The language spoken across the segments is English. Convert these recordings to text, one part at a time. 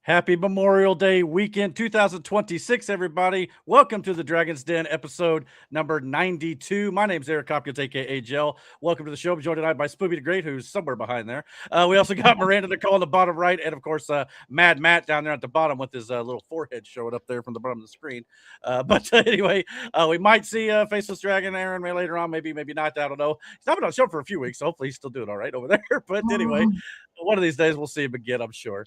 Happy Memorial Day weekend 2026, everybody. Welcome to the Dragon's Den episode number 92. My name's Eric Hopkins, aka Gel. Welcome to the show. I'm joined tonight by Spoopy the Great, who's somewhere behind there. We also got Miranda Nicole on the bottom right, and of course, Mad Matt down there at the bottom with his little forehead showing up there from the bottom of the screen. Anyway, we might see Faceless Dragon Aaron later on, maybe not. I don't know. He's not been on the show for a few weeks, so hopefully he's still doing all right over there. But anyway, one of these days we'll see him again, I'm sure.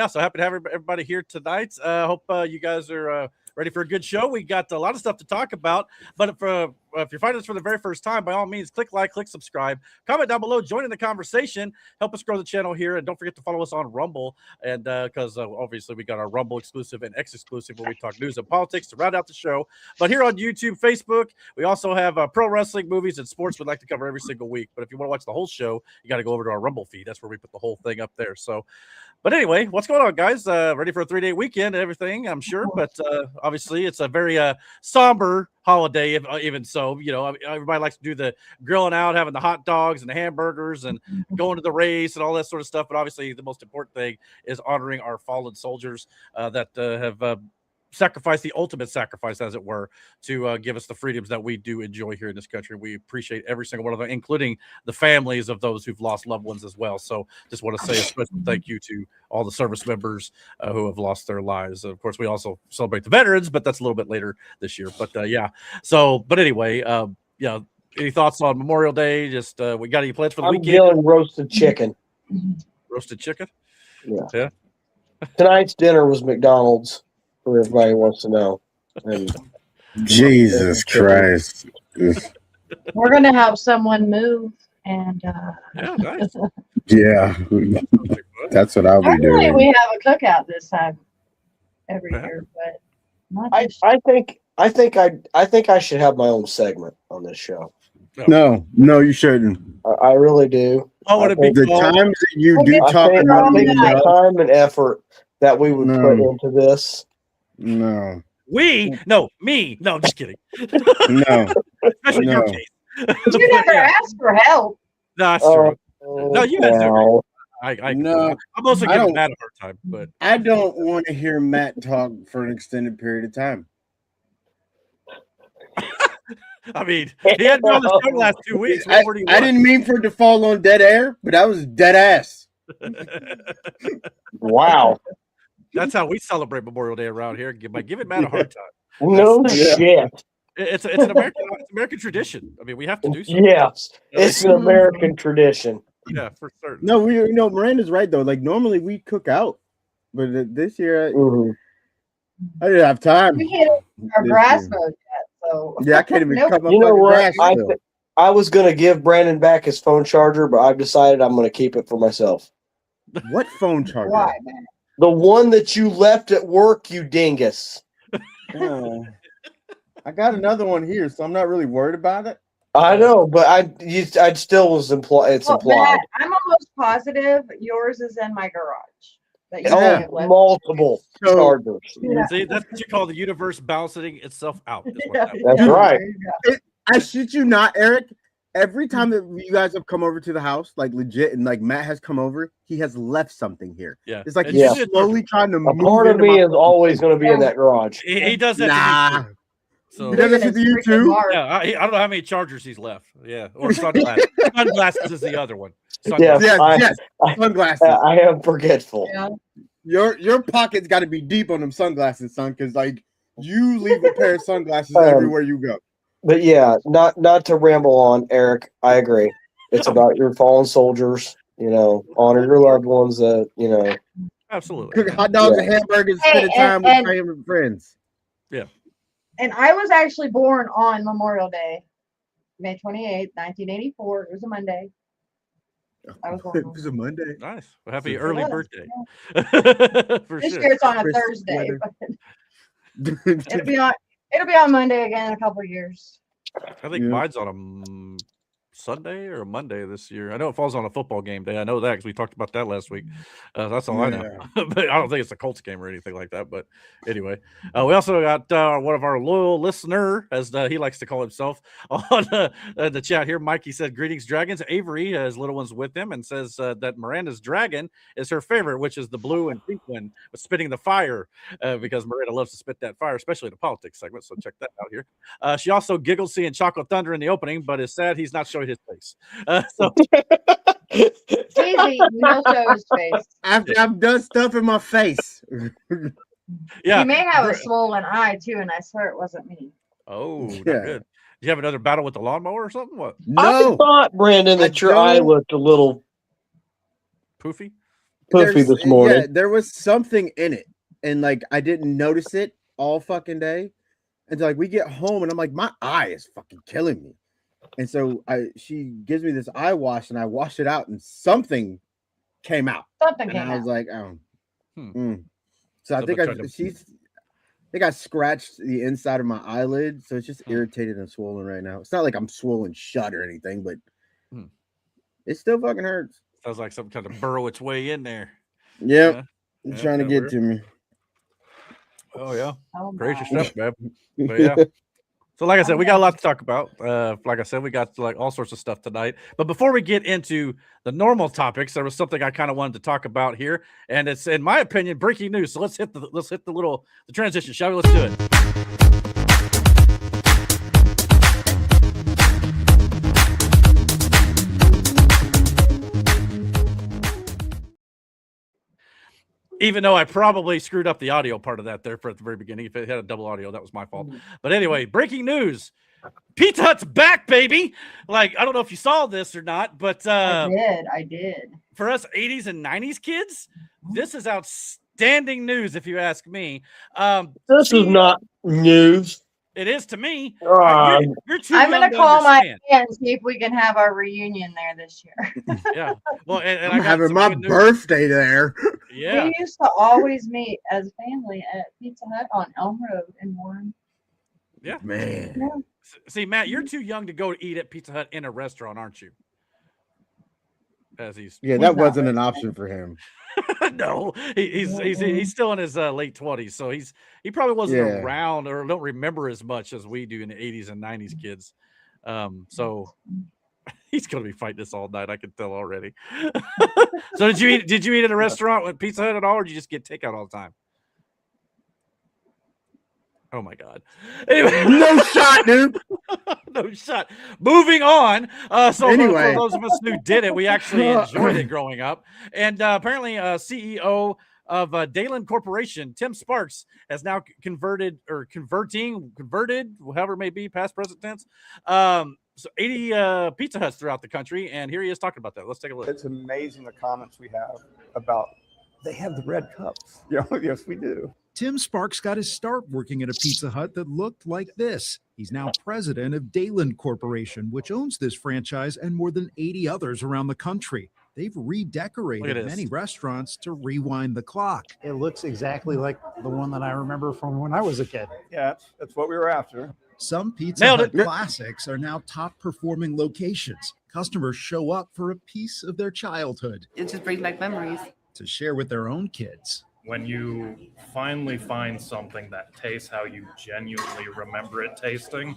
So happy to have everybody here tonight. Hope you guys are ready for a good show. We got a lot of stuff to talk about, but if you're finding us for the very first time, by all means, click like, click subscribe, comment down below, join in the conversation, help us grow the channel here, and don't forget to follow us on Rumble. And because obviously we got our Rumble exclusive and X exclusive where we talk news and politics to round out the show. But here on YouTube, Facebook, we also have pro wrestling, movies, and sports we'd like to cover every single week. But if you want to watch the whole show, you got to go over to our Rumble feed. That's where we put the whole thing up there. So, but anyway, what's going on, guys? Ready for a 3-day weekend and everything, I'm sure. But obviously, it's a very somber holiday, even so. You know, everybody likes to do the grilling out, having the hot dogs and the hamburgers and going to the race and all that sort of stuff. But obviously, the most important thing is honoring our fallen soldiers that have sacrifice, the ultimate sacrifice, as it were, to give us the freedoms that we do enjoy here in this country. We appreciate every single one of them, including the families of those who've lost loved ones as well. So just want to say a special thank you to all the service members who have lost their lives. Of course, we also celebrate the veterans, but that's a little bit later this year. But anyway, any thoughts on Memorial Day? Just we got any plans for the weekend? I'm feeling roasted chicken. Roasted chicken? Yeah. Tonight's dinner was McDonald's. For everybody who wants to know. And Jesus Christ. We're going to help someone move. And nice. Yeah. That's what I'll be doing. We have a cookout this time every year, but not I think I should have my own segment on this show. No, you shouldn't. I really do. The times that you do talk about the time and effort that we would put into this. No. Me? No, just kidding. No. Especially your case. You never asked for help. No, that's true. No, you guys do. I'm also giving Matt a hard time, but I don't want to hear Matt talk for an extended period of time. I mean, he had been on the show the last 2 weeks. I didn't mean for it to fall on dead air, but that was dead ass. Wow. That's how we celebrate Memorial Day around here, by giving Matt a hard time. No shit. It's an American tradition. I mean, we have to do so. Yes, it's an American tradition. Yeah, for certain. No, Miranda's right though. Like normally we cook out, but this year I didn't have time. We hit our grass mode yet, so yeah, I can't even come up. You know what? Grass I was gonna give Brandon back his phone charger, but I've decided I'm gonna keep it for myself. What phone charger? Why, man? The one that you left at work, you dingus. Oh. I got another one here, so I'm not really worried about it. I know, but I still was implied. It's implied. Matt, I'm almost positive yours is in my garage. Multiple chargers. Yeah. See, that's what you call the universe balancing itself out. That's right. I shit you not, Eric. Every time that you guys have come over to the house, like legit, and like Matt has come over, he has left something here. Yeah, it's like he's slowly trying to move. A part of me is always going to be in that garage. He does that. So he does that to you too. Yeah, I don't know how many chargers he's left. Yeah, or sunglasses. Sunglasses is the other one. Yes, sunglasses. I am forgetful. Yeah. Your pocket's got to be deep on them sunglasses, son, because like you leave a pair of sunglasses everywhere you go. But yeah, not to ramble on, Eric. I agree. It's about your fallen soldiers. Honor your loved ones. Absolutely. Cook hot dogs and hamburgers, spend time with family friends. Yeah. And I was actually born on Memorial Day, May 28th, 1984. It was a Monday. I was born It was a Monday. Nice. Well, happy early birthday. This year it's on a Thursday. But it'll be on Monday again in a couple of years. I think mine's on Sunday or Monday this year. I know it falls on a football game day. I know that because we talked about that last week. That's all I know. But I don't think it's a Colts game or anything like that. But anyway, we also got one of our loyal listener, as he likes to call himself, on the chat here. Mikey said, "Greetings, Dragons." Avery, his little one's with him, and says that Miranda's dragon is her favorite, which is the blue and pink one with spitting the fire, because Miranda loves to spit that fire, especially in the politics segment. So check that out here. She also giggles seeing Chocolate Thunder in the opening, but is sad he's not showing his face. So Easy, he'll show his face. After I've done stuff in my face. yeah, He may have a swollen eye too, and I swear it wasn't me. Oh, not Yeah. good. Do you have another battle with the lawnmower or something? What? I No, thought, Brandon, that your eye don't- looked a little Poofy? poofy this morning. Yeah, there was something in it, and like I didn't notice it all fucking day. And like we get home, and I'm like, my eye is fucking killing me. And so she gives me this eye wash, and I wash it out, and something came out. Something And came I was out. like, oh. Hmm. So I Something think tried to- I think I scratched the inside of my eyelid, so it's just irritated and swollen right now. It's not like I'm swollen shut or anything, but Hmm. it still fucking hurts. Sounds like something trying to burrow its way in there. Yep, Yeah. it's Yeah, trying to that get works. to me. Oh, yeah. Oh, Gracious my. stuff, man. But yeah. So like I said, we got a lot to talk about. Like I said, we got like all sorts of stuff tonight. But before we get into the normal topics, there was something I kind of wanted to talk about here, and it's, in my opinion, breaking news. So let's hit the transition, shall we? Let's do it. Even though I probably screwed up the audio part of that there at the very beginning. If it had a double audio, that was my fault. But anyway, breaking news. Pizza Hut's back, baby. Like, I don't know if you saw this or not, but I did. for us 80s and 90s kids, this is outstanding news, if you ask me. This is not news. It is to me. Ah. You're too I'm young gonna to call my understand. aunt and see if we can have our reunion there this year. Yeah. Well, and I'm I got having some my good news. birthday there. Yeah. We used to always meet as a family at Pizza Hut on Elm Road in Warren. Yeah. Man. See, Matt, you're too young to go eat at Pizza Hut in a restaurant, aren't you? As he's Yeah, He's that not wasn't an option for him. no, he's still in his late 20s, so he probably wasn't Yeah. around or don't remember as much as we do in the 80s and 90s kids. So he's gonna be fighting this all night. I can tell already. So did you eat at a restaurant with Pizza Hut at all, or did you just get takeout all the time? Oh my God! Anyway, No shot, dude. no shot. Moving on. So Anyway. for those of us who did it, we actually enjoyed it growing up. And apparently, CEO of Dayland Corporation, Tim Sparks, has now converted, however it may be, past present tense. So 80 Pizza Huts throughout the country, and here he is talking about that. Let's take a look. It's amazing the comments we have about they have the red cups. Yeah, yes, we do. Tim Sparks got his start working at a Pizza Hut that looked like this. He's now president of Dayland Corporation, which owns this franchise and more than 80 others around the country. They've Look at redecorated this. many restaurants to rewind the clock. It looks exactly like the one that I remember from when I was a kid. Yeah, that's what we were after. Some Pizza Nailed Hut it. classics are now top performing locations. Customers show up for a piece of their childhood It just brings back memories. to share with their own kids. When you finally find something that tastes how you genuinely remember it tasting,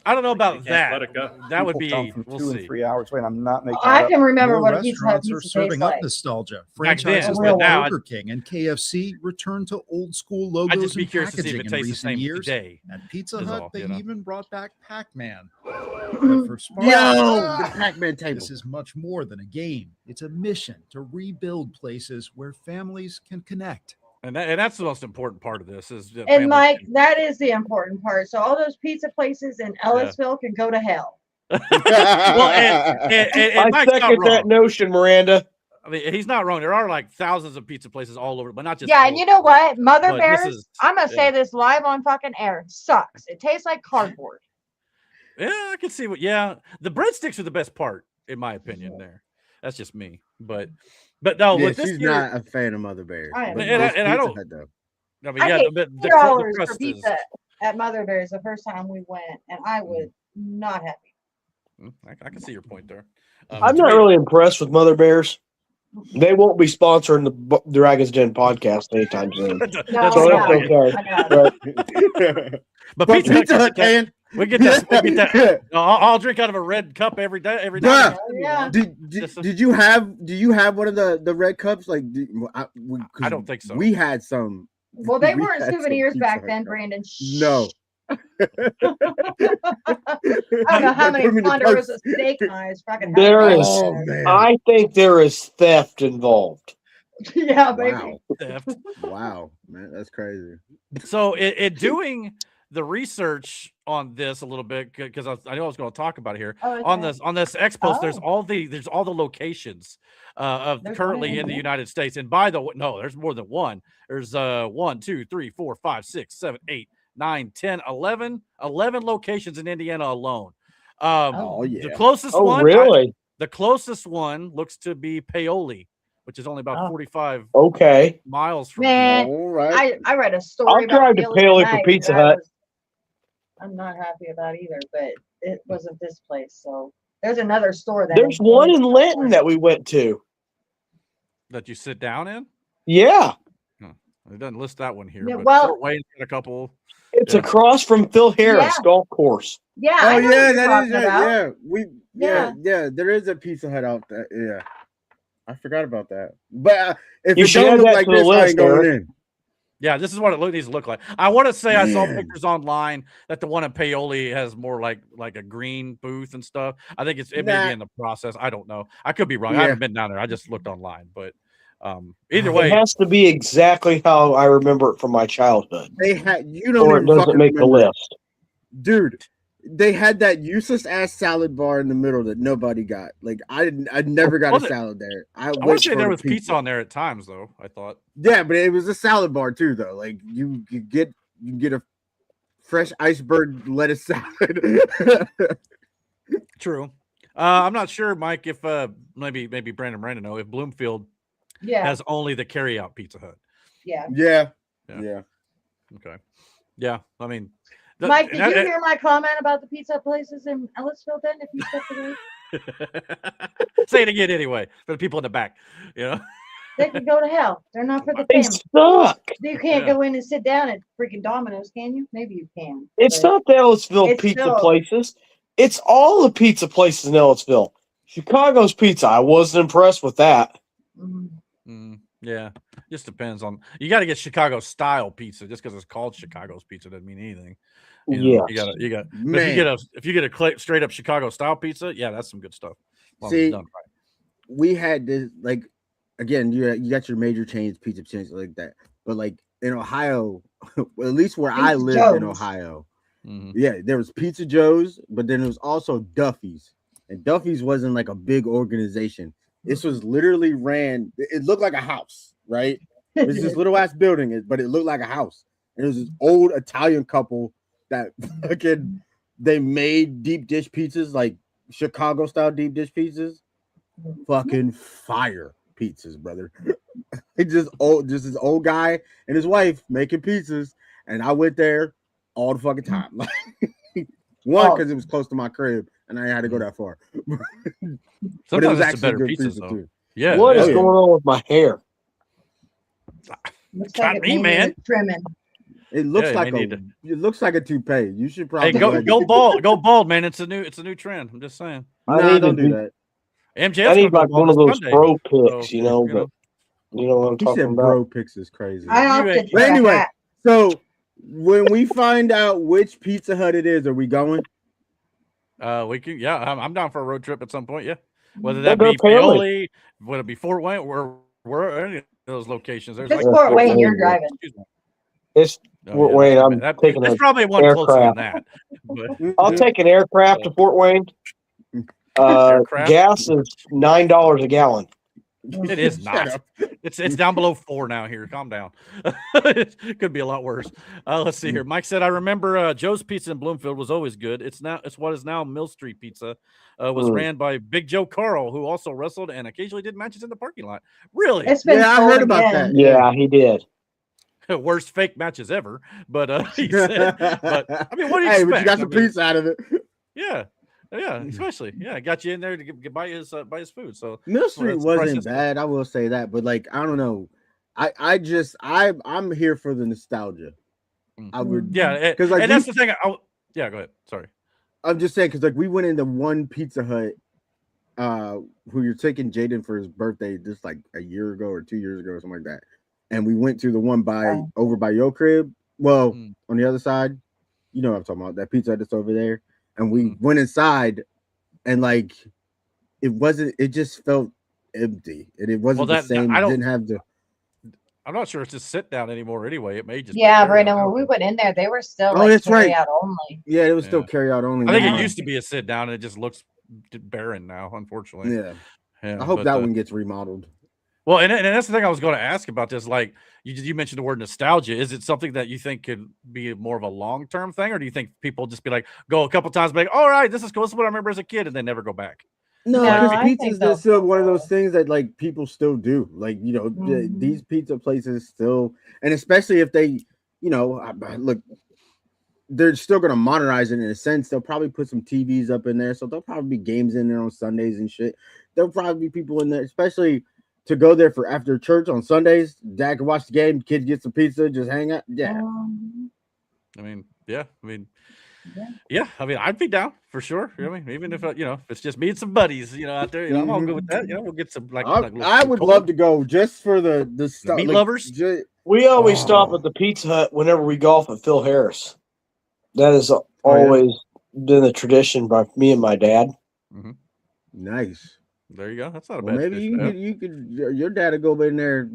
I don't know you about can't that. let it go. That would People be. come from We'll 2 and see. 3 hours. Wait, I'm not making. I that can up. remember More what a Pizza Hut restaurants are pizza tastes serving up like. nostalgia. Back then, Franchises but like now Burger King and KFC return to old school I'd logos just be and curious to see if packaging it in tastes the recent same years. today. At Pizza is Hut, all, they you know. even brought back Pac-Man. But for Sparks, Yo, the Pac-Man table. this is much more than a game. It's a mission to rebuild places where families can connect. And that's the most important part of this is that And families Mike, can- that is the important part. So all those pizza places in Ellisville can go to hell. well, and I Mike's not second that wrong. notion, Miranda. I mean, he's not wrong. There are like thousands of pizza places all over, but not just. Yeah, and you know what? Mother But this Bears, is- I'm gonna yeah. say this live on fucking air. Sucks. It tastes like cardboard. Yeah, I can see what. Yeah, the breadsticks are the best part, in my opinion. There, that's just me. But no, Yeah, with this she's year, not a fan of Mother Bears. I am. but And I- this and I Pizza don't- Hut, though. I mean, I yeah, paid the $2 crust for is- pizza at Mother Bears the first time we went, and I was not happy. I can see your point there. I'm not really impressed with Mother Bears. They won't be sponsoring the Dragon's Den podcast anytime soon. No, So that's no, okay. I know. But But Pizza Hut, Pizza Hut, man. we get that. I'll drink out of a red cup every day. Every day. Bruh. Yeah. Do you have one of the red cups? Like, I don't think so. We had some. Well, they We weren't had some souvenirs Pizza back Hut then, cups. Brandon. No. I don't know how Put many 'em in the Ponderosa steak knives fucking had There them. is- Oh man! I think there is theft involved. Yeah, baby. Wow! Theft. Wow, man, that's crazy. So it doing the research on this a little bit because I know I was going to talk about it here. Oh, on okay. this X post, there's Oh. all the locations of There's currently one. in the United States. And by the way, no, there's more than one. There's 1, 2, 3, 4, 5, 6, 7, 8, 9, 10, 11 locations in Indiana alone. Oh The yeah. closest Oh, one, really? the closest one looks to be Paoli, which is only about Oh. 45 Okay. miles from Man, All right. I read a story. I'll about drive to Paoli for tonight Pizza that I Hut. I'm not happy about either, but it wasn't this place. So there's another store that There's one in Linton that we went to. that you sit down in. Yeah. It doesn't list that one here. Yeah, But well- Fort Wayne's got a couple. It's Yeah. across from Phil Harris Yeah. Golf Course. Yeah. Oh I know what yeah, you're that talking is. about. Yeah. There is a Pizza Hut out there. Yeah, I forgot about that. But if You it should don't add look that like to the this, I list, ain't going Eric. in. Yeah, this is what it needs to look like. I want to say I saw Man. pictures online that the one in Paoli has more like a green booth and stuff. I think it may Nah. be in the process. I don't know. I could be wrong. I Yeah. haven't been down there. I just looked online. But either It way, has to be exactly how I remember it from my childhood, They had you don't or it even doesn't fucking make the remember. list. Dude. They had that useless ass salad bar in the middle that nobody got. Like I never got Was a it- salad there. I want went to say for there the was pizza on there at times, though. I thought. Yeah, but it was a salad bar too, though. Like you get a fresh iceberg lettuce salad. True. I'm not sure, Mike, if maybe Brandon know if Bloomfield Yeah. has only the carryout Pizza Hut. Yeah. yeah. Yeah. Okay. Yeah. I mean, Mike, did you hear my comment about the pizza places in Ellisville then? If you stepped away, say it again anyway for the people in the back. You know. they could go to hell. They're not for the They family. suck. You can't Yeah. go in and sit down at freaking Domino's, can you? Maybe you can. It's but- not the Ellisville It's pizza still- places. It's all the pizza places in Ellisville. Chicago's pizza. I wasn't impressed with that. Mhm. Yeah, just depends on. You got to get Chicago style pizza. Just because it's called Chicago's pizza doesn't mean anything. You know, Yes. you got. But Man. if you get a straight up Chicago style pizza, yeah, that's some good stuff. As long as it's See, done right. we had this like again, you got your major chains, pizza chains like that. But like in Ohio, well, at least where I Pizza lived in Joe's. Ohio, Mhm. yeah, there was Pizza Joe's, but then there was also Duffy's. And Duffy's wasn't like a big organization. This was literally ran, it looked like a house, right? It was this little ass building, but it looked like a house. And it was this old Italian couple that fucking they made deep dish pizzas, like Chicago style deep dish pizzas. Fucking fire pizzas, brother. It's just this old guy and his wife making pizzas. And I went there all the fucking time. Like one, because it was close to my crib and I had to go that far. But it Sometimes was it's a better good pizza, though. too. Yeah. What is yeah. going on with my hair? Looks Got like me, it man. needed trimming. It looks Yeah, you like may a need it looks like a toupee. You should probably Hey, go bald, man. It's a new trend. I'm just saying. I Nah, need don't to do be- that. MJF's I need gonna like go one of bald those Sunday. bro picks, So, you know, you know. but you know what I'm You talking said about. bro pics is crazy. I You opted ain't- for But a anyway, hat. so when we find out which Pizza Hut it is, are we going? We can. Yeah, I'm down for a road trip at some point. Yeah, whether Yeah, that go be Paoli. Paoli, whether it be Fort Wayne, or where any of those locations. There's If it's like Fort Wayne, you're Wayne. driving. Excuse me. It's Oh, Fort yeah, Wayne. that's- I'm that- taking There's a probably one closer than that. But I'll take an aircraft to Fort Wayne. Aircraft? Gas is $9 a gallon. it is Shut not. up. It's down below 4 now. Here, calm down. It could be a lot worse. Let's see here. Mike said, "I remember Joe's Pizza in Bloomfield was always good. It's what is now Mill Street Pizza. Was ran by Big Joe Carl, who also wrestled and occasionally did matches in the parking lot. Really, It's been Yeah, I sold heard about again. that. Yeah, he did. worst fake matches ever. But he said, but I mean, what do you hey, expect? but you got I some mean, pizza out of it. Yeah. Yeah, especially. Yeah, got you in there to buy his food. So Mill Street that's the price wasn't it's bad, I will say that, but like I don't know. I'm here for the nostalgia. I would Yeah, because like and that's the thing. Yeah, go ahead. Sorry. I'm just saying because like we went into one Pizza Hut who you're taking Jaden for his birthday just like a year ago or 2 years ago or something like that. And we went to the one over by your crib. Well, on the other side, you know what I'm talking about, that Pizza Hut that's over there. And we went inside and like it just felt empty. And it wasn't the same. It didn't have the I'm not sure it's just sit down anymore anyway. It may just Brandon, when we went in there, they were still that's carry right. out only. Yeah, it was still carry out only. I think it used to be a sit down and it just looks barren now, unfortunately. Yeah. I hope that one gets remodeled. Well, and that's the thing I was going to ask about this. Like you mentioned the word nostalgia. Is it something that you think could be more of a long-term thing, or do you think people just be like, go a couple times, be like, all right, this is cool. This is what I remember as a kid, and then never go back? No, because pizza's just still one of those things that like people still do. Like, you know, these pizza places still, and especially if they, you know, look, they're still going to modernize it in a sense. They'll probably put some TVs up in there. So there'll probably be games in there on Sundays and shit. There'll probably be people in there, especially to go there for after church on Sundays. Dad can watch the game, kids get some pizza, just hang out. Yeah. I mean, yeah. I mean, I'd be down for sure. I mean, even if if it's just me and some buddies, out there, I'm all good with that. We'll get some I would love to go just for the stuff. Meat lovers. We always stop at the Pizza Hut whenever we golf at Phil Harris. That has always been a tradition by me and my dad. Nice. There you go. That's not a bad. Maybe you could your dad would go in there,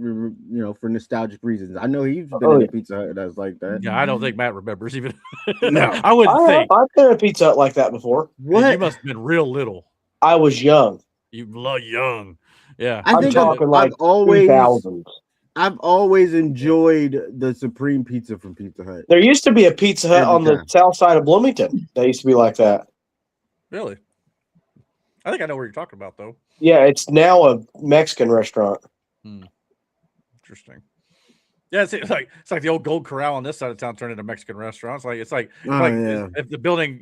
for nostalgic reasons. I know he's been in a Pizza Hut that's like that. Yeah, I don't think Matt remembers even. No, I wouldn't think. I've been in a Pizza Hut like that before. What? You must have been real little. I was young. You love young. Yeah, I think talking like I've always enjoyed the Supreme Pizza from Pizza Hut. There used to be a Pizza Hut on the south side of Bloomington. That used to be like that. Really? I think I know what you're talking about, though. Yeah, it's now a Mexican restaurant. Interesting. Yeah, it's like the old Gold Corral on this side of town turned into a Mexican restaurant. It's like if the building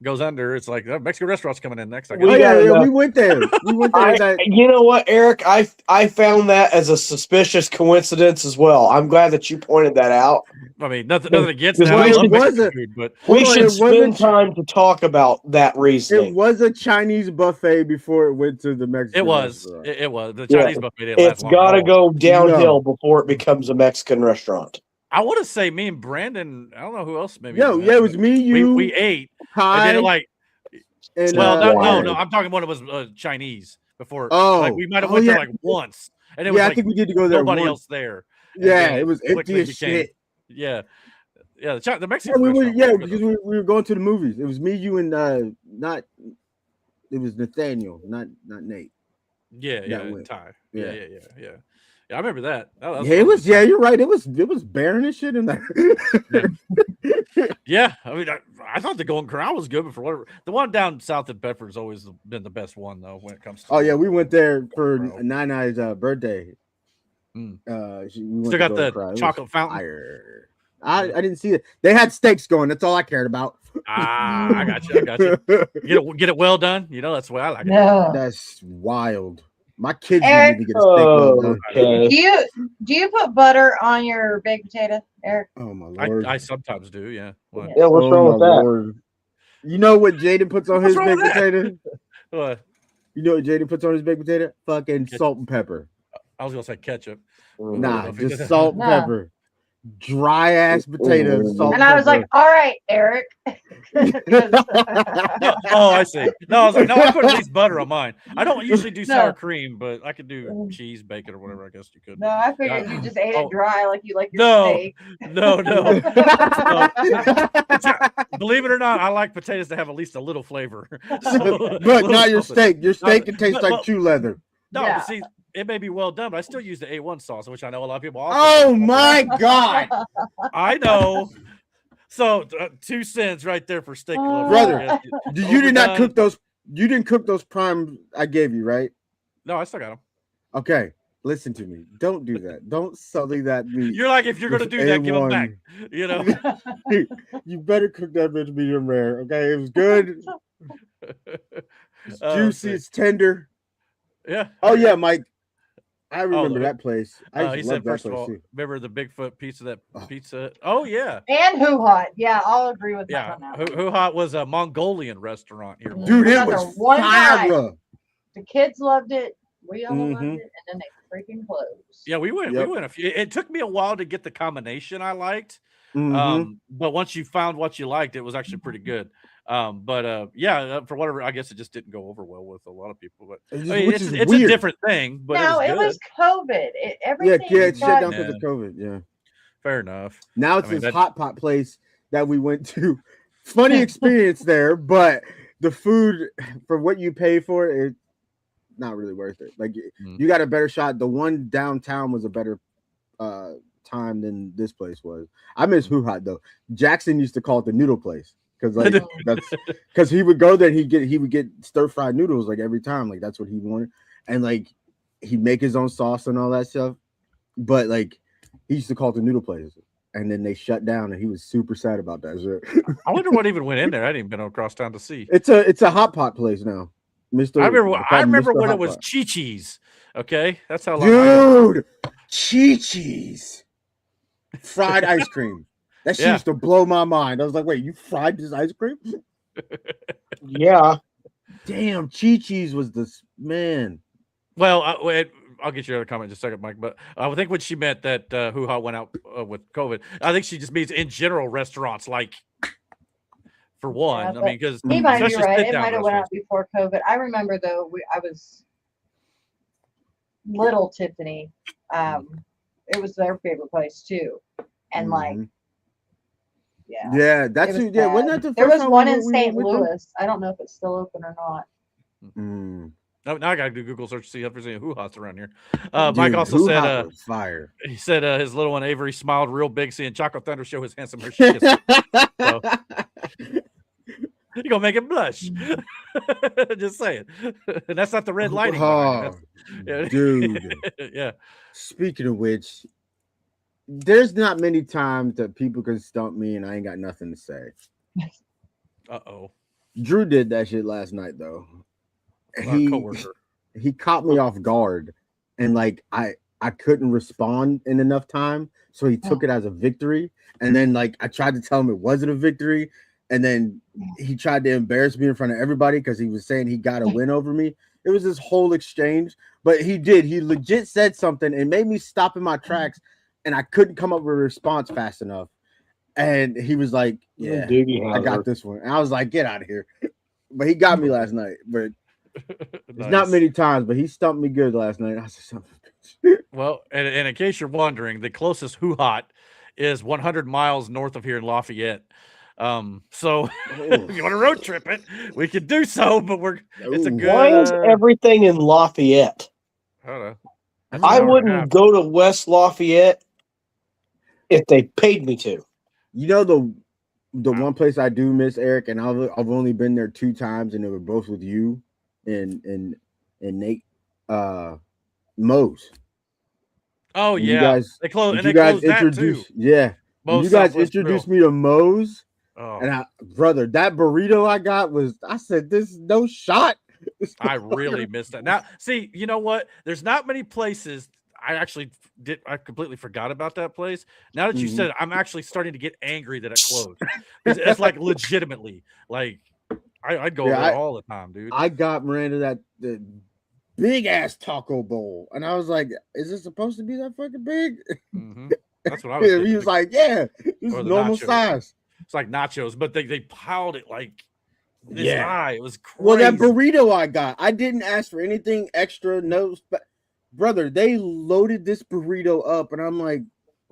goes under, it's like Mexican restaurant's coming in next. We went there. We went there. You know what, Eric? I found that as a suspicious coincidence as well. I'm glad that you pointed that out. I mean, nothing against that. I love Mexican food, but we should spend time to talk about that reasoning. It was a Chinese buffet before it went to the Mexican. It was. Restaurant. It was the Chinese buffet. It's got to go downhill before it becomes a Mexican restaurant. I want to say me and Brandon. I don't know who else. Maybe. It was me. You. We ate. Hi. And no. I'm talking when it was Chinese before. We might have went there once, and it was I think we did to go there. Nobody else there. Yeah, it was empty as shit. Yeah. The Mexican. Because we were going to the movies. It was me, you, and it was Nathaniel, not Nate. Yeah, Ty. Yeah. I remember that. It was. Yeah, you're right. It was barren as shit in there. Yeah, I mean, I thought the Golden Corral was good, but for whatever, the one down south at Bedford's always been the best one though when it comes to. We went there for Nana's birthday. Still got the chocolate fountain. Fire. I didn't see it. They had steaks going. That's all I cared about. I got you. Get it well done. That's the way I like it. No. That's wild. My kids need to get a steak well done. Okay. Do you put butter on your baked potato, Eric? Oh my Lord. I sometimes do. Yeah. What? Yeah. What's wrong with that? Lord. You know what Jaden puts on his baked potato? What? You know what Jaden puts on his baked potato? Fucking salt and pepper. I was gonna say ketchup. Nah, just salt and pepper. Dry ass potatoes. And I was like, all right, Eric. I see. No, I was like, no, I put at least butter on mine. I don't usually do sour cream, but I could do cheese, bacon, or whatever. I guess you could. No, I figured you just ate it dry like you like your steak. No. Believe it or not, I like potatoes to have at least a little flavor. But not your steak. Your steak can taste like chew leather. No, but see, it may be well done, but I still use the A1 sauce, which I know a lot of people also. Oh my God. I know. So 2 cents right there for steak lovers. Brother, you did not cook those. You didn't cook those prime I gave you, right? No, I still got them. Okay, listen to me. Don't do that. Don't sully that meat. You're like, if you're going to do that, give them back. You better cook that bitch medium rare. Okay, it was good. It's Oh, juicy, shit. it's tender. Yeah. Oh yeah, Mike. I remember Oh, that place. I used he to love said, that first of place all, too. remember the Bigfoot pizza? That Oh. pizza. Oh yeah, And Who Hot. Yeah, I'll agree with Mike yeah. on that Who one. Who Hot was a Mongolian restaurant here. Dude, We it got was there one time. fire. The kids loved it. We all loved Mhm. it, and then they freaking closed. Yeah, we went. Yep. We went a few. It took me a while to get the combination I liked. Mhm. But once you found what you liked, it was actually pretty good. For whatever, I guess it just didn't go over well with a lot of people. But It's I mean, which it's is a weird. different thing. But No, it it was good. was COVID. Yeah, Everything it shut got down because of COVID. Yeah. Fair enough. Now it's I mean, this that- hot pot place that we went to. Funny experience there, but the food for what you pay for it, not really worth it. Like you got a better shot. The one downtown was a better time than this place was. I miss Who Hot though. Jackson used to call it the noodle place because like that's because he would go there and he would get stir fried noodles like every time. Like that's what he wanted, and like he'd make his own sauce and all that stuff. But like he used to call it the noodle place. And then they shut down, and he was super sad about that shit. I wonder what even went in there. I didn't even been across town to see. It's a hot pot place now, Mister. I remember when it Hot was Pot. Chi-Chi's. Okay, that's how long. I know. Dude, Chi-Chi's fried ice cream. That shit Yeah. used to blow my mind. I was like, wait, you fried this ice cream? Yeah. Damn, Chi-Chi's was this man. Well, I'll get your other comment in just a second, Mike. But I think when she meant that Hoo Ha went out with COVID, I think she just means in general restaurants, like for one. Yeah, I mean, because he might be especially right. It sit-down might have went out restaurants. before COVID. I remember though, I was little Tiffany. It was their favorite place too, and like, Mhm. yeah, Yeah, that's it was yeah. Wasn't bad. that the There first was time one we in went- we St. went there? Louis. I don't know if it's still open or not. Mm. Now I got to do Google search to see if there's any Hoo Ha's around here. Mike Dude, also Hoo said, Ha was fire. he said his little one Avery smiled real big seeing Choco Thunder show his handsome Hershey kiss. So, you're gonna make him blush. Just saying. And that's not the red lighting. behind it. That's- Dude. Yeah. Speaking of which, there's not many times that people can stump me and I ain't got nothing to say. Uh-oh. Drew did that shit last night though. Our coworker. He caught me off guard, and like I couldn't respond in enough time, so he took it as a victory. And then like I tried to tell him it wasn't a victory, and then he tried to embarrass me in front of everybody because he was saying he got a win over me. It was this whole exchange, but he legit said something and made me stop in my tracks, and I couldn't come up with a response fast enough. And he was like, "Yeah, I got this one." And I was like, "Get out of here!" But he got me last night. But it's not many times, but he stumped me good last night. I said something. Well, and in case you're wondering, the closest Hoo Hot is 100 miles north of here in Lafayette. So if you want to road trip it, we could do so, but it's a good. Why is everything in Lafayette? Hold on. I wouldn't go to West Lafayette if they paid me to. You know the one place I do miss, Eric, and I've only been there 2 times, and they were both with you and Nate, Moe's. Oh And yeah, you guys, they closed. and And you they guys closed that too. introduced, yeah. Moe's You guys Southwest introduced Grill. me to Moe's, Oh, and brother, that burrito I got I said, this is no shot. I really missed that. Now, see, you know what? There's not many places. I completely forgot about that place. Now that you Mhm. said it, I'm actually starting to get angry that it closed. It's like legitimately, like I'd go Yeah, there all the time, dude. I got Miranda the big ass taco bowl, and I was like, "Is this supposed to be that fucking big?" Mhm. That's what I was. Yeah, he getting. was like, "Yeah, this is Or the normal nachos. size." It's like nachos, but they piled it like this Yeah. high. It was crazy. Well, that burrito I got, I didn't ask for anything extra. No, brother, they loaded this burrito up, and I'm like,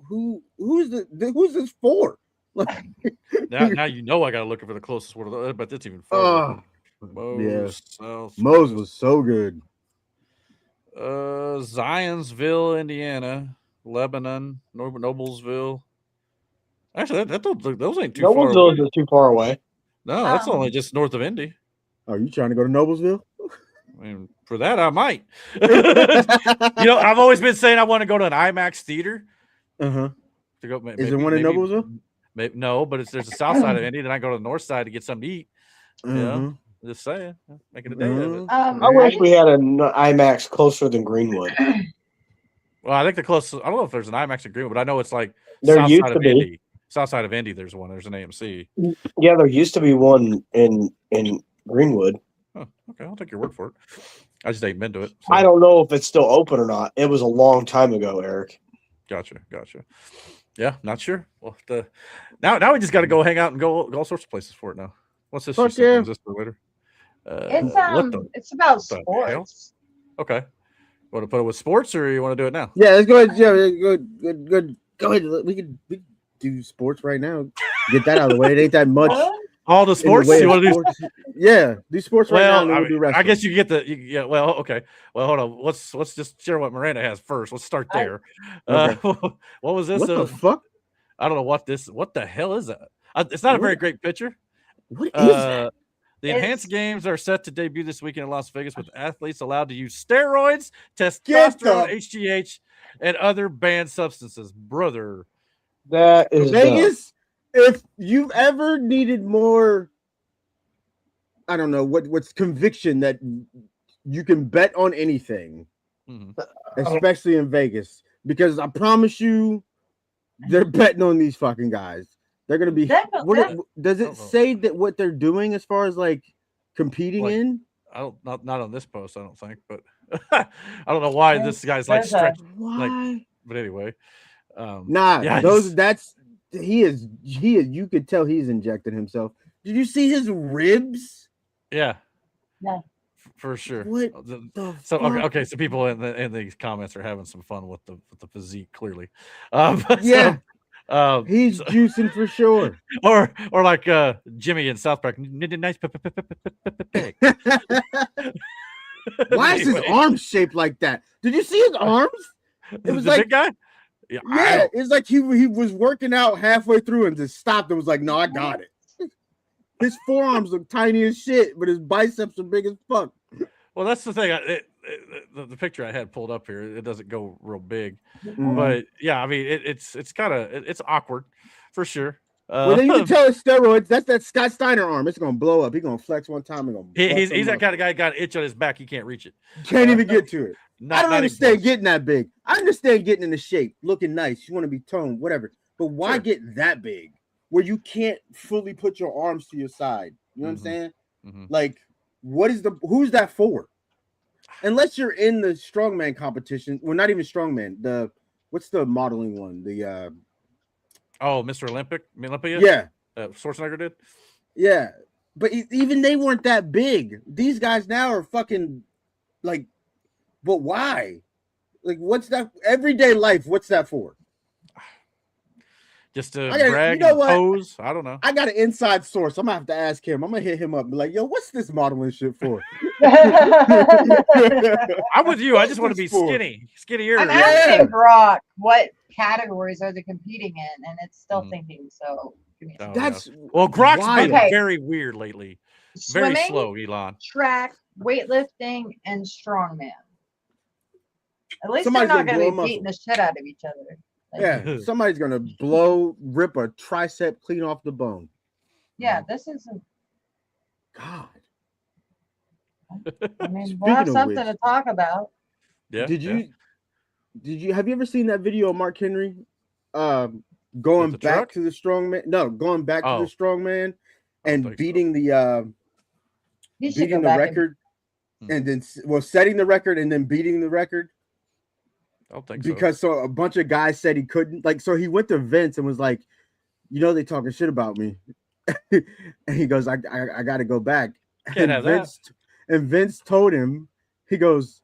who's this for? Like, now you know I gotta look for the closest one, but that's even farther. Moe's South. Moe's was so good. Zionsville, Indiana, Lebanon, Noblesville. Actually, those ain't too far Noblesville away. is too far away. No, that's only just north of Indy. Are you trying to go to Noblesville? I mean, for that, I might. I've always been saying I want to go to an IMAX theater. Uh-huh. To go. Is there one in Noblesville? No, but there's the south side of Indy. Then I go to the north side to get something to eat. Yeah. Just saying, making a day of it. I wish we had an IMAX closer than Greenwood. Well, I think the closest. I don't know if there's an IMAX in Greenwood, but I know it's like There south used side to of be. Indy. South side of Indy, there's one. There's an AMC. Yeah, there used to be one in Greenwood. Oh, okay, I'll take your word for it. I just ain't been to it. So. I don't know if it's still open or not. It was a long time ago, Eric. Gotcha. Yeah, not sure. Well, now we just got to go hang out and go all sorts of places for it now. What's this? Fuck yeah. Is this for later? It's about the hell? sports. Okay. Want to put it with sports, or you want to do it now? Yeah, let's go ahead. Yeah, good. Go ahead. We can do sports right now. Get that out of the way. It ain't that much. All the sports you want to do? Yeah, do sports right now. And then I, we'll do wrestling. I guess you get the. Yeah. Well, okay. Well, hold on. Let's just share what Miranda has first. Let's start there. Okay. What was this? What the fuck? I don't know what this. What the hell is that? It's not a very great picture. What is that? The enhanced games are set to debut this weekend in Las Vegas, with athletes allowed to use steroids, testosterone, HGH, and other banned substances. Brother, that is Vegas. If you've ever needed more, I don't know what's conviction that you can bet on anything, especially in Vegas, because I promise you, they're betting on these fucking guys. They're gonna be. Does it say that what they're doing as far as like competing in? I don't not on this post. I don't think, but I don't know why this guy's like stretched. Why? But anyway, yeah, that's he is. You could tell he's injecting himself. Did you see his ribs? Yeah. No. For sure. What so okay, so people in these comments are having some fun with the physique, clearly. Yeah. He's juicing for sure. Or like Jimmy in South Park. Nice pig. Why is his arm shaped like that? Did you see his arms? It was the like big guy. Yeah, it's like he was working out halfway through and just stopped and was like, "No, I got it." His forearms look tiny as shit, but his biceps are big as fuck. Well, that's the thing. The picture I had pulled up here, it doesn't go real big, but yeah, I mean, it's kind of it's awkward for sure. Well, then you can tell it's steroids. That's that Scott Steiner arm. It's gonna blow up. He's gonna flex one time and he's that kind of guy. Got an itch on his back. He can't reach it. Can't even get to it. I don't understand getting that big. I understand getting in the shape, looking nice. You want to be toned, whatever. But why get that big where you can't fully put your arms to your side? You know what I'm saying? Like, who's that for? Unless you're in the strongman competition. Well, not even strongman. What's the modeling one? Mr. Olympia? Yeah. Schwarzenegger did? Yeah. But even they weren't that big. These guys now are fucking like, but why? Like, what's that? Everyday life, what's that for? Just to brag and pose? I don't know. I got an inside source. I'm going to have to ask him. I'm going to hit him up and be like, yo, what's this modeling shit for? I'm with you. I just want to be skinnier. I'm asking Brock what categories are they competing in, and it's still thinking. So Grock's been very weird lately. Swimming, very slow, Elon. Track, weightlifting, and strongman. At least they're not going to be beating the shit out of each other. Yeah, somebody's going to rip a tricep clean off the bone. Yeah, this isn't. God. I mean, we'll have something to talk about. Yeah. Have you ever seen that video of Mark Henry going back to the strongman? No, going back to the strongman and beating the record and then setting the record and then beating the record. I don't think because a bunch of guys said he couldn't. Like, so he went to Vince and was like, they talking shit about me. And he goes, I got to go back. Can't have that. And Vince told him, he goes,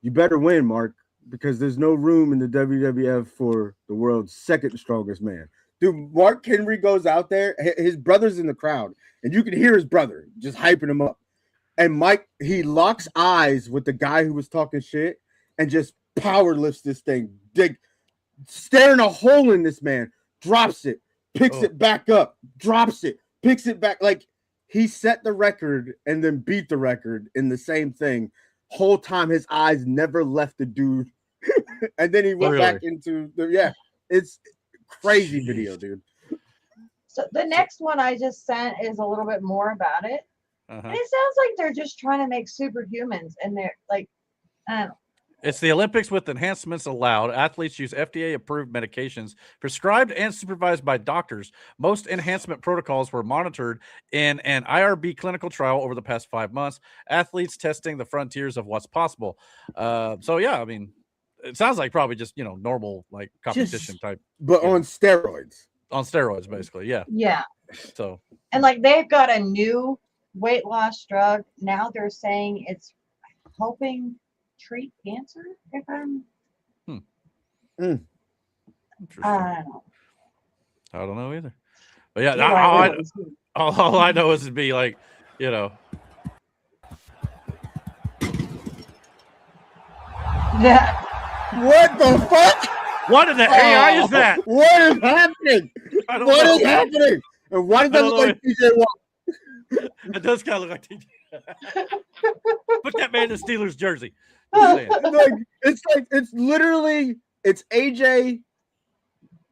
you better win, Mark, because there's no room in the WWF for the world's second strongest man. Dude, Mark Henry goes out there. His brother's in the crowd, and you can hear his brother just hyping him up. And Mike, he locks eyes with the guy who was talking shit and just power lifts this thing, staring a hole in this man, drops it, picks it back up, drops it, picks it back. Like, he set the record and then beat the record in the same thing. Whole time his eyes never left the dude. And then he went back into it's crazy video, dude. So the next one I just sent is a little bit more about it. And it sounds like they're just trying to make superhumans, and they're like, I don't know. It's the Olympics with enhancements allowed. Athletes use FDA-approved medications prescribed and supervised by doctors. Most enhancement protocols were monitored in an IRB clinical trial over the past 5 months. Athletes testing the frontiers of what's possible. So yeah, I mean, it sounds like probably just normal like competition type, but on steroids. On steroids, basically, yeah. Yeah. So. And like they've got a new weight loss drug now. They're saying it's helping treat cancer, if I'm I don't know either, but yeah, all I know is it'd be like Yeah. What the fuck? What in the AI is that? What is happening? What is happening? And why does that look like TJ Watt? It does kind of look like TJ. Put that man in the Steelers jersey. It's literally AJ,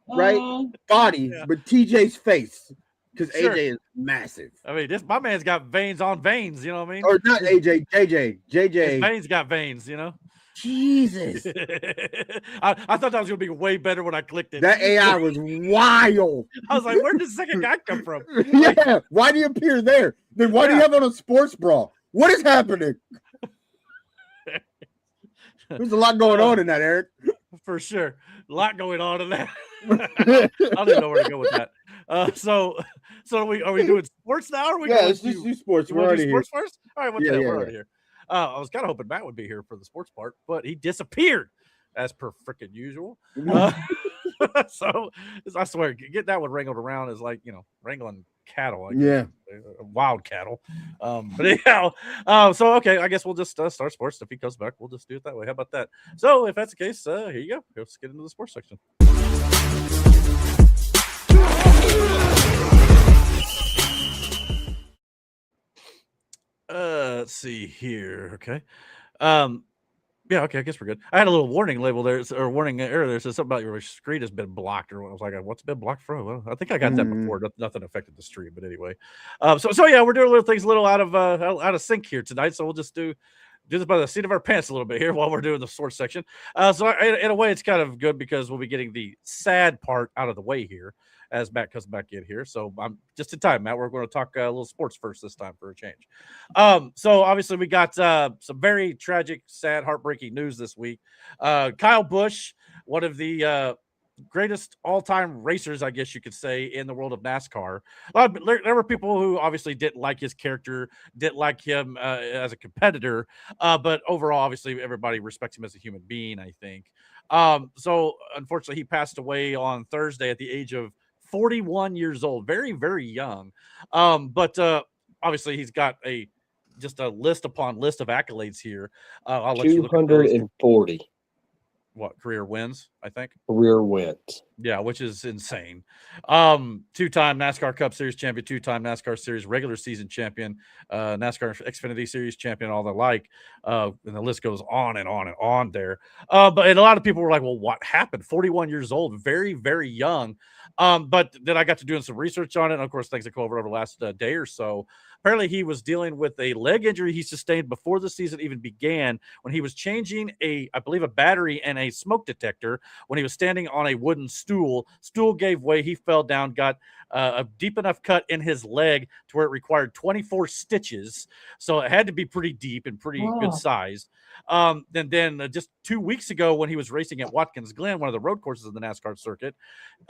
right? Body, but TJ's face, because AJ is massive. I mean, my man's got veins on veins. You know what I mean? Or not AJ, JJ. His veins got veins. Jesus. I thought that was gonna be way better when I clicked it. That AI was wild. I was like, where did the second guy come from? Yeah. Why do you appear there? Then why do you have on a sports bra? What is happening? There's a lot going on in that, Eric. For sure. A lot going on in that. I don't even know where to go with that. So are we doing sports now? Or are we let's just do sports. We're already sports here. first? All right, we're already here. I was kind of hoping Matt would be here for the sports part, but he disappeared as per freaking usual. So I swear, get that one wrangled around is like, wrangling cattle. Wild cattle. But anyhow, so okay, I guess we'll just start sports. If he comes back, we'll just do it that way. How about that? So if that's the case, here you go. Let's get into the sports section. Let's see here. Okay. Yeah, okay, I guess we're good. I had a little warning label there, or warning error there. Says something about your screen has been blocked, or I was like, what's been blocked from? Well, I think I got that before. Nothing affected the stream, but anyway. So yeah, we're doing little things a little out of sync here tonight. So we'll just do this by the seat of our pants a little bit here while we're doing the sports section. So in a way, it's kind of good because we'll be getting the sad part out of the way here as Matt comes back in here. So I'm just in time, Matt. We're going to talk a little sports first this time for a change. So obviously we got some very tragic, sad, heartbreaking news this week. Kyle Busch, one of the greatest all-time racers, I guess you could say, in the world of NASCAR. There were people who obviously didn't like his character, didn't like him as a competitor, but overall, obviously, everybody respects him as a human being, I think. So unfortunately, he passed away on Thursday at the age of 41 years old, very, very young. But obviously he's got just a list upon list of accolades here. I'll let you look at 240. What, career wins, I think? Career wins. Yeah, which is insane. Two-time NASCAR Cup Series champion, two-time NASCAR Series regular season champion, NASCAR Xfinity Series champion, all the like. And the list goes on and on and on there. But a lot of people were like, well, what happened? 41 years old, very, very young. But then I got to doing some research on it. And of course, things that go over the last day or so. Apparently, he was dealing with a leg injury he sustained before the season even began when he was changing I believe, a battery and a smoke detector when he was standing on a wooden stool. Stool gave way. He fell down, got a deep enough cut in his leg to where it required 24 stitches. So it had to be pretty deep and pretty good size. Then just 2 weeks ago when he was racing at Watkins Glen, one of the road courses in the NASCAR circuit,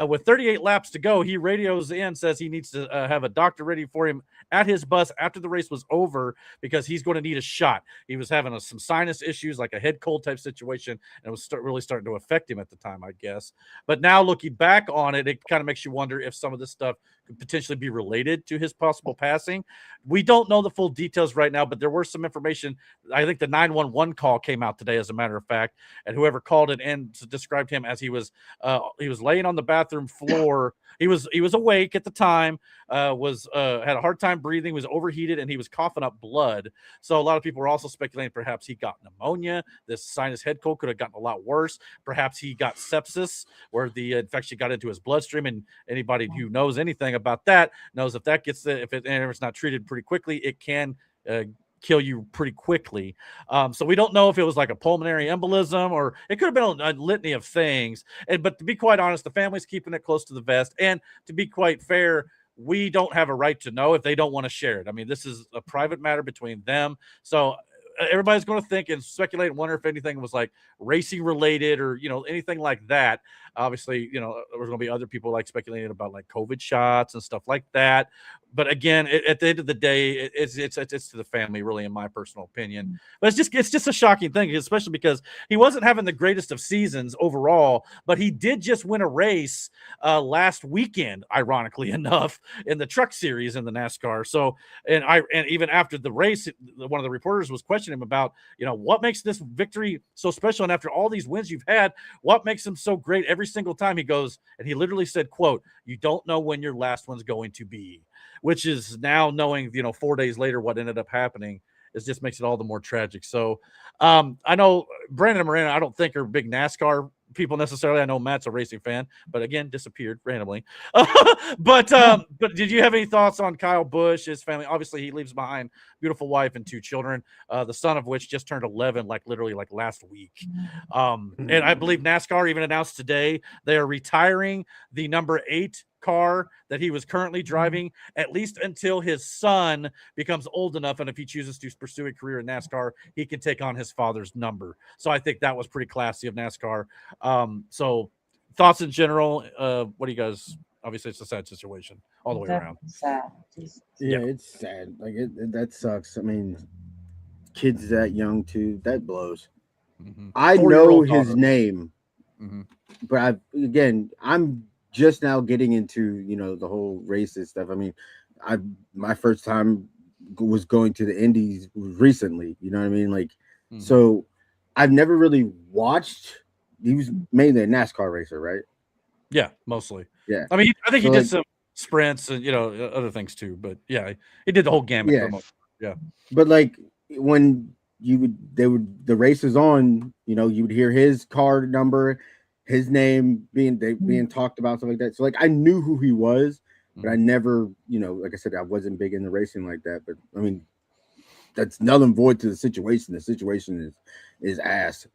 with 38 laps to go, he radios in, says he needs to have a doctor ready for him at his bus after the race was over because he's going to need a shot. He was having some sinus issues, like a head cold type situation, and it was really starting to affect him at the time, I guess. But now looking back on it, it kind of makes you wonder if some of this stuff could potentially be related to his possible passing. We don't know the full details right now, but there were some information. I think the 911 call came out today, as a matter of fact, and whoever called it in described him as he was laying on the bathroom floor. He was awake at the time, had a hard time breathing, was overheated, and he was coughing up blood. So a lot of people were also speculating perhaps he got pneumonia. This sinus head cold could have gotten a lot worse. Perhaps he got sepsis, where the infection got into his bloodstream. And anybody who knows anything anything about that knows if that gets if it's not treated pretty quickly, it can kill you pretty quickly. So we don't know if it was like a pulmonary embolism or it could have been a litany of things. But to be quite honest, the family's keeping it close to the vest. And to be quite fair, we don't have a right to know if they don't want to share it. I mean, this is a private matter between them. So everybody's going to think and speculate and wonder if anything was like racing related or, anything like that. Obviously, there's going to be other people like speculating about like COVID shots and stuff like that. But again, at the end of the day, it's to the family, really, in my personal opinion. But it's just a shocking thing, especially because he wasn't having the greatest of seasons overall, but he did just win a race last weekend, ironically enough, in the truck series in the NASCAR. So, and even after the race, one of the reporters was questioning him about, what makes this victory so special, and after all these wins you've had, what makes him so great every single time? He goes, and he literally said, quote, "You don't know when your last one's going to be." Which is now knowing, 4 days later what ended up happening, it just makes it all the more tragic. So I know Brandon and Miranda, I don't think are big NASCAR people necessarily. I know Matt's a racing fan, but again, disappeared randomly. But did you have any thoughts on Kyle Busch, his family? Obviously, he leaves behind beautiful wife and 2 children, the son of which just turned 11, literally last week. And I believe NASCAR even announced today they are retiring the number 8 car that he was currently driving, at least until his son becomes old enough, and if he chooses to pursue a career in NASCAR, he can take on his father's number. So I think that was pretty classy of NASCAR. So thoughts in general, what do you guys? Obviously, it's a sad situation all the way around. Sad. Yeah, it's sad. That sucks. I mean, kids that young too, that blows. I know his name, but I'm just now getting into the whole racist stuff. I mean, my first time was going to the Indies recently. You know what I mean? So I've never really watched. He was mainly a NASCAR racer, right? Yeah, mostly. Yeah. I mean, I think he did some sprints and other things too. But yeah, he did the whole gamut. Yeah. Yeah. But when the race is on, you would hear his car number, his name being talked about, stuff like that. So I knew who he was, but I never, like I said, I wasn't big into racing like that. But I mean, that's null and void to the situation. The situation is ass,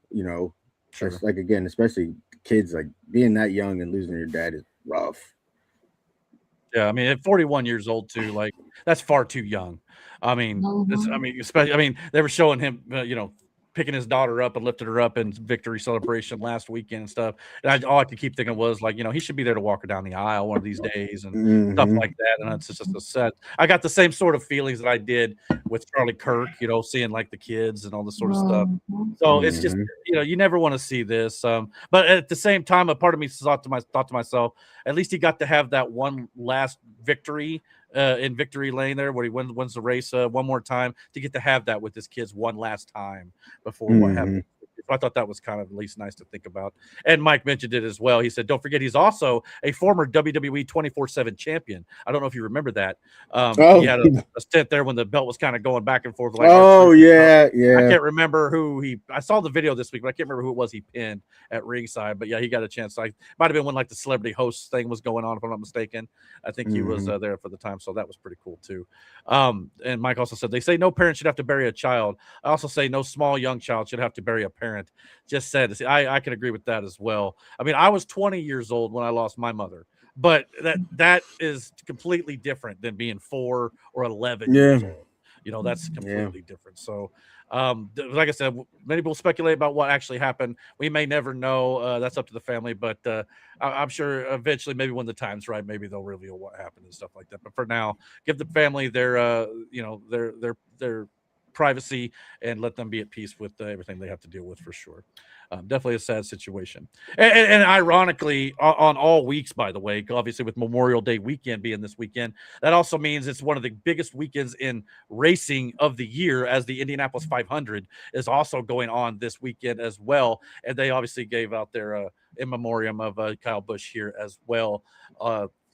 Sure. Again, especially kids, being that young and losing your dad is rough. Yeah, I mean, at 41 years old too, that's far too young. I mean, especially, they were showing him, picking his daughter up and lifted her up in victory celebration last weekend and stuff. And all I could keep thinking was he should be there to walk her down the aisle one of these days and stuff like that. And it's just a set. I got the same sort of feelings that I did with Charlie Kirk, seeing the kids and all this sort of stuff. So it's just, you never want to see this. But at the same time, a part of me thought to myself, at least he got to have that one last victory in victory lane there where he wins the race one more time, to get to have that with his kids one last time before what happened. I thought that was kind of at least nice to think about. And Mike mentioned it as well. He said, don't forget, he's also a former WWE 24/7 champion. I don't know if you remember that. He had a stint there when the belt was kind of going back and forth. Yeah. I can't remember I saw the video this week, but I can't remember who it was he pinned at ringside. But yeah, he got a chance. Might have been when the celebrity host thing was going on, if I'm not mistaken. I think he was there for the time. So that was pretty cool too. And Mike also said, they say no parent should have to bury a child. I also say no small young child should have to bury a parent. Just said, I can agree with that as well. I mean, I was 20 years old when I lost my mother, but that is completely different than being 4 or 11 years old. That's completely different. So, like I said, many people speculate about what actually happened. We may never know. That's up to the family, but I'm sure eventually, maybe when the time's right, maybe they'll reveal what happened and stuff like that. But for now, give the family their privacy and let them be at peace with everything they have to deal with, for sure. Definitely a sad situation. And ironically, on all weeks, by the way, obviously with Memorial Day weekend being this weekend, that also means it's one of the biggest weekends in racing of the year, as the Indianapolis 500 is also going on this weekend as well. And they obviously gave out their in memoriam of Kyle Busch here as well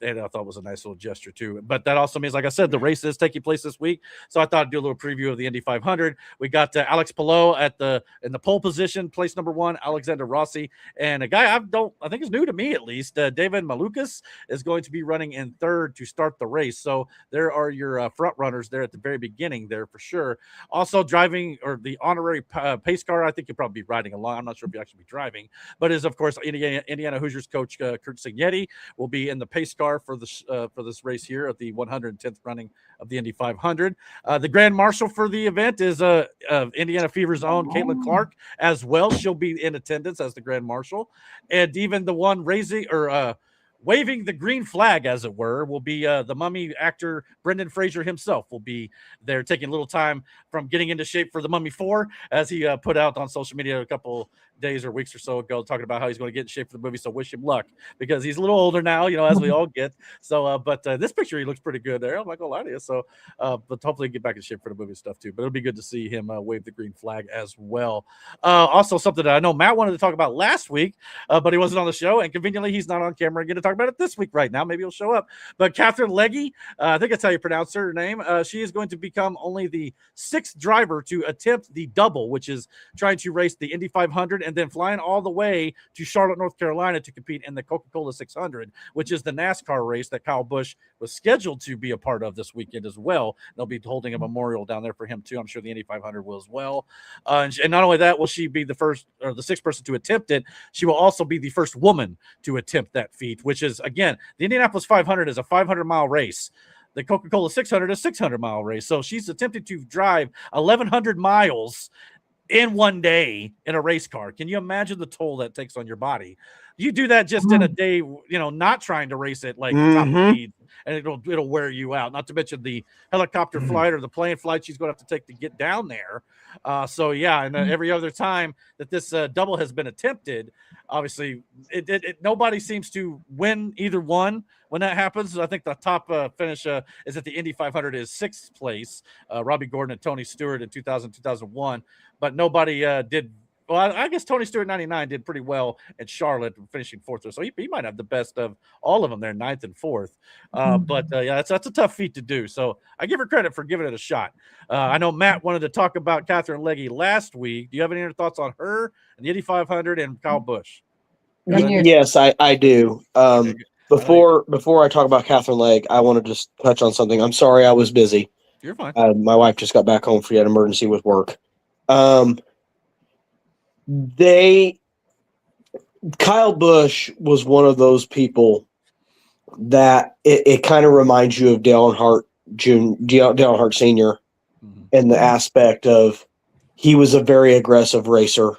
and I thought it was a nice little gesture too. But that also means, like I said, the race is taking place this week, so I thought I'd do a little preview of the Indy 500. We got Alex Palou in the pole position, place number 1, Alexander Rossi, and a guy I think is new to me at least, David Malukas is going to be running in third to start the race. So there are your front runners there at the very beginning there for sure. Also driving, or the honorary pace car, I think you'll probably be riding along. I'm not sure if you actually be driving, but is of course Indiana Hoosiers coach Kurt Signetti will be in the pace car for this race here at the 110th running of the Indy 500. The Grand Marshal for the event is Indiana Fever's own Caitlin Clark as well. She'll be in attendance as the Grand Marshal, and even the one waving the green flag, as it were, will be the Mummy actor Brendan Fraser himself will be there, taking a little time from getting into shape for the Mummy 4, as he put out on social media a couple days or weeks or so ago, talking about how he's going to get in shape for the movie. So wish him luck, because he's a little older now, as we all get. So, but this picture, he looks pretty good there. I'm not going to lie to you. So, but hopefully get back in shape for the movie stuff too. But it'll be good to see him wave the green flag as well. Also, something that I know Matt wanted to talk about last week, but he wasn't on the show, and conveniently he's not on camera and going to talk about it this week right now. Maybe he'll show up. But Catherine Legge, I think that's how you pronounce her name. She is going to become only the 6th driver to attempt the double, which is trying to race the Indy 500 and then flying all the way to Charlotte, North Carolina to compete in the Coca-Cola 600, which is the NASCAR race that Kyle Busch was scheduled to be a part of this weekend as well. They'll be holding a memorial down there for him too. I'm sure the Indy 500 will as well. And not only that, will she be the first or the 6th person to attempt it, she will also be the first woman to attempt that feat, which is, again, the Indianapolis 500 is a 500-mile race. The Coca-Cola 600 is a 600-mile race. So she's attempted to drive 1,100 miles in one day in a race car. Can you imagine the toll that takes on your body? You do that just in a day, not trying to race it like top speed, and it'll wear you out. Not to mention the helicopter flight or the plane flight she's going to have to take to get down there. So yeah, and every other time that this double has been attempted, obviously nobody seems to win either one when that happens. I think the top finish is at the Indy 500 is 6th place. Robbie Gordon and Tony Stewart in 2000, 2001, but nobody did. Well, I guess Tony Stewart 99 did pretty well at Charlotte, finishing 4th. So he might have the best of all of them there, 9th and 4th. But yeah, that's a tough feat to do. So I give her credit for giving it a shot. I know Matt wanted to talk about Catherine Legge last week. Do you have any other thoughts on her and the Indy 500 and Kyle Busch? Yes, I do. Before I talk about Catherine Legge, I want to just touch on something. I'm sorry I was busy. You're fine. My wife just got back home for an emergency with work. Kyle Busch was one of those people that it kind of reminds you of Dale Earnhardt Sr. in the aspect of he was a very aggressive racer.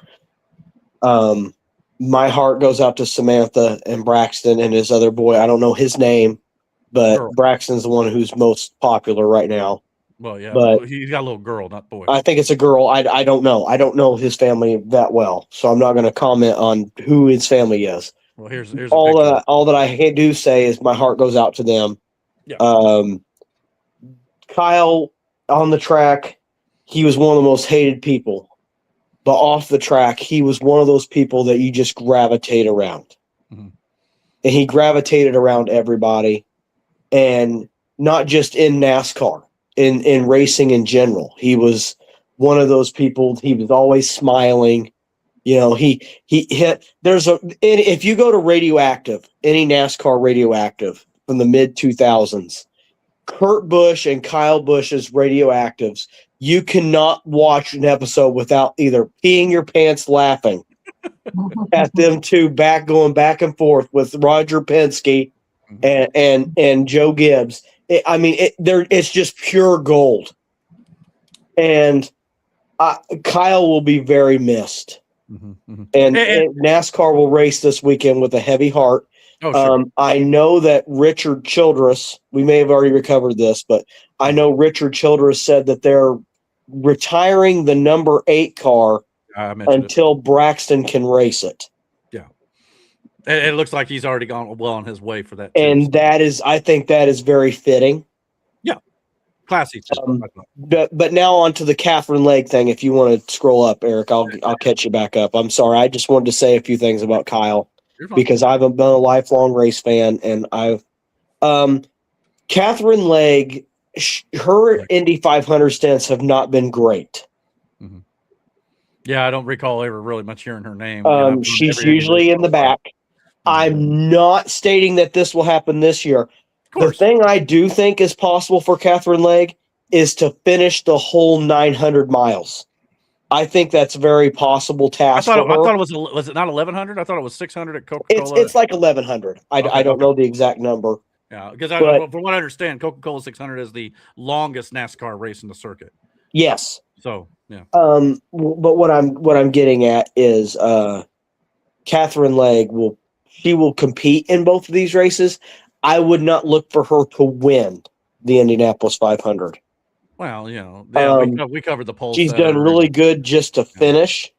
My heart goes out to Samantha and Braxton and his other boy. I don't know his name, but Girl. Braxton's the one who's most popular right now. Well, yeah, but he's got a little girl, not boy. I think it's a girl. I don't know. I don't know his family that well, so I'm not going to comment on who his family is. Well, here's all that I do say is my heart goes out to them. Yeah. Kyle on the track, he was one of the most hated people, but off the track, he was one of those people that you just gravitate around, and he gravitated around everybody, and not just in NASCAR. In racing in general, he was one of those people. He was always smiling. If you go to Radioactive, any NASCAR Radioactive from the mid 2000s, Kurt Busch and Kyle Busch's Radioactives, you cannot watch an episode without either peeing your pants laughing at them two going back and forth with Roger Penske and Joe Gibbs. It's just pure gold, and Kyle will be very missed. And NASCAR will race this weekend with a heavy heart. Oh, sure. I know that Richard Childress, we may have already recovered this, but I know Richard Childress said that they're retiring the number 8 car until Braxton can race it. And it looks like he's already gone well on his way for that. And I think that is very fitting. Yeah. Classy. But now on to the Catherine Legge thing. If you want to scroll up, Eric, I'll catch you back up. I'm sorry. I just wanted to say a few things about Kyle because I've been a lifelong race fan, and Catherine Legg, her Indy 500 stints have not been great. Mm-hmm. Yeah, I don't recall ever really much hearing her name. She's usually in the back. I'm not stating that this will happen this year. The thing I do think is possible for Catherine Legg is to finish the whole 900 miles. I think that's a very possible task. I thought it was it not 1100? I thought it was 600 at Coca-Cola. It's like 1100. I don't know the exact number. Yeah, because from what I understand, Coca-Cola 600 is the longest NASCAR race in the circuit. Yes. So yeah. But what I'm getting at is Catherine Legg will compete in both of these races. I would not look for her to win the Indianapolis 500. Well, we covered the polls. She's done really good just to finish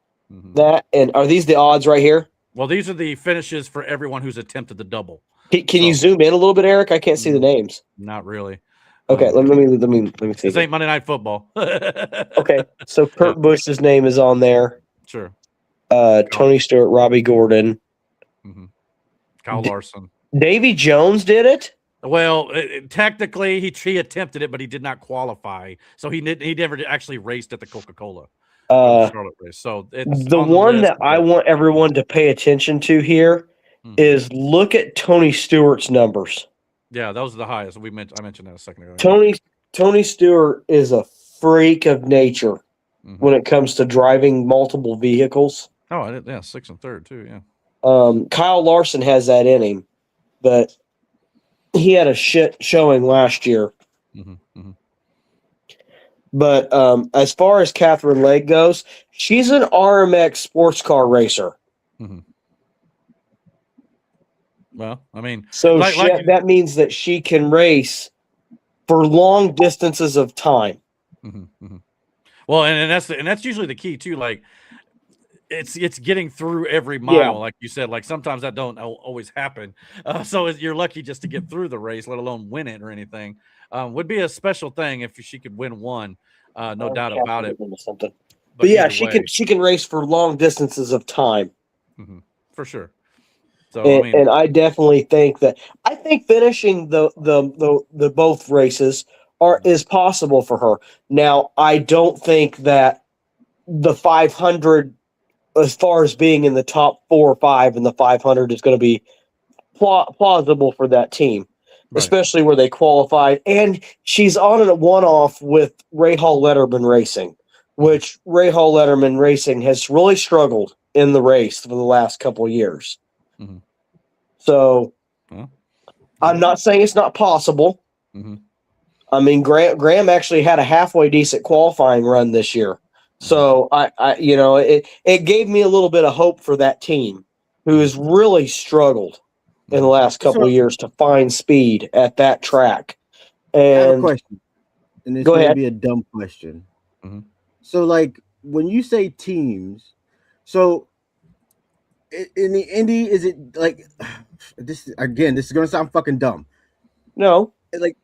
that. And are these the odds right here? Well, these are the finishes for everyone who's attempted the double. Can you zoom in a little bit, Eric? I can't see the names. Not really. Okay, let me see. This ain't Monday Night Football. Okay, so Kurt Busch's name is on there. Sure. Tony Stewart, Robbie Gordon, Kyle Larson. Davy Jones did it. Well, technically, he attempted it, but he did not qualify. So he never actually raced at the Coca-Cola Charlotte race. So it's the one that I want everyone to pay attention to here is look at Tony Stewart's numbers. Yeah, those are the highest. I mentioned that a second ago. Tony Stewart is a freak of nature when it comes to driving multiple vehicles. Oh, I did. Yeah, 6th and 3rd too. Yeah. Kyle Larson has that in him, but he had a shit showing last year. But as far as Catherine Legg goes, she's an RMX sports car racer. Well, I mean, so that means that she can race for long distances of time. Well, and that's usually the key too. Like, it's getting through every mile, like you said. Like sometimes that don't always happen. So you're lucky just to get through the race, let alone win it or anything. Would be a special thing if she could win one. No doubt about it. But yeah, she can race for long distances of time. For sure. So and I definitely think finishing the both races is possible for her. Now, I don't think that the 500, as far as being in the top 4 or 5 in the 500, is going to be plausible for that team, especially where they qualified. And she's on a one-off with Ray Hall Letterman Racing, which Ray Hall Letterman Racing has really struggled in the race for the last couple of years. So I'm not saying it's not possible. I mean, Graham actually had a halfway decent qualifying run this year. So it gave me a little bit of hope for that team who has really struggled in the last couple of years to find speed at that track. And I have a question. And this may be a dumb question. So like when you say teams, so in the Indy, is it like this again? This is gonna sound fucking dumb. No, like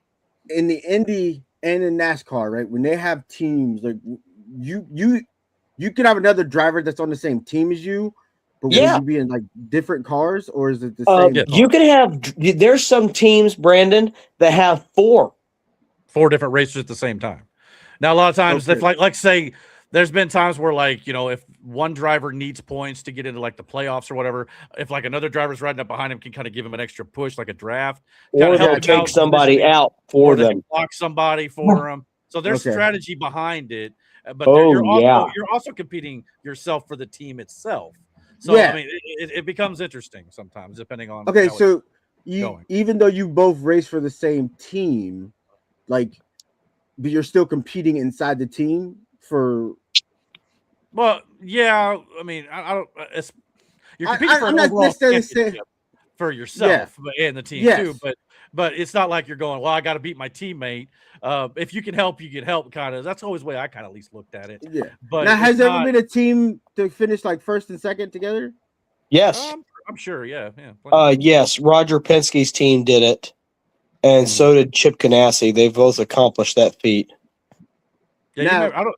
in the Indy and in NASCAR, right? When they have teams, like you could have another driver that's on the same team as you, but would you be in like different cars, or is it the same? You could have. There's some teams, Brandon, that have 4 different races at the same time. Now, a lot of times, if like say, there's been times where if one driver needs points to get into like the playoffs or whatever, if like another driver's riding up behind him, can kind of give him an extra push, like a draft, or they'll take somebody out for them, block somebody for them. So there's strategy behind it, but you're also competing yourself for the team itself. So I mean, it becomes interesting sometimes depending on. Okay, so even though you both race for the same team, like, but you're still competing inside the team for. Well, yeah, I mean, I don't. You're competing for an overall championship for yourself and the team too, but it's not like you're going, well, I got to beat my teammate. If you can help, you can help. Kind of. That's always the way I kind of at least looked at it. Yeah. But now, has there ever been a team to finish like first and second together? Yes. I'm sure. Yeah. Yes. Roger Penske's team did it, and so did Chip Ganassi. They've both accomplished that feat. Yeah. Now,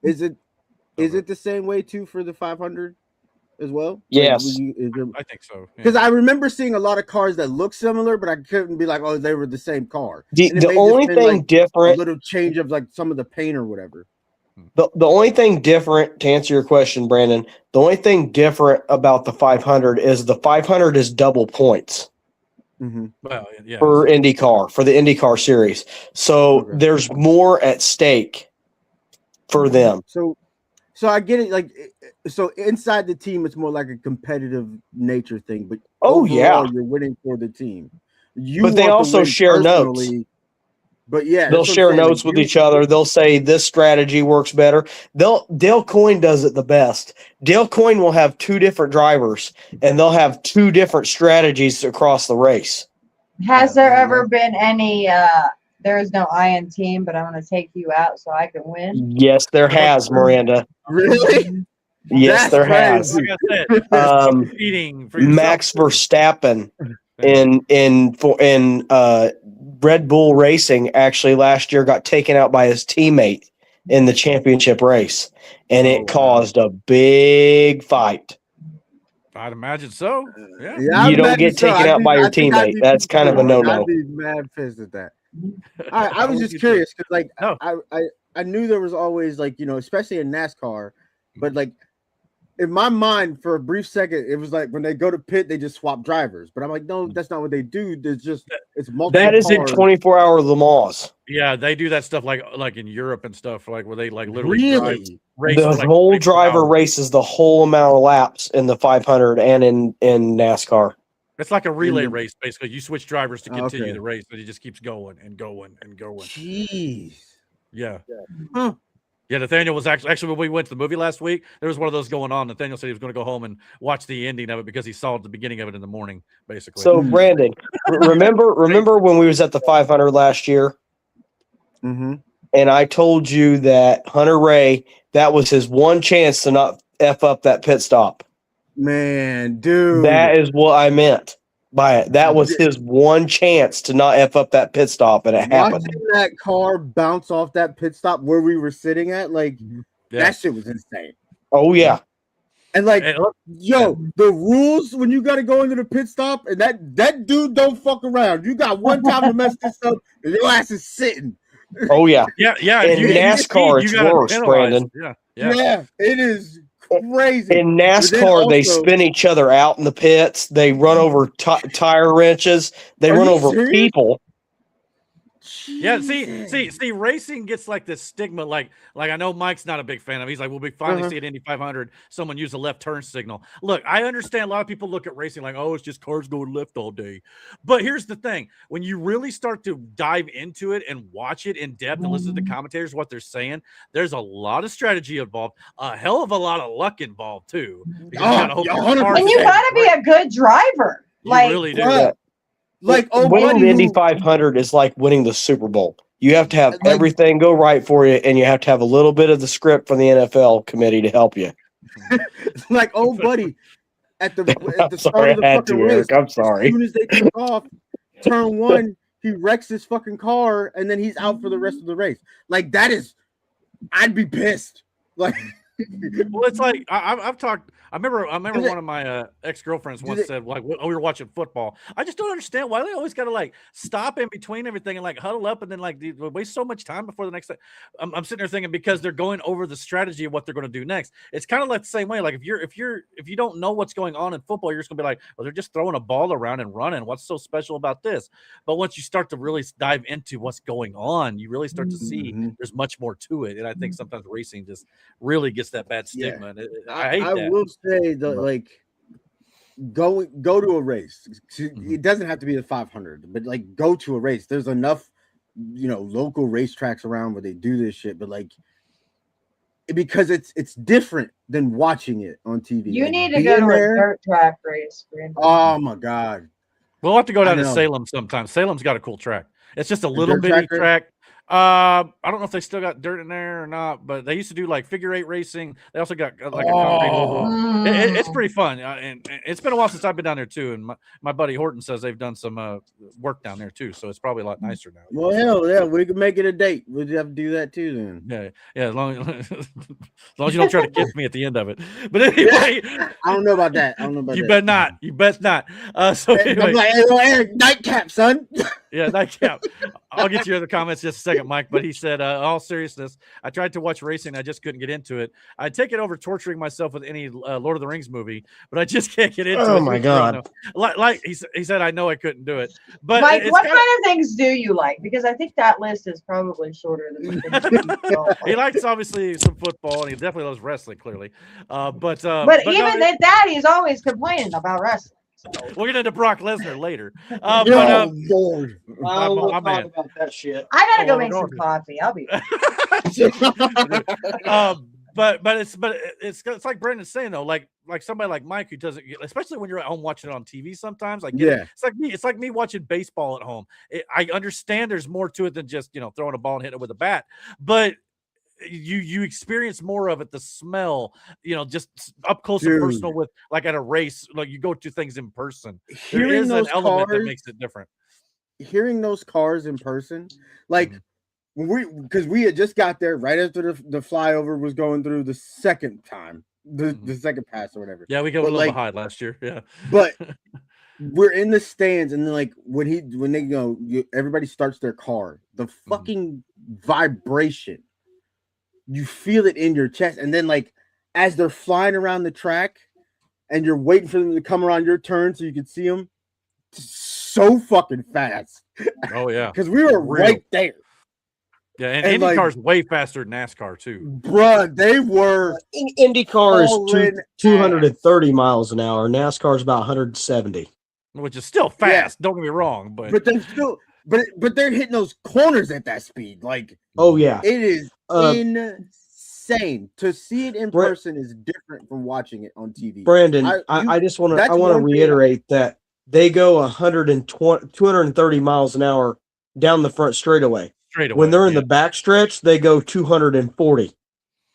is it the same way too for the 500? as well? Yes. I think so. Because I remember seeing a lot of cars that look similar, but I couldn't be like, oh, they were the same car. The And it may only just been, thing like, a different, little change of like some of the paint or whatever. the only thing different to answer your question, Brandon, the only thing different about the 500 is the 500 is double points. Well, yeah. For IndyCar, for the IndyCar series. So there's more at stake for them. So I get it. Like, so inside the team, it's more like a competitive nature thing. But overall, you're winning for the team. But they also share notes. But yeah, they'll share notes with each other. They'll say this strategy works better. Dale Coyne does it the best. Dale Coyne will have two different drivers, and they'll have two different strategies across the race. Has there ever been any? There is no Iron team, but I'm going to take you out so I can win. Yes, there has, Miranda. Really? Yes, there has. Like I said, Max Verstappen in Red Bull Racing actually last year got taken out by his teammate in the championship race, and it caused a big fight. I'd imagine so. Yeah. You don't get taken out by your teammate. That's kind of a no-no. I'd be mad pissed at that. I was just curious because, like, I knew there was always, like, you know, especially in NASCAR, but like in my mind for a brief second, it was like when they go to pit, they just swap drivers. But I'm like, no, that's not what they do. There's just it's multiple. That is in 24-hour Le Mans. Yeah, they do that stuff like in Europe and stuff, like where they like literally race the like whole driver races the whole amount of laps in the 500 and in NASCAR. It's like a relay race, basically. You switch drivers to continue the race, but it just keeps going and going and going. Jeez. Yeah. Yeah, Nathaniel was actually when we went to the movie last week, there was one of those going on. Nathaniel said he was going to go home and watch the ending of it because he saw the beginning of it in the morning, basically. So, Brandon, remember when we was at the 500 last year? Mm-hmm. And I told you that Hunter Ray, that was his one chance to not F up that pit stop. Man, dude. That is what I meant by it. That was his one chance to not F up that pit stop, and it happened. Watching that car bounce off that pit stop where we were sitting at, like, that shit was insane. Oh, yeah. And, like, yo, the rules when you got to go into the pit stop, and that dude don't fuck around. You got one time to mess this up, and your ass is sitting. Oh, yeah. Yeah. In NASCAR, it's worse, Brandon. Yeah, it is crazy. In NASCAR, they spin each other out in the pits. They run over tire wrenches. They run over people. Yeah, see, racing gets like this stigma. Like I know Mike's not a big fan of. He's like, we'll be finally see at Indy 500 someone use a left turn signal. Look, I understand a lot of people look at racing like, oh, it's just cars going left all day. But here's the thing: when you really start to dive into it and watch it in depth and listen to the commentators, what they're saying, there's a lot of strategy involved, a hell of a lot of luck involved too. And you got to be a good driver. You really do. Like, winning the Indy 500 is like winning the Super Bowl. You have to have everything go right for you, and you have to have a little bit of the script from the NFL committee to help you. Like, old buddy at the start of the fucking race. I'm sorry. As soon as they kick off turn one, he wrecks his fucking car, and then he's out for the rest of the race. Like, that is, I'd be pissed. Like, well, it's like I've talked. I remember one of my ex-girlfriends once said, like, we were watching football. I just don't understand why they always got to like stop in between everything and like huddle up and then like waste so much time before the next thing. I'm sitting there thinking because they're going over the strategy of what they're going to do next. It's kind of like the same way. Like if you don't know what's going on in football, you're just gonna be like, well, they're just throwing a ball around and running. What's so special about this? But once you start to really dive into what's going on, you really start to see there's much more to it. And I think sometimes racing just really gets that bad stigma. Yeah. I hate that. Will say that, like, go to a race. It doesn't have to be the 500, but like go to a race. There's enough, local racetracks around where they do this shit. But like, because it's different than watching it on TV. You like, need to go to a dirt track race. Oh my god, we'll have to go down to Salem sometime. Salem's got a cool track. It's just a little bitty track. I don't know if they still got dirt in there or not, but they used to do like figure 8 racing. They also got like a concrete oval. It's pretty fun, and it's been a while since I've been down there too. And my buddy Horton says they've done some work down there too, so it's probably a lot nicer now. Well, hell yeah, we can make it a date. We'll have to do that too then. Yeah. As long as you don't try to kiss me at the end of it. But anyway, I don't know about that. You bet not. You bet not. So anyway, I'm like, hey, well, Eric, nightcap, son. Yeah, nightcap. I'll get your other comments in just a second, Mike. But he said, all seriousness, I tried to watch racing. I just couldn't get into it. I'd take it over torturing myself with any Lord of the Rings movie, but I just can't get into it. Oh, my God. Like he said, I know I couldn't do it. But Mike, what kind of things do you like? Because I think that list is probably shorter than he likes, obviously, some football, and he definitely loves wrestling, clearly. But even at that, he's always complaining about wrestling. We'll get into Brock Lesnar later. Lord. We'll talk about that shit. I gotta go make some coffee. I'll be but it's like Brandon's saying though, like somebody like Mike who doesn't, especially when you're at home watching it on TV sometimes. Like it's like me watching baseball at home. I understand there's more to it than just throwing a ball and hitting it with a bat, but you experience more of it, the smell, just up close and personal with like at a race, like you go to things in person. There is an element that makes it different. Hearing those cars in person, like because we had just got there right after the flyover was going through the second time, the second pass or whatever. Yeah, we got a little behind last year. Yeah, but we're in the stands, and then like when they go, everybody starts their car. The fucking vibration. You feel it in your chest, and then like as they're flying around the track, and you're waiting for them to come around your turn so you can see them, so fucking fast. Oh yeah, because we were right there. Yeah, and IndyCar's way faster than NASCAR too, bruh. They were IndyCar is 230 miles an hour. NASCAR's about 170, which is still fast. Don't get me wrong, but they're still. But they're hitting those corners at that speed. Like, oh yeah, it is insane. To see it in person is different from watching it on TV. Brandon, I just want to reiterate that they go 230 miles an hour down the front straightaway. When they're in the back stretch, they go 240.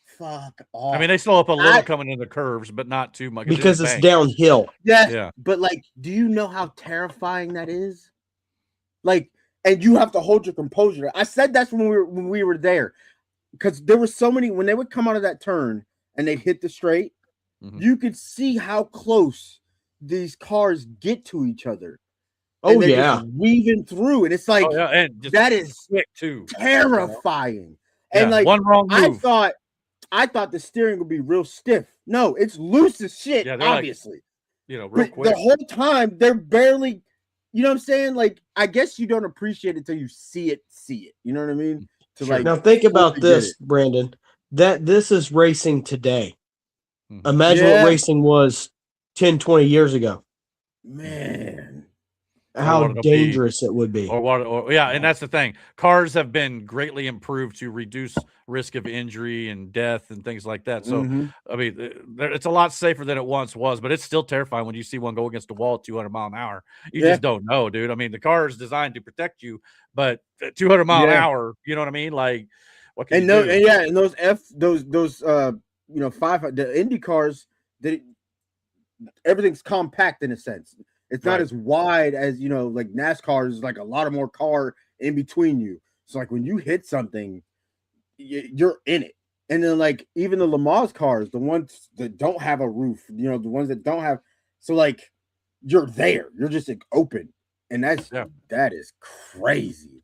Fuck off. I mean, they slow up a little coming in the curves, but not too much because it's downhill. Yeah, but like, do you know how terrifying that is? Like. And you have to hold your composure. I said that's when we were there, because there were so many when they would come out of that turn and they'd hit the straight. You could see how close these cars get to each other. Oh yeah, weaving through, and it's like and that is quick too, terrifying. And like one wrong move. I thought the steering would be real stiff. No, it's loose as shit. Yeah, obviously, real but quick. The whole time they're barely. You know what I'm saying? Like, I guess you don't appreciate it until you see it. You know what I mean? Now think about this, Brandon. That this is racing today. Imagine what racing was 10, 20 years ago. Man. How dangerous it would be. And that's the thing. Cars have been greatly improved to reduce risk of injury and death and things like that. So, I mean, it's a lot safer than it once was, but it's still terrifying when you see one go against the wall at 200 mile an hour. You just don't know, dude. I mean, the car is designed to protect you, but at 200 mile an hour, you know what I mean? Like, what can you do? And those the Indy cars, everything's compact in a sense. It's not as wide as, like NASCAR is like a lot of more car in between you. So like when you hit something, you're in it. And then like even the Le Mans cars, the ones that don't have a roof, the ones that don't have, so like you're there, you're just like open. And that is crazy.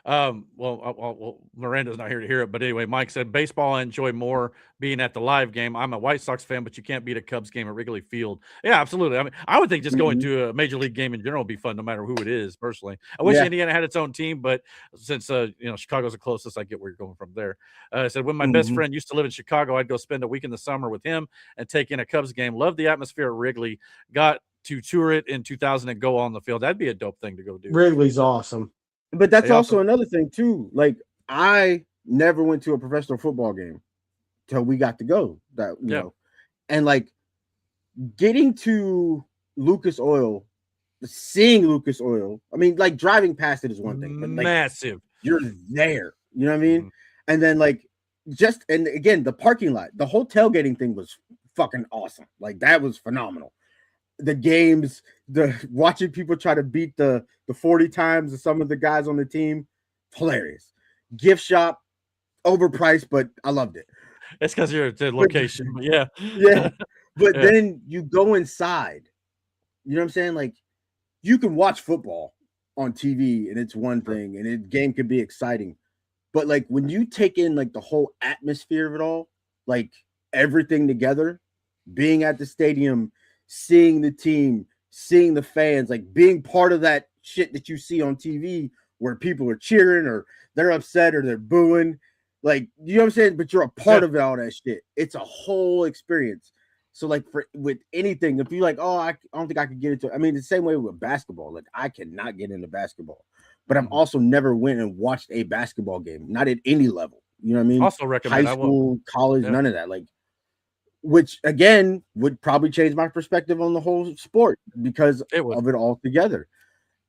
Well, Miranda's not here to hear it, but anyway, Mike said baseball I enjoy more being at the live game. I'm a White Sox fan, but you can't beat a Cubs game at Wrigley Field. Yeah, absolutely. I mean, I would think just going to a major league game in general would be fun, no matter who it is. Personally, I wish Indiana had its own team, but since Chicago's the closest, I get where you're going from there. I said when my best friend used to live in Chicago, I'd go spend a week in the summer with him and take in a Cubs game. Loved the atmosphere at Wrigley. Got to tour it in 2000 and go on the field. That'd be a dope thing to go do. Wrigley's awesome. But that's also another thing too. Like I never went to a professional football game till we got to go. That you know, and like getting to Lucas Oil, seeing Lucas Oil. I mean, like driving past it is one thing, but like, massive. you're there. You know what I mean? And then like and again, the parking lot, the whole tailgating thing was fucking awesome. Like that was phenomenal. The games, the watching people try to beat the 40 times of some of the guys on the team, hilarious. Gift shop, overpriced, but I loved it. It's because you're at the location. But yeah. But then you go inside. You know what I'm saying? Like you can watch football on TV and it's one thing, and the game can be exciting. But like when you take in like the whole atmosphere of it all, like everything together, being at the stadium, seeing the team, seeing the fans, like being part of that shit that you see on TV where people are cheering or they're upset or they're booing, like, you know what I'm saying? But you're a part of all that shit. It's a whole experience. So like with anything, if you like, oh, I don't think I could get into it. I mean, the same way with basketball, like I cannot get into basketball, but I've also never went and watched a basketball game, not at any level. You know what I mean? Also recommend high school, college, none of that. Like, which again would probably change my perspective on the whole sport because of it all together.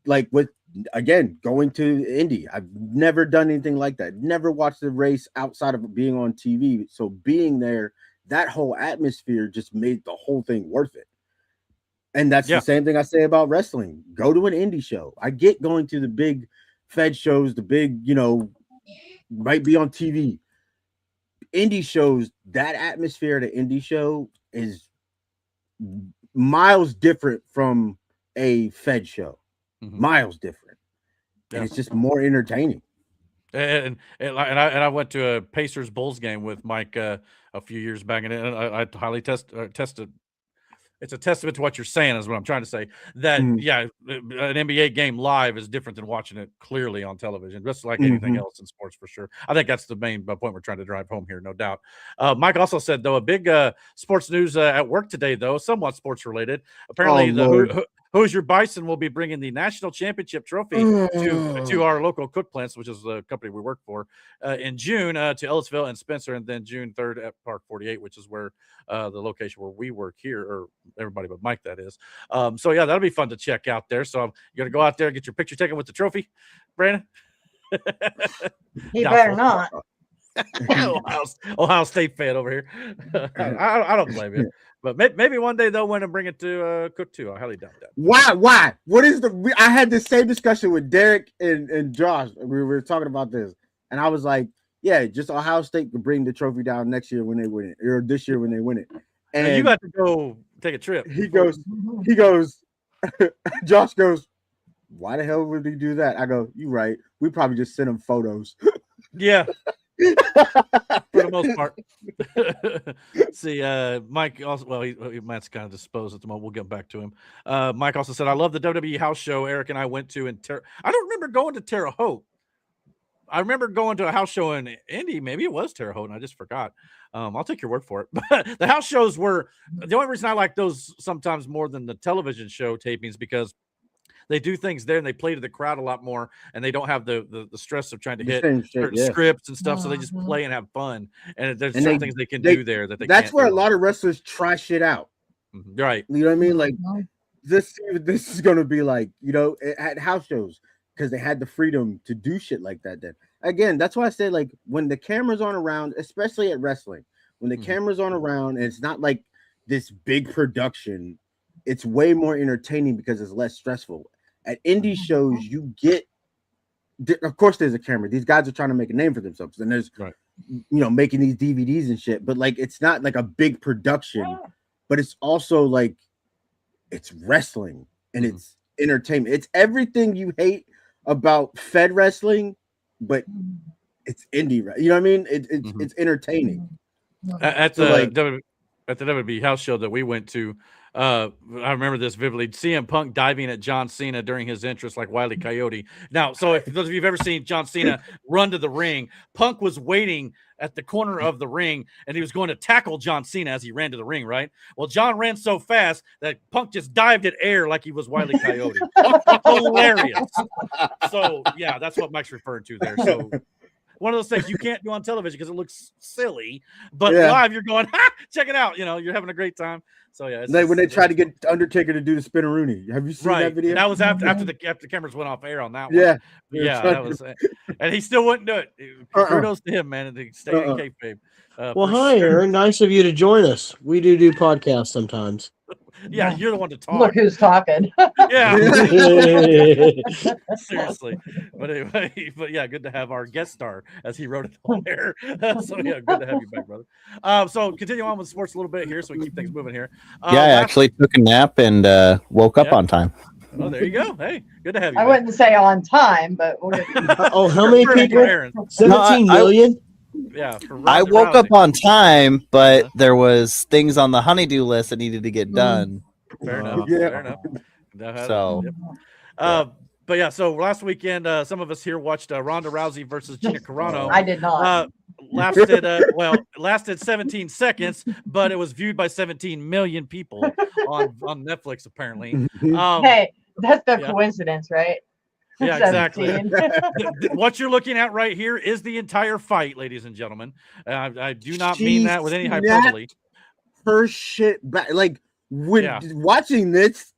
Like with, again, going to Indy, I've never done anything like that. Never watched the race outside of being on TV. So being there, that whole atmosphere just made the whole thing worth it. And that's the same thing I say about wrestling. Go to an indie show. I get going to the big Fed shows, the big, you know, might be on TV. Indie shows, that atmosphere at an indie show is miles different from a Fed show. Miles different. And it's just more entertaining. And I went to a Pacers Bulls game with Mike a few years back, and I highly tested. It's a testament to what you're saying, is what I'm trying to say. That an NBA game live is different than watching it clearly on television, just like anything else in sports, for sure. I think that's the main point we're trying to drive home here, no doubt. Mike also said, though, a big sports news at work today, though, somewhat sports related. Apparently, Hoosier Bison will be bringing the national championship trophy to our local cook plants, which is the company we work for, in June to Ellisville and Spencer, and then June 3rd at Park 48, which is where the location where we work here, or everybody but Mike, that is. So yeah, that'll be fun to check out there. So you're gonna go out there and get your picture taken with the trophy, Brandon. He better not. Ohio State fan over here. I don't blame you. But maybe one day they'll win and bring it to Cook too. I highly doubt that. Why? What is the? I had the same discussion with Derek and Josh. We were talking about this, and I was like, "Yeah, just Ohio State could bring the trophy down next year when they win it, or this year when they win it." And you got to go take a trip. He goes. Josh goes, "Why the hell would he do that?" I go, "You right. We probably just sent him photos." Yeah. For the most part. See, Mike also, well, Matt's kind of disposed at the moment. We'll get back to him. Mike also said, I love the WWE house show Eric and I went to in I don't remember going to Terre Haute. I remember going to a house show in Indy. Maybe it was Terre Haute, and I just forgot. I'll take your word for it. But the house shows were the only reason I like those sometimes more than the television show tapings, because they do things there and they play to the crowd a lot more, and they don't have the stress of trying to hit certain scripts and stuff. So they just play and have fun. And there's certain things they can do there that they that's can't where do. A lot of wrestlers try shit out. Right. You know what I mean? Like this is gonna be like, you know, at house shows, because they had the freedom to do shit like that. Then again, that's why I say, like, when the camera's on around, especially at wrestling, when the camera's on around and it's not like this big production, it's way more entertaining because it's less stressful. At indie shows, you get, of course, there's a camera. These guys are trying to make a name for themselves, and there's, you know, making these DVDs and shit. But like, it's not like a big production, but it's also like, it's wrestling and it's entertainment. It's everything you hate about Fed wrestling, but it's indie. You know what I mean? It's entertaining. At the WB house show that we went to, I remember this vividly. CM Punk diving at John Cena during his entrance like Wile E. Coyote. Now, so if those of you have ever seen John Cena run to the ring, Punk was waiting at the corner of the ring, and he was going to tackle John Cena as he ran to the ring, right? Well, John ran so fast that Punk just dived at air like he was Wile E. Coyote. Hilarious. So, yeah, that's what Mike's referring to there. So one of those things you can't do on television because it looks silly, but Yeah. live you're going, ha, check it out. You know, you're having a great time. So yeah, it's Like when they just- tried to get Undertaker to do the spinneroonie. Have you seen right. that video? And that was after the cameras went off air on that one. Yeah. Yeah, that was, and he still wouldn't do it. Kudos to him, man, and he stayed in kayfabe. Well, for hi, sure. Aaron. Nice of you to join us. We do podcasts sometimes. Yeah, you're the one to talk. Look who's talking. Yeah, seriously. But anyway, but yeah, good to have our guest star as he wrote it on air. So yeah, good to have you back, brother. So continue on with sports a little bit here, so we keep things moving here. Yeah, I actually took a nap and woke up on time. Oh, there you go. Hey, good to have you. I back. wouldn't say on time, but Oh, how many For people? Aaron. 17 No, million? Yeah, for I Ronda woke up Rousey. on time, but there was things on the honeydew list that needed to get done. Fair enough. Yeah. Fair enough. So- Yep. But yeah, so last weekend, some of us here watched Ronda Rousey versus Gina Carano. I did not. Lasted 17 seconds, but it was viewed by 17 million people on Netflix apparently. Hey, that's the yeah. coincidence, right? Yeah, exactly. 17. What you're looking at right here is the entire fight, ladies and gentlemen. I do not mean that with any hyperbole. Her shit back. Like when Yeah. watching this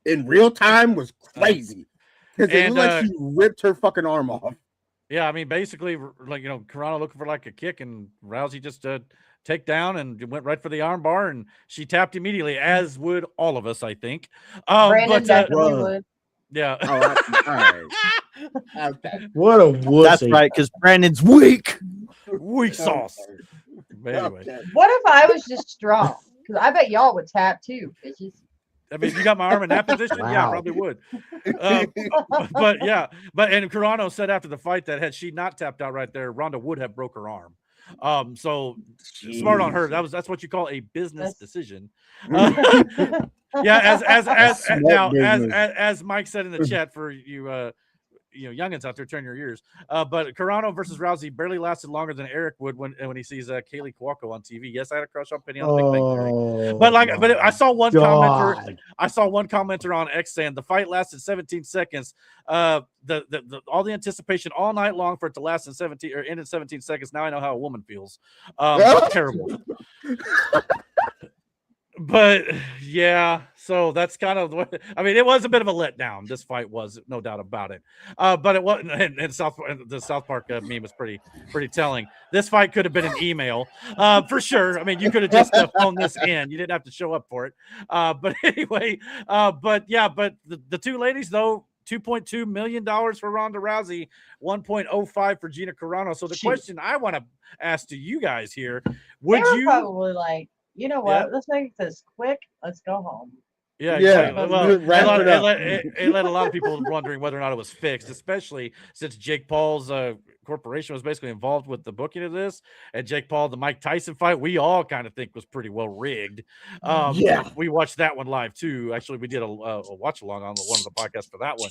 in real time was crazy. Because it And, looked like she ripped her fucking arm off. Yeah, I mean, basically, like, Carano looking for like a kick, and Rousey just take down and went right for the arm bar, and she tapped immediately, as would all of us, I think. Brandon definitely Bro. would. Yeah. Oh, all right. Okay. What a wussy. That's right, because Brandon's weak. Weak sauce. But anyway, Okay. What if I was just strong? Because I bet y'all would tap too, bitches. I mean, if you got my arm in that position, yeah, I Wow. probably would. But yeah, and Carano said after the fight that had she not tapped out right there, Ronda would have broke her arm. So smart on her. That's what you call a business decision. Yeah, as Smart business. as Mike said in the chat for you youngins out there, turn your ears. But Carano versus Rousey barely lasted longer than Eric would when he sees Kaylee Cuoco on TV. Yes, I had a crush on Penny on the Big Bang Theory. But I saw one commenter. God. I saw one commenter on X saying the fight lasted 17 seconds. All the anticipation all night long for it to last in 17 or end in 17 seconds. Now I know how a woman feels. Terrible. But yeah, so that's kind of what I mean. It was a bit of a letdown. This fight was, no doubt about it. But it wasn't. And the South Park meme was pretty telling. This fight could have been an email, for sure. I mean, you could have just phoned this in. You didn't have to show up for it. But anyway, but the two ladies though. $2.2 million for Ronda Rousey, 1.05 for Gina Carano. So the question I want to ask to you guys here: would They were you probably like, you know what? Yeah. Let's make this quick. Let's go home. Yeah, Yeah, exactly. Well, wrap it up. it led a lot of people wondering whether or not it was fixed, especially since Jake Paul's corporation was basically involved with the booking of this. And Jake Paul, the Mike Tyson fight, we all kind of think was pretty well rigged. Yeah. We watched that one live too. Actually, we did a watch along on one of the podcasts for that one.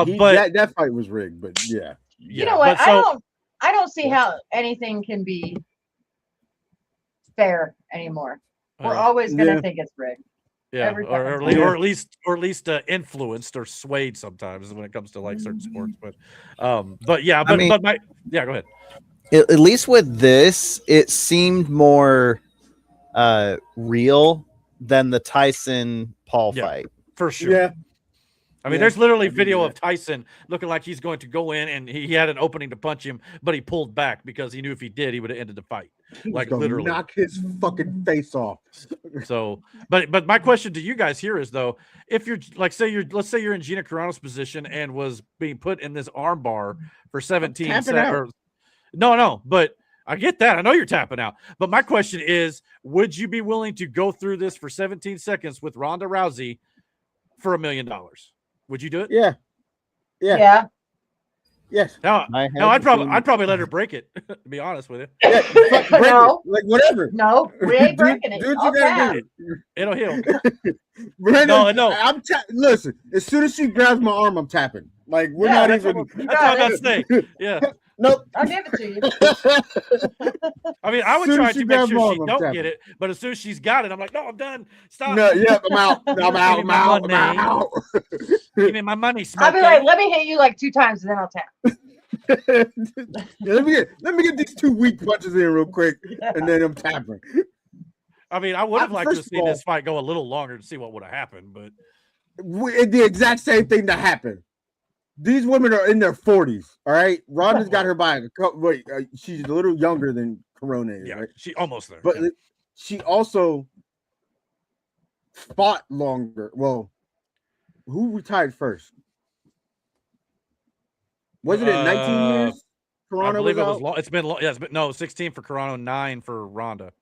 Yeah, but that fight was rigged, but yeah. You know what? I don't see how anything can be fair anymore. We're always gonna Yeah. think it's rigged. Yeah, every or time. at least influenced or swayed sometimes when it comes to like certain sports. But yeah, I mean- go ahead. At least with this, it seemed more real than the Tyson Paul Yeah. fight. For sure. Yeah. I mean, Yeah, there's literally I mean, video yeah. of Tyson looking like he's going to go in, and he had an opening to punch him, but he pulled back because he knew if he did, he would have ended the fight. Like Gonna literally. knock his fucking face off. So, but my question to you guys here is though, if you're like, let's say you're in Gina Carano's position and was being put in this arm bar for 17 tapping seconds. out. No, but I get that. I know you're tapping out. But my question is, would you be willing to go through this for 17 seconds with Ronda Rousey for $1 million? Would you do it? Yeah. Yeah. Yeah. Yes. No, I'd probably let her break it. To be honest with you, Yeah, fuck, break No. it. Like whatever. No, we ain't breaking it. Do what I'll you gotta tap. do. it'll heal. Brandon, No. I'm listen. As soon as she grabs my arm, I'm tapping. Like we're Yeah, not That's even. what I'm about to say. Yeah, Nope. I'll give it to you. I mean, I would Soon try as she to make grabs sure my she arm, I'm don't tapping. get it, but as soon as she's got it, I'm like, no, I'm done. Stop. No, yep, I'm out. I'm out. Give me I'm my out. I'm money. out. Give me my money, I'll be Smokey. like, let me hit you like 2 times and then I'll tap. let me get these 2 weak punches in real quick, and then I'm tapping. I mean, I would have liked to have First of seen all- this fight go a little longer to see what would have happened, but The exact same thing that happened. These women are in their 40s. All right, Ronda's got her by a couple. Wait, she's a little younger than Corona is, yeah, right? she almost there. But yeah. she also fought longer. Well, who retired first? Was it in 19 years? I Carano believe was it was out? long. It's been long. Yeah, it's been no 16 for Carano, 9 for Ronda.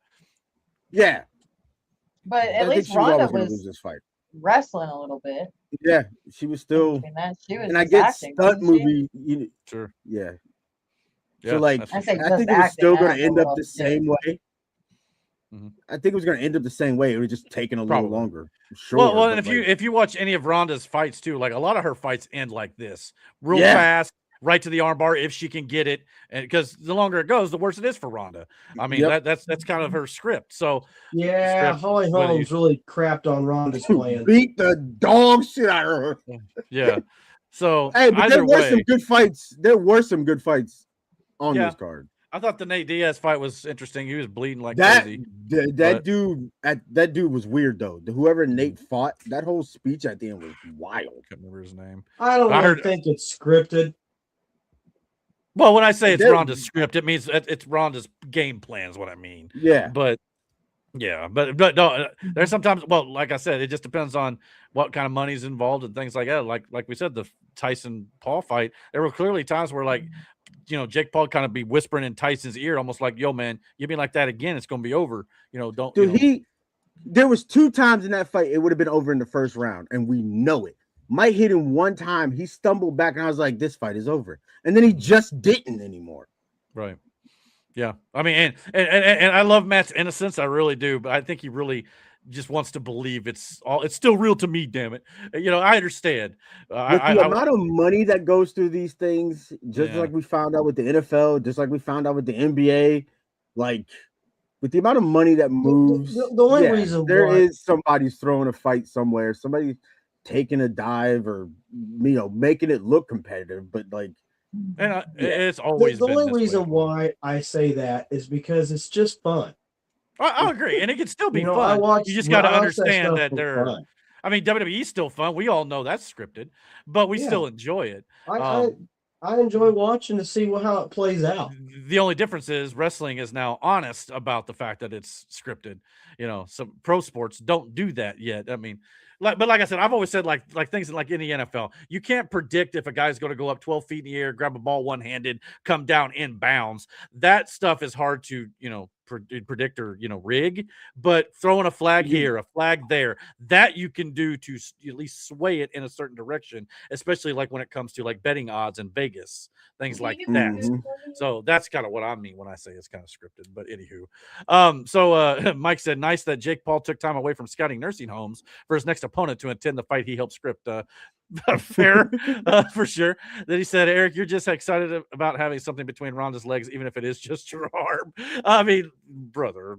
Yeah, But I at think least she was Ronda always gonna lose was this fight. wrestling a little bit. Yeah, she was still. And that she was And I just get acting, stunt wasn't she? movie. Sure. Yeah. Yeah, So like, that's I for think sure. I just think it was still acting, going I to don't end know up what the else to same way. Mhm. I think it was going to end up the same way. It was just taking a little Probably. longer. Sure. Well, and but, if you watch any of Ronda's fights too, like a lot of her fights end like this, real Yeah. fast, right to the armbar if she can get it, and because the longer it goes, the worse it is for Ronda. I mean, Yep. that's kind of her script. So Yeah, script, Holly whether you- Holmes really crapped on Ronda's plan. beat the dog shit out of her. yeah. So Hey, but either there were way, some good fights. There were some good fights on Yeah. this card. I thought the Nate Diaz fight was interesting. He was bleeding like That crazy. that but- dude was weird though. Whoever Nate fought, that whole speech at the end was wild. Can't remember his name. I don't I really heard- think it's scripted. Well, when I say it's There- Ronda's script, it means it's Ronda's game plan is what I mean. Yeah. But yeah, but no, there's sometimes. Well, like I said, it just depends on what kind of money's involved and things like that. Like we said, the Tyson Paul fight, there were clearly times where Jake Paul kind of be whispering in Tyson's ear, almost like, "Yo, man, you be like that again, it's gonna be over." Don't. Dude, there was 2 times in that fight it would have been over in the first round, and we know it. Mike hit him one time, he stumbled back, and I was like, "This fight is over," and then he just didn't anymore. Right. Yeah. I mean, and I love Matt's innocence. I really do, but I think he really just wants to believe it's still real to me. Damn it. I understand. With the amount of money that goes through these things, just Yeah. like we found out with the NFL, just like we found out with the NBA, like with the amount of money that moves, the only reason there why- is somebody's throwing a fight somewhere, somebody taking a dive or making it look competitive, but like, and it's always the been only this reason way. why I say that is because it's just fun. I agree, and it can still be You know, fun. I watch- You just got to I watch that understand stuff that for they're. fun. I mean, WWE's still fun. We all know that's scripted, but we Yeah. still enjoy it. I enjoy watching to see how it plays out. The only difference is wrestling is now honest about the fact that it's scripted. Some pro sports don't do that yet. I mean, like I said, I've always said like things like in the NFL, you can't predict if a guy's going to go up 12 feet in the air, grab a ball one-handed, come down in bounds. That stuff is hard to predict or rig. But throwing a flag here, a flag there, that you can do to at least sway it in a certain direction, especially like when it comes to like betting odds in Vegas, things like that. Mhm. So that's kind of what I mean when I say it's kind of scripted. But anywho, so Mike said, nice that Jake Paul took time away from scouting nursing homes for his next opponent to attend the fight he helped script. Fair, for sure. Then he said, Eric, you're just excited about having something between Ronda's legs, even if it is just your arm. I mean, brother,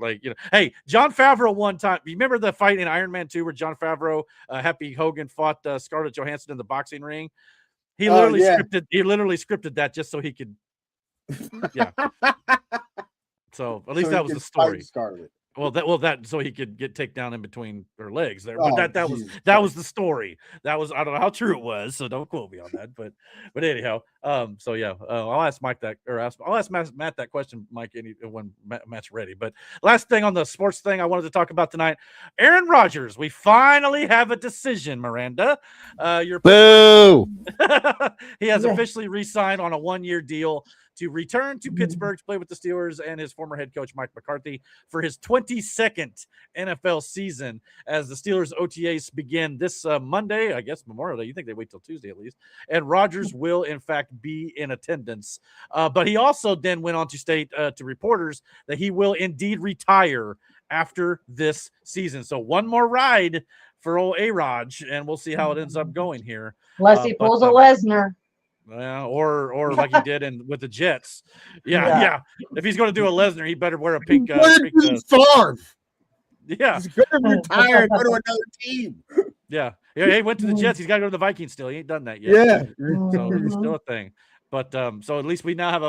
hey, John Favreau one time. You remember the fight in Iron Man 2 where John Favreau, Happy Hogan fought Scarlett Johansson in the boxing ring? He literally scripted that just so he could. Yeah. So at least that was the story. Scarlett. That so he could get takedown in between her legs there. Oh, But that Jesus was the story. That was, I don't know how true it was, so don't quote me on that. But anyhow, so yeah, I'll ask Mike that, or I'll ask Matt that question, Mike, when Matt's ready. But last thing on the sports thing I wanted to talk about tonight, Aaron Rodgers. We finally have a decision, Miranda. Boo! He has officially re-signed on a 1-year deal to return to Pittsburgh to play with the Steelers and his former head coach, Mike McCarthy, for his 22nd NFL season as the Steelers OTAs begin this Monday, I guess Memorial Day. You think they wait till Tuesday at least. And Rodgers will, in fact, be in attendance. But he also then went on to state to reporters that he will indeed retire after this season. So one more ride for old A-Rod, and we'll see how it ends up going here. Unless he pulls a Lesnar. Or like he did with the Jets. Yeah. If he's going to do a Lesnar, he better wear a pink. Favre. Yeah, he's going to retire and go to another team. Yeah. He went to the Jets. He's got to go to the Vikings still. He ain't done that yet. Yeah. So it's still a thing. But so at least we now have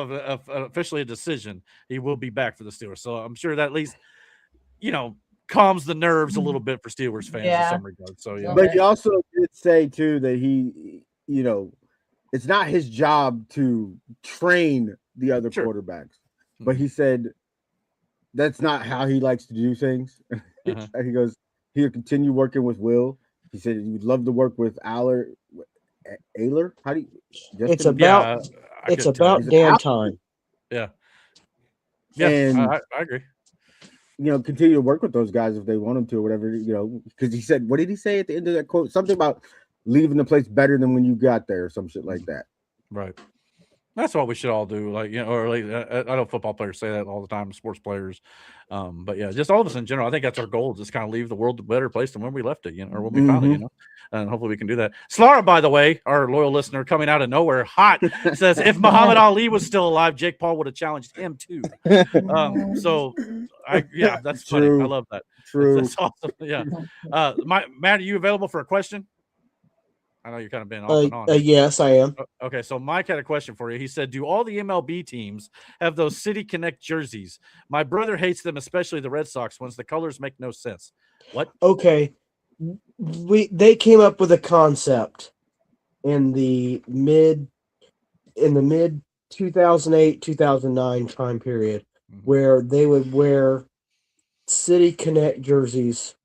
officially a decision. He will be back for the Steelers. So I'm sure that at least, calms the nerves a little bit for Steelers fans in some regards. So yeah. But he also did say too that he, it's not his job to train the other quarterbacks. But he said that's not how he likes to do things. He goes, he'll continue working with Will. He said he would love to work with Ayler. How do you? It's about damn time. Yeah. And I agree. Continue to work with those guys if they want him to, or whatever. Because he said, what did he say at the end of that quote? Something about leaving the place better than when you got there, or some shit like that. Right. That's what we should all do. I know football players say that all the time, sports players. But yeah, just all of us in general. I think that's our goal, just kind of leave the world a better place than when we left it, or when we found it, and hopefully we can do that. Slara, by the way, our loyal listener coming out of nowhere hot, says if Muhammad Ali was still alive, Jake Paul would have challenged him too. That's funny. I love that. True. That's awesome. Yeah. Matt, are you available for a question? I know you're kind of been off and on. Yes, I am. Okay, so Mike had a question for you. He said, do all the MLB teams have those City Connect jerseys? My brother hates them, especially the Red Sox ones. The colors make no sense. What? Okay. They came up with a concept in the mid 2008, 2009 time period where they would wear City Connect jerseys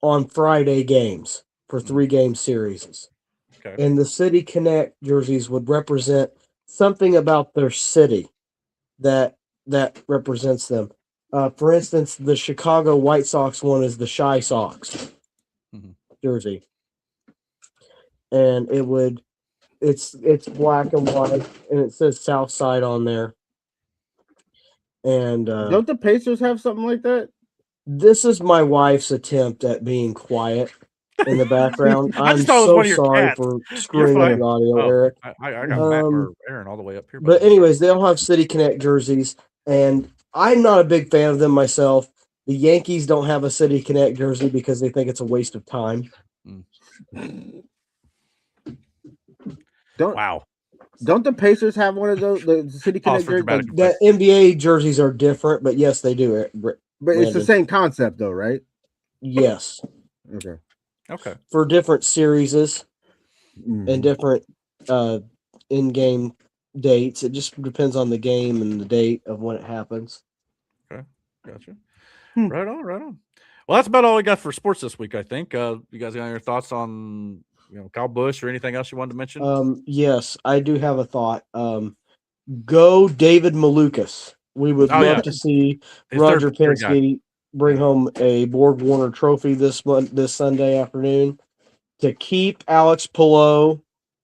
on Friday games for 3-game series. Okay. And the City Connect jerseys would represent something about their city that represents them. For instance, the Chicago White Sox one is the Shy Sox jersey. And it's black and white, and it says South Side on there. And don't the Pacers have something like that? This is my wife's attempt at being quiet in the background. I'm so sorry for screwing up the audio, Eric. I got Matt or Aaron all the way up here. But anyways, they all have City Connect jerseys, and I'm not a big fan of them myself. The Yankees don't have a City Connect jersey because they think it's a waste of time. Don't the Pacers have one of those? The City Connect jerseys? The NBA jerseys are different, but yes, they do it. But it's the same concept, though, right? Yes. Okay. For different series and different in-game dates. It just depends on the game and the date of when it happens. Okay. Gotcha. Right on. Well, that's about all we got for sports this week, I think. You guys got any thoughts on Kyle Busch or anything else you wanted to mention? Yes, I do have a thought. Go David Malukas. We would love to see Roger Penske bring home a Borg Warner trophy this Sunday afternoon to keep Alex Palou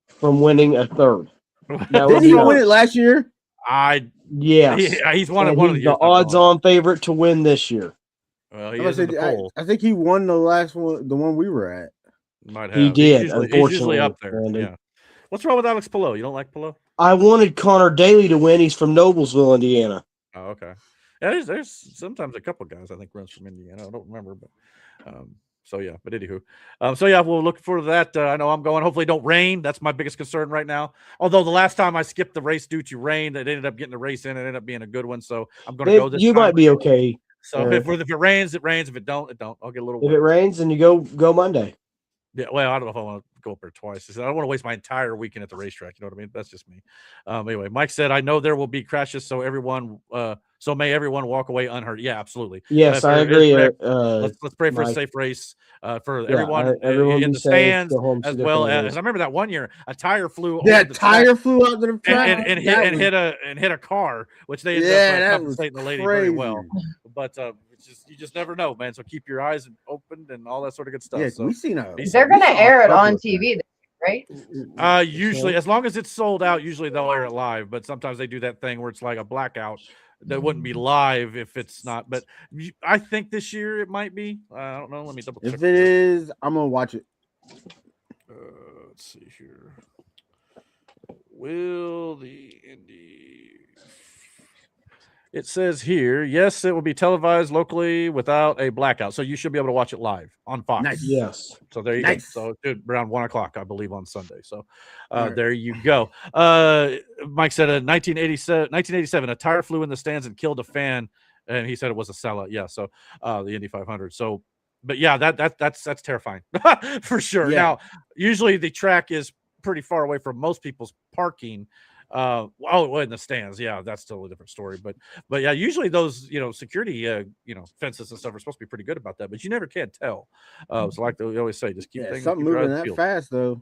from winning a third. Didn't he win it last year? Yes. He's won it one of the years. The odds-on favorite to win this year. Well, he is in the poll. I think he won the last one, the one we were at. Might have. He did, unfortunately. He's usually up there. Yeah. What's wrong with Alex Palou? You don't like Palou? I wanted Connor Daly to win. He's from Noblesville, Indiana. Oh, okay. Yeah, there's sometimes a couple guys I think runs from Indiana. I don't remember, but but anywho. We'll look forward to that. I know I'm going. Hopefully it don't rain. That's my biggest concern right now. Although the last time I skipped the race due to rain, it ended up getting a race in. It ended up being a good one. So I'm going to go this time. You might be okay. So if it rains, it rains. If it don't, it don't. I'll get a little. If it rains, then you go Monday. Yeah, well, I don't know if I want to go up there twice. I don't want to waste my entire weekend at the racetrack. You know what I mean? That's just me. Anyway, Mike said, "I know there will be crashes, so may everyone walk away unhurt." Yeah, absolutely. Yes, I agree. Let's pray for a safe race for everyone in the stands, as well as I remember that one year a tire flew. Tire flew out to the track and hit a car, which they ended up compensating the lady very well. But you just never know, man. So keep your eyes open and all that sort of good stuff. Yeah, so we've seen they're going to air it on TV, right? Usually, as long as it's sold out, usually they'll air it live. But sometimes they do that thing where it's like a blackout that wouldn't be live if it's not. But I think this year it might be. I don't know. Let me double check. If it is, I'm gonna watch it. Let's see here. Will the Indy? It says here, yes, it will be televised locally without a blackout. So you should be able to watch it live on Fox. Nice. Yes. So there you Nice. go. So around 1 o'clock, I believe, on Sunday. So Right. there you go. Mike said in 1987, a tire flew in the stands and killed a fan, and he said it was a sellout. Yeah. So the Indy 500. So, but yeah, that's terrifying for sure. Yeah. Now, usually the track is pretty far away from most people's parking. In the stands, yeah, that's still a different story. But yeah, usually those security fences and stuff are supposed to be pretty good about that, but you never can tell. So like they always say, just keep things something keep your moving eyes that peeled. fast though.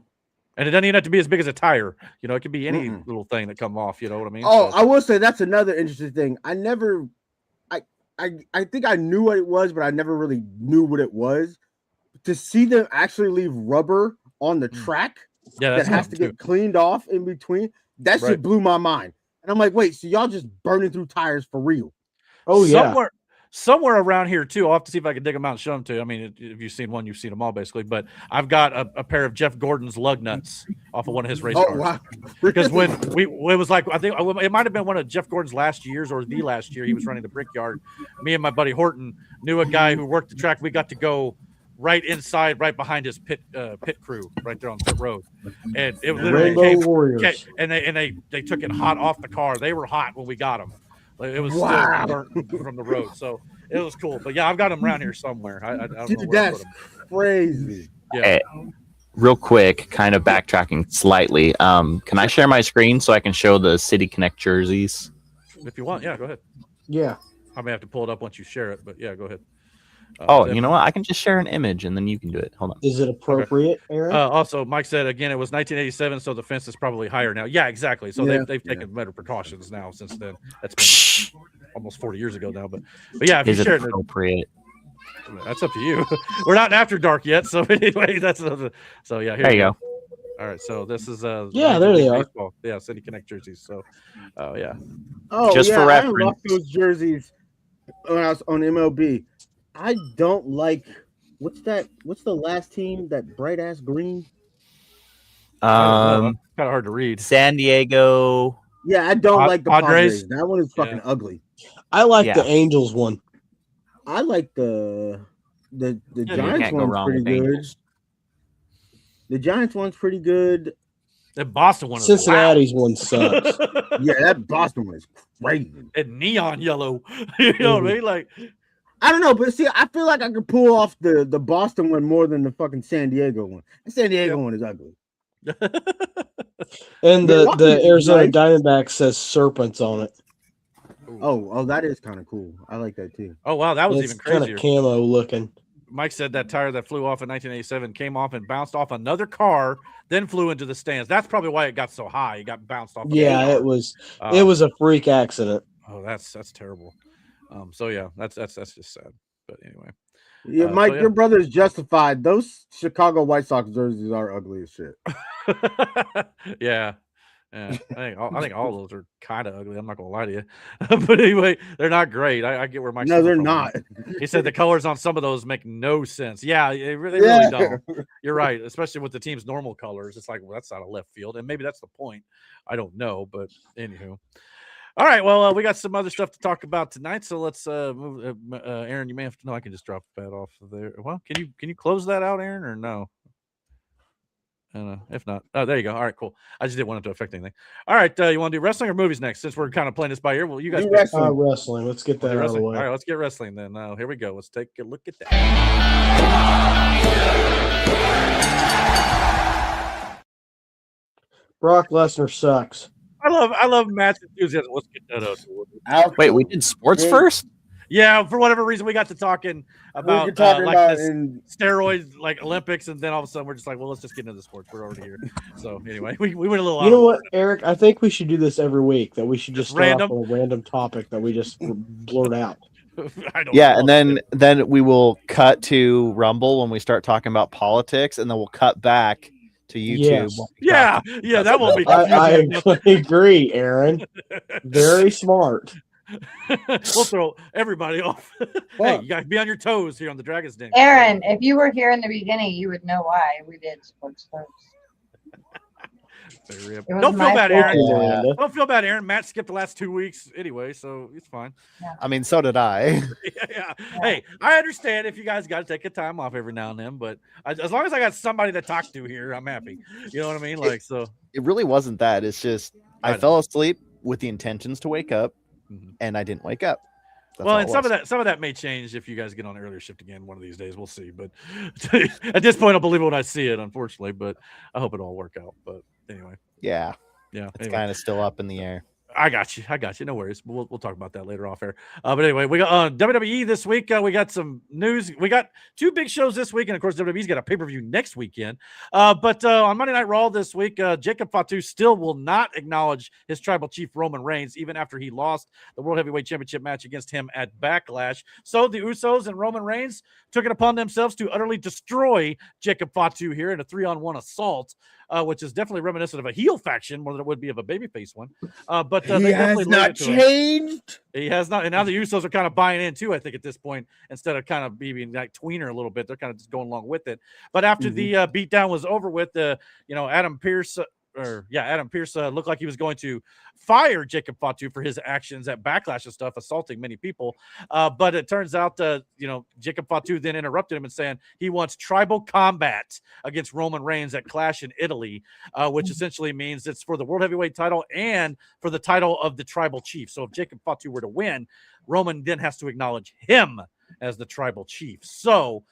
And it doesn't even have to be as big as a tire. It could be any little thing that come off. You know what I mean? Oh, So, I will say that's another interesting thing. I think I knew what it was, but I never really knew what it was. To see them actually leave rubber on the track that has to get cleaned off in between, that shit blew my mind. And I'm like, wait, so y'all just burning through tires for real? Oh yeah. Somewhere around here too. I'll have to see if I can dig them out and show them to you. I mean, if you've seen one, you've seen them all basically. But I've got a pair of Jeff Gordon's lug nuts off of one of his race cars. Wow. Because when it was like, I think it might have been one of Jeff Gordon's last years or the last year he was running the Brickyard. Me and my buddy Horton knew a guy who worked the track. We got to go right inside, right behind his pit crew, right there on pit road, and it literally and they took it hot off the car. They were hot when we got them. It was still burnt from the road, so it was cool. But yeah, I've got them around here somewhere. I don't know where that's crazy. Yeah. Hey, real quick, kind of backtracking slightly. Can I share my screen so I can show the City Connect jerseys? If you want, yeah, go ahead. Yeah. I may have to pull it up once you share it, but yeah, go ahead. You know what? I can just share an image and then you can do it. Hold on. Is it appropriate, Aaron? Also, Mike said again, it was 1987, so the fence is probably higher now. Yeah, exactly. So they've taken better precautions now since then. That's been almost 40 years ago now. But yeah, if is you it share appropriate? that's up to you. We're not in After Dark yet, so anyway, that's another. So yeah, here there you go. All right, so this is yeah, there they are. Yeah, City Connect jerseys. So yeah. Oh, just for reference, I lost those jerseys when I was on MLB. I don't like what's the last team, that bright ass green? Kind of hard to read. San Diego. Yeah, I don't like the Padres. That one is fucking ugly. I like the Angels one. I like the Giants can't go one's wrong pretty with good. Angels. The Giants one's pretty good. The Boston one. Cincinnati's one sucks. Yeah, that Boston one is crazy. And neon yellow. You know what I mean? Like, I don't know, but see, I feel like I could pull off the Boston one more than the fucking San Diego one. The San Diego one is ugly. And the Arizona Diamondback says serpents on it. Oh, that is kind of cool. I like that too. Oh wow, that was It's even crazier. kind of camo looking. Mike said that tire that flew off in 1987 came off and bounced off another car, then flew into the stands. That's probably why it got so high. It got bounced off. Yeah, it was a freak accident. Oh, that's terrible. So yeah, that's just sad. But anyway. Yeah, Mike, your brother is justified. Those Chicago White Sox jerseys are ugly as shit. Yeah. I think all those are kind of ugly. I'm not gonna lie to you, but anyway, they're not great. I get where Mike's No, they're from. not. He said the colors on some of those make no sense. Yeah, they really don't. You're right, especially with the team's normal colors. It's like, well, that's out of left field, and maybe that's the point. I don't know, but anywho. All right, well, we got some other stuff to talk about tonight, so let's move. Aaron, you may have to. No, I can just drop that off of there. Well, can you close that out, Aaron, or no? If not, oh, there you go. All right, cool. I just didn't want it to affect anything. All right, you want to do wrestling or movies next? Since we're kind of playing this by ear, well, you guys wrestling. Let's get that out of the way. All right, let's get wrestling then. Here we go. Let's take a look at that. Brock Lesnar sucks. I love match enthusiasm. Let's get that out. Wait, we did sports first? Yeah, for whatever reason, we got to talking about steroids, like Olympics, and then all of a sudden we're just like, well, let's just get into the sports. We're already here. So anyway, we went a little. You know what, Eric? I think we should do this every week. That we should just start off with a random topic that we just blurt out. Yeah, and then we will cut to Rumble when we start talking about politics, and then we'll cut back to YouTube. Yes. Yeah, that won't be. I agree, Aaron. Very smart. We'll throw everybody off. Hey, you gotta be on your toes here on the Dragon's Den. Aaron, if you were here in the beginning, you would know why we did sports first. was Don't feel my bad, fault. Aaron. Miranda. Don't feel bad, Aaron. Matt skipped the last 2 weeks anyway, so it's fine. I mean, so did I. Yeah. Hey, I understand if you guys got to take a time off every now and then, but as long as I got somebody to talk to here, I'm happy. You know what I mean? Like, so It really wasn't that. It's just I fell asleep with the intentions to wake up, and I didn't wake up. That's well, all and it some of that may change if you guys get on an earlier shift again one of these days. We'll see. But at this point, I'll believe it when I see it, unfortunately. But I hope it'll all work out. But anyway, yeah, yeah, it's anyway. kind of still up in the air. I got you. No worries. We'll talk about that later off air. But anyway, we got WWE this week. We got some news. We got 2 big shows this week, and of course, WWE's got a pay-per-view next weekend. But on Monday Night Raw this week, Jacob Fatu still will not acknowledge his tribal chief Roman Reigns, even after he lost the World Heavyweight Championship match against him at Backlash. So the Usos and Roman Reigns took it upon themselves to utterly destroy Jacob Fatu here in a 3-on-1 assault, which is definitely reminiscent of a heel faction more than it would be of a babyface one. But he has not changed. He has not, and now the Usos are kind of buying in too. I think at this point, instead of kind of being like tweener a little bit, they're kind of just going along with it. But after the beatdown was over with, Adam Pearce. Adam Pearce looked like he was going to fire Jacob Fatu for his actions at Backlash and stuff, assaulting many people. But it turns out, Jacob Fatu then interrupted him and saying he wants tribal combat against Roman Reigns at Clash in Italy, which essentially means it's for the World Heavyweight title and for the title of the tribal chief. So if Jacob Fatu were to win, Roman then has to acknowledge him as the tribal chief. So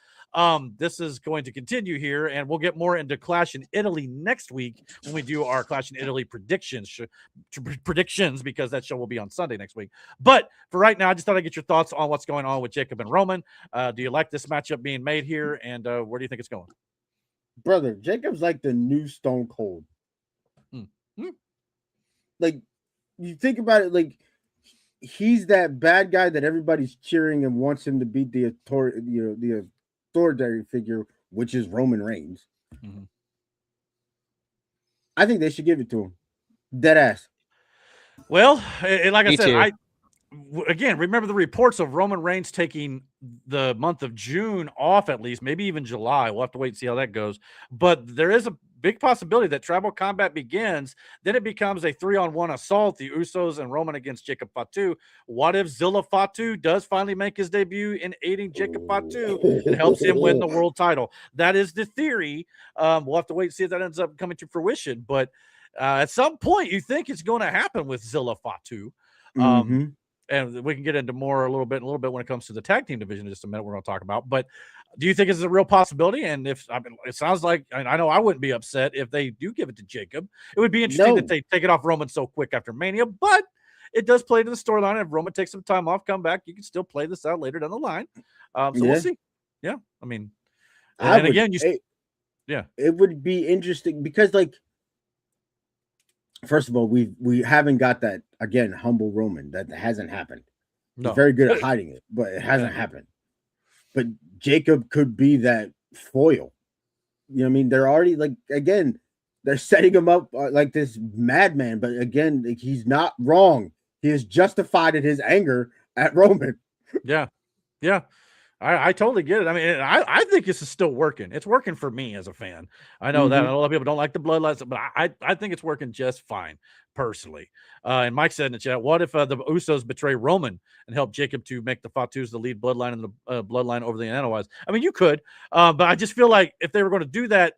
this is going to continue here, and we'll get more into Clash in Italy next week when we do our Clash in Italy predictions, because that show will be on Sunday next week. But for right now, I just thought I'd get your thoughts on what's going on with Jacob and Roman. Do you like this matchup being made here, and where do you think it's going? Brother, Jacob's like the new Stone Cold. Like, you think about it, like, he's that bad guy that everybody's cheering and wants him to beat the authority figure, which is Roman Reigns. I think they should give it to him. Dead ass. Well, like I said, too. Again, remember the reports of Roman Reigns taking the month of June off, at least, maybe even July. We'll have to wait and see how that goes. But there is a big possibility that tribal combat begins. Then it becomes a 3-on-1 assault. The Usos and Roman against Jacob Fatu. What if Zilla Fatu does finally make his debut in aiding Jacob Fatu and helps him win the world title? That is the theory. We'll have to wait and see if that ends up coming to fruition. But at some point, you think it's going to happen with Zilla Fatu. And we can get into more a little bit when it comes to the tag team division in just a minute. We're going to talk about. But do you think it's a real possibility? And it sounds like, I know I wouldn't be upset if they do give it to Jacob. It would be interesting that they take it off Roman so quick after Mania, but it does play to the storyline. If Roman takes some time off, come back, you can still play this out later down the line. We'll see. Yeah, I mean, it would be interesting because, like, first of all, we haven't got that, again, humble Roman. That hasn't happened. No. He's very good at hiding it, but it hasn't happened. But Jacob could be that foil. You know what I mean? They're already, like, again, they're setting him up like this madman. But again, like, he's not wrong. He is justified in his anger at Roman. Yeah. I totally get it. I mean, I think this is still working. It's working for me as a fan. I know that a lot of people don't like the bloodlines, but I think it's working just fine personally. And Mike said in the chat, what if the Usos betray Roman and help Jacob to make the Fatus the lead bloodline in the bloodline over the Anti-Weaponization? I mean, you could, but I just feel like if they were going to do that,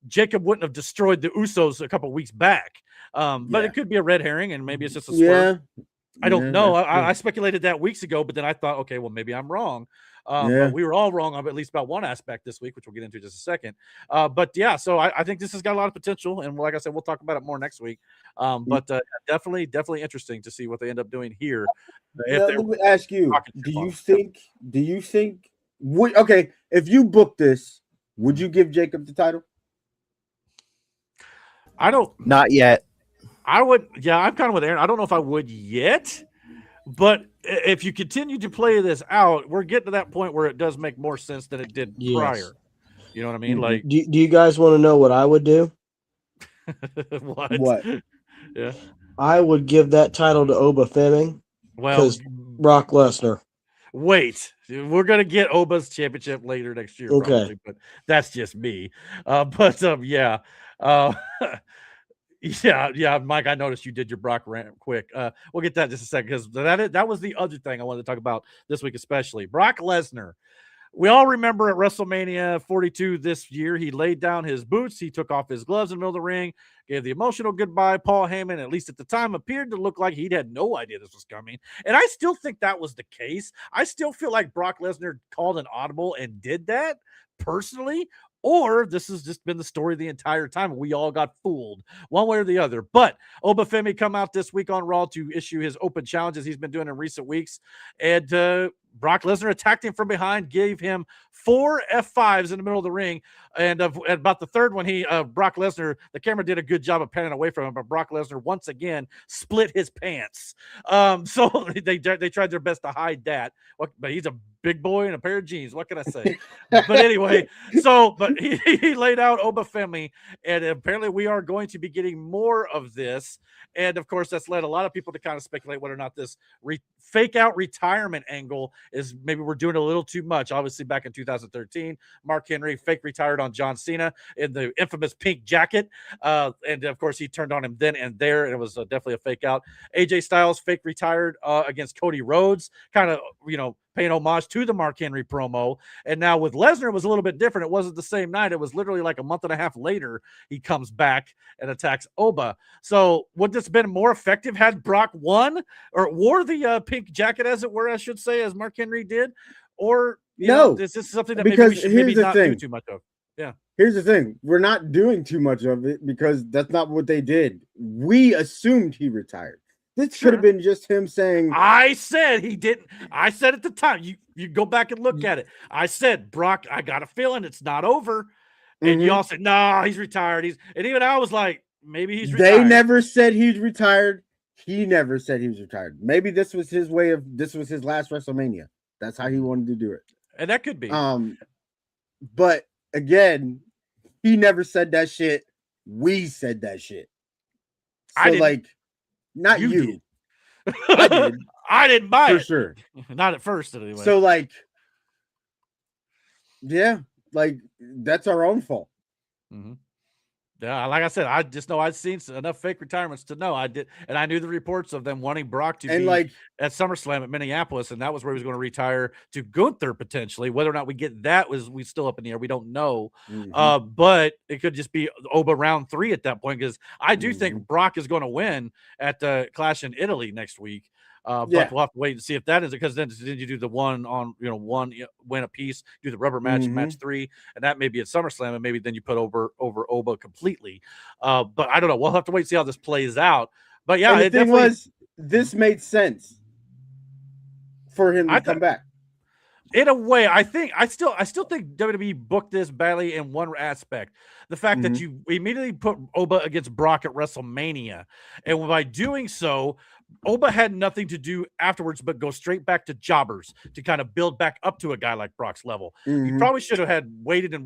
Jacob wouldn't have destroyed the Usos a couple of weeks back. But it could be a red herring, and maybe it's just a swerve. I don't know. I speculated that weeks ago, but then I thought, okay, well, maybe I'm wrong. But we were all wrong on at least about one aspect this week, which we'll get into in just a second. But yeah, so I think this has got a lot of potential, and like I said, we'll talk about it more next week. But definitely interesting to see what they end up doing here. Let me ask you: Do you think? Okay, if you book this, would you give Jacob the title? I don't. Not yet. I would. Yeah, I'm kind of with Aaron. I don't know if I would yet. But if you continue to play this out, we're getting to that point where it does make more sense than it did prior. You know what I mean? Like, do you guys want to know what I would do? What? Yeah. I would give that title to Oba Fleming. Well, Brock Lesnar. Wait, we're gonna get Oba's championship later next year, probably, but that's just me. Yeah. Yeah, Mike. I noticed you did your Brock rant quick. We'll get that in just a second because that was the other thing I wanted to talk about this week, especially Brock Lesnar. We all remember at WrestleMania 42 this year, he laid down his boots, he took off his gloves in the middle of the ring, gave the emotional goodbye. Paul Heyman, at least at the time, appeared to look like he'd had no idea this was coming. And I still think that was the case. I still feel like Brock Lesnar called an audible and did that personally. Or this has just been the story the entire time, and we all got fooled one way or the other. But Obafemi come out this week on Raw to issue his open challenges he's been doing in recent weeks. And Brock Lesnar attacked him from behind, gave him 4 F5s in the middle of the ring. And about the third one, Brock Lesnar, the camera did a good job of panning away from him, but Brock Lesnar once again split his pants. So they tried their best to hide that. But he's a big boy in a pair of jeans. What can I say? But anyway, but he laid out Obafemi, and apparently we are going to be getting more of this. And of course, that's led a lot of people to kind of speculate whether or not this fake out retirement angle is maybe we're doing a little too much. Obviously, back in 2013, Mark Henry fake retired on John Cena in the infamous pink jacket. And of course, he turned on him then and there, and it was definitely a fake out. AJ Styles fake retired against Cody Rhodes, kind of, paying homage to the Mark Henry promo. And now with Lesnar, it was a little bit different. It wasn't the same night. It was literally like a month and a half later, he comes back and attacks Oba. So would this been more effective had Brock won or wore the pink jacket, as it were, I should say, as Mark Henry did? Or, is this something that maybe we should not do too much of? Yeah. Here's the thing. We're not doing too much of it because that's not what they did. We assumed he retired. This could have been just him saying, I said he didn't. I said at the time, you go back and look at it. I said, Brock, I got a feeling it's not over. And y'all said, no, he's retired. And even I was like, maybe he's retired. They never said he's retired. He never said he was retired. Maybe this was his this was his last WrestleMania. That's how he wanted to do it. And that could be. But again, he never said that shit. We said that shit. So not you. I did. I didn't buy it. For sure. Not at first, anyway. So, that's our own fault. Mm-hmm. Yeah, like I said, I just know I'd seen enough fake retirements to know I did, and I knew the reports of them wanting Brock to be at SummerSlam at Minneapolis, and that was where he was going to retire to Gunther potentially. Whether or not we get that we still up in the air. We don't know, but it could just be Oba round 3 at that point because I do think Brock is going to win at the Clash in Italy next week. But we'll have to wait and see if that is it, because then you do the one win a piece, do the rubber match in match 3, and that may be at SummerSlam, and maybe then you put over Oba completely. But I don't know. We'll have to wait and see how this plays out. But yeah, the thing was, this made sense for him to come back. In a way, I still think WWE booked this badly in one aspect. The fact that you immediately put Oba against Brock at WrestleMania, and by doing so, Oba had nothing to do afterwards but go straight back to jobbers to kind of build back up to a guy like Brock's level. You probably should have had waited and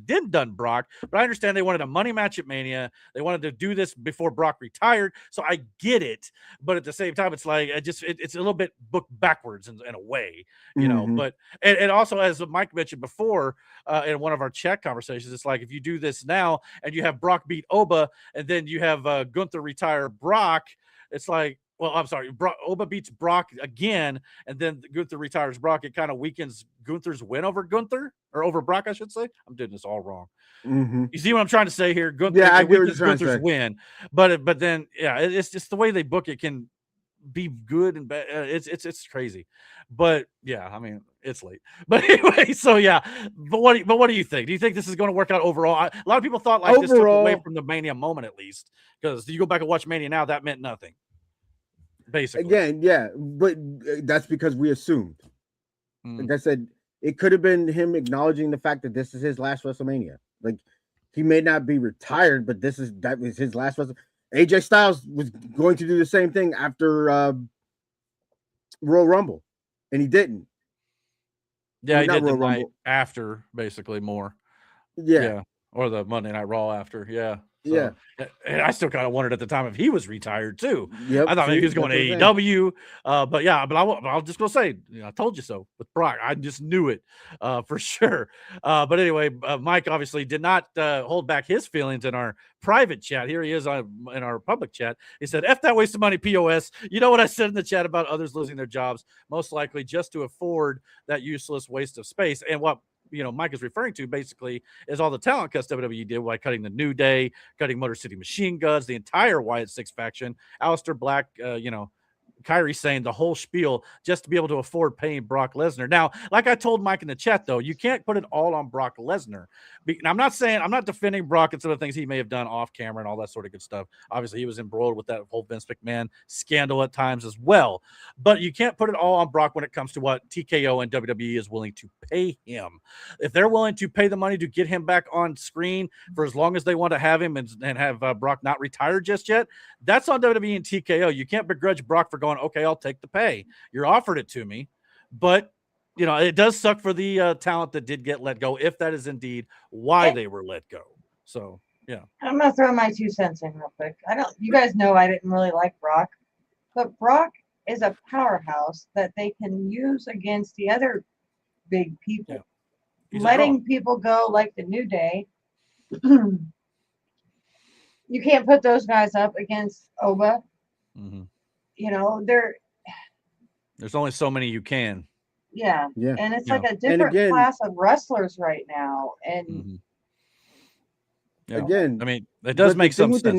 then done Brock, but I understand they wanted a money match at Mania. They wanted to do this before Brock retired, so I get it. But at the same time, it's like it's a little bit booked backwards in a way, But and also, as Mike mentioned before in one of our chat conversations, it's like if you do this now and you have Brock beat Oba and then you have Gunther retire Brock, it's like, well, I'm sorry, Oba beats Brock again, and then Gunther retires Brock. It kind of weakens Gunther's win over Gunther, or over Brock, I should say. I'm doing this all wrong. You see what I'm trying to say here? I get what you're trying to Gunther's say. win, but then it's just the way they book it can be good and bad. It's crazy, but yeah, I mean, it's late. But anyway, so yeah. But what do you think? Do you think this is going to work out overall? A lot of people thought this took away from the Mania moment, at least, because you go back and watch Mania now, that meant nothing. Basically, again, yeah, but that's because we assumed. Like I said, it could have been him acknowledging the fact that this is his last WrestleMania. Like, he may not be retired, but that was his last WrestleMania. AJ Styles was going to do the same thing after Royal Rumble, and he didn't. Yeah, he did the night after, basically, more. Yeah. Or the Monday Night Raw after. Yeah. So, Yeah. and I still kind of wondered at the time if he was retired too. Yep. I thought maybe he was going to that's what I'm saying. AEW. But yeah, but I'll just go say, I told you so with Brock. I just knew it for sure. But anyway, Mike obviously did not hold back his feelings in our private chat. Here he is in our public chat. He said, F that waste of money, POS. You know what I said in the chat about others losing their jobs, most likely just to afford that useless waste of space. And what Mike is referring to basically is all the talent cuts WWE did by cutting the New Day, cutting Motor City Machine Guns, the entire Wyatt Six faction, Aleister Black, Kyrie saying the whole spiel just to be able to afford paying Brock Lesnar. Now, like I told Mike in the chat, though, you can't put it all on Brock Lesnar. I'm not defending Brock and some of the things he may have done off camera and all that sort of good stuff. Obviously, he was embroiled with that whole Vince McMahon scandal at times as well. But you can't put it all on Brock when it comes to what TKO and WWE is willing to pay him. If they're willing to pay the money to get him back on screen for as long as they want to have him and have Brock not retired just yet, that's on WWE and TKO. You can't begrudge Brock for going, okay, I'll take the pay. You're offered it to me. But, it does suck for the talent that did get let go, if that is indeed why they were let go. So, yeah. I'm going to throw my 2 cents in real quick. You guys know I didn't really like Brock, but Brock is a powerhouse that they can use against the other big people. Yeah. Letting people go like the New Day. You can't put those guys up against Oba. Mm-hmm. There's only so many you can. Yeah. And it's like a And different again- class of wrestlers right now. And Again, I mean, it does make some sense. The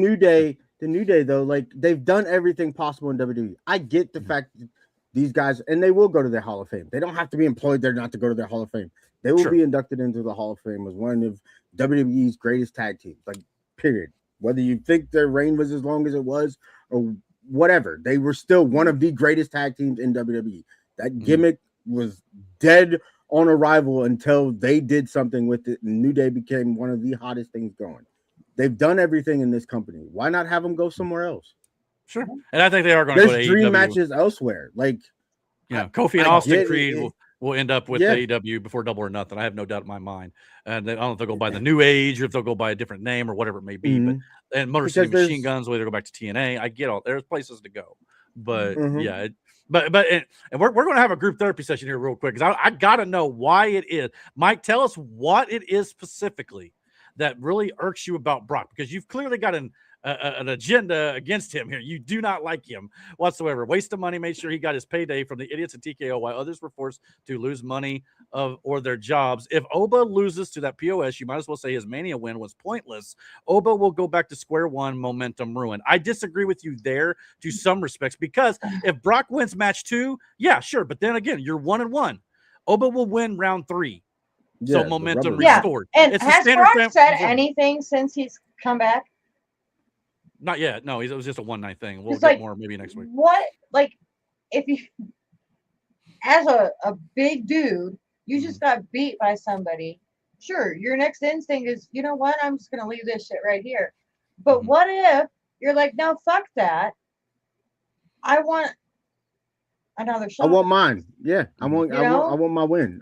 New Day, though, like they've done everything possible in WWE. I get the fact that these guys, and they will go to their Hall of Fame. They don't have to be employed there not to go to their Hall of Fame. They will be inducted into the Hall of Fame as one of WWE's greatest tag teams. Like, period. Whether you think their reign was as long as it was or whatever, they were still one of the greatest tag teams in WWE. That gimmick was dead on arrival until they did something with it, and New Day became one of the hottest things going. They've done everything in this company. Why not have them go somewhere else? Sure. And I think they are going to go to There's AEW. dream matches elsewhere. Like, Kofi and I Austin get Creed it. will end up with AEW before Double or Nothing. I have no doubt in my mind. And I don't know if they'll go by the New Age or if they'll go by a different name or whatever it may be. But and Motor City Machine Guns, whether they go back to TNA, I get all. There's places to go. But yeah. But we're going to have a group therapy session here real quick because I got to know why it is. Mike, tell us what it is specifically that really irks you about Brock, because you've clearly got an agenda against him here. You do not like him whatsoever. Waste of money, made sure he got his payday from the idiots at TKO while others were forced to lose money or their jobs. If Oba loses to that POS, you might as well say his Mania win was pointless. Oba will go back to square one, momentum ruined. I disagree with you there to some respects, because if Brock wins match 2, yeah, sure. But then again, you're 1-1. Oba will win round 3. So momentum restored. And it's has Brock said anything since he's come back? Not yet. No, it was just a one-night thing. We'll It's get like, more maybe next week. What, like, if you, as a big dude, you just got beat by somebody. Sure, your next instinct is, you know what? I'm just gonna leave this shit right here. But what if you're like, no, fuck that. I want another shot. I want mine. Yeah, I want my win.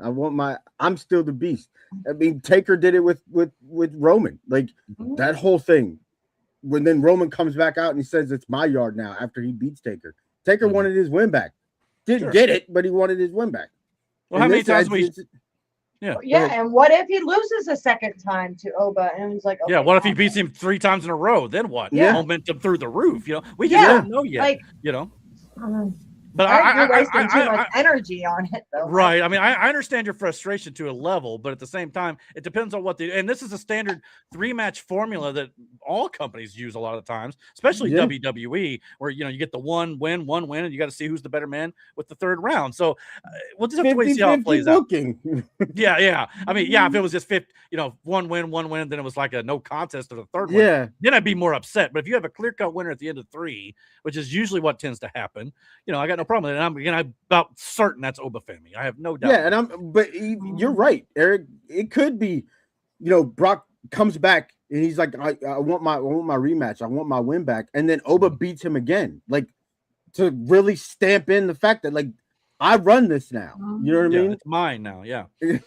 I'm still the beast. I mean, Taker did it with Roman. Like that whole thing. When then Roman comes back out and he says it's my yard now after he beats Taker. Taker wanted his win back. Didn't get it, but he wanted his win back. Well, how many times and what if he loses a second time to Oba and he's like, okay, what if he beats him 3 times in a row? Then what? Yeah. Momentum through the roof. We just don't know yet. Like, But you're wasting too much energy on it, though. Right. I mean, I understand your frustration to a level, but at the same time, it depends on what and this is a standard 3-match formula that all companies use a lot of times, especially WWE, where you get the one win, and you got to see who's the better man with the 3rd round. So we'll just have to wait and see how it plays out. Yeah. I mean, if it was just 50, one win, then it was like a no contest of the 3rd one. Then I'd be more upset. But if you have a clear-cut winner at the end of 3, which is usually what tends to happen, I got no problem with it. And I'm about certain that's Oba family. I have no doubt. Yeah, but you're right, Eric. It could be, Brock comes back and he's like, I want my rematch. I want my win back. And then Oba beats him again, like to really stamp in the fact that like I run this now. You know what I mean? It's mine now. Yeah. And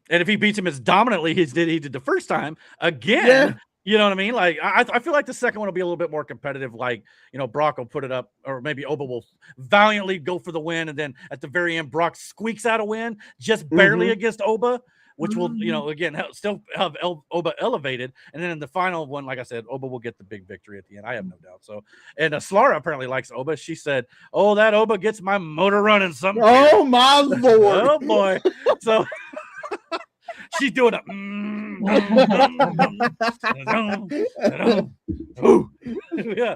if he beats him as dominantly as he did the first time, again, You know what I mean? Like, I feel like the second one will be a little bit more competitive. Like, Brock will put it up, or maybe Oba will valiantly go for the win, and then at the very end, Brock squeaks out a win just barely against Oba, which will, again, still have Oba elevated. And then in the final one, like I said, Oba will get the big victory at the end. I have no doubt. So, and Slara apparently likes Oba. She said, "Oh, that Oba gets my motor running something." Oh my lord! Oh boy! So. She's doing a yeah.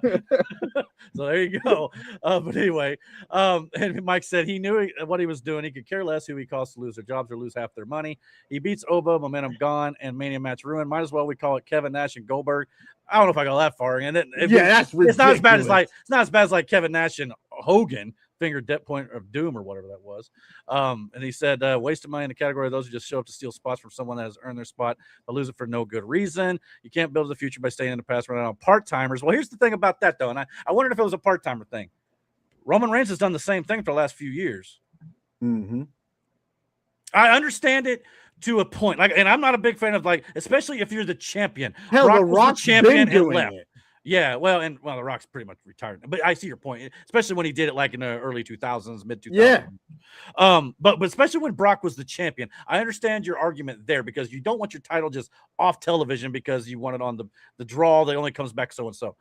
So there you go. But anyway, and Mike said he knew what he was doing. He could care less who he calls to lose their jobs or lose half their money. He beats Oba, momentum gone, and Mania match ruined. Might as well we call it Kevin Nash and Goldberg. I don't know if I go that far. And that's ridiculous. It's not as bad as like Kevin Nash and Hogan. Finger depth point of doom or whatever that was. And he said, waste of money in the category of those who just show up to steal spots from someone that has earned their spot but lose it for no good reason. You can't build the future by staying in the past running on part-timers. Well, here's the thing about that, though, and I wondered if it was a part-timer thing. Roman Reigns has done the same thing for the last few years. I understand it to a point. Like, and I'm not a big fan of, like, especially if you're the champion. Hell, Brock the Rock's champion been doing left. it. Yeah, well, The Rock's pretty much retired, but I see your point, especially when he did it like in the early 2000s, mid 2000s. Yeah. But especially when Brock was the champion, I understand your argument there because you don't want your title just off television because you want it on the draw that only comes back so and so.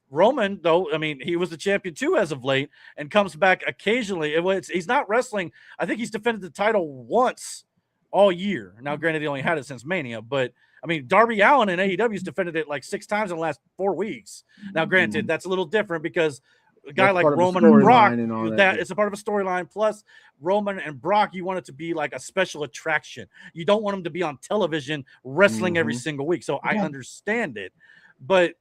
Roman, though, I mean, he was the champion too as of late and comes back occasionally. He's not wrestling. I think he's defended the title once all year. Now, granted, he only had it since Mania, but I mean, Darby Allin in AEW's defended it like 6 times in the last 4 weeks. Now, granted, that's a little different because a guy like Roman and Brock, it's a part of a storyline. Plus, Roman and Brock, you want it to be like a special attraction. You don't want them to be on television wrestling every single week. So I understand it, but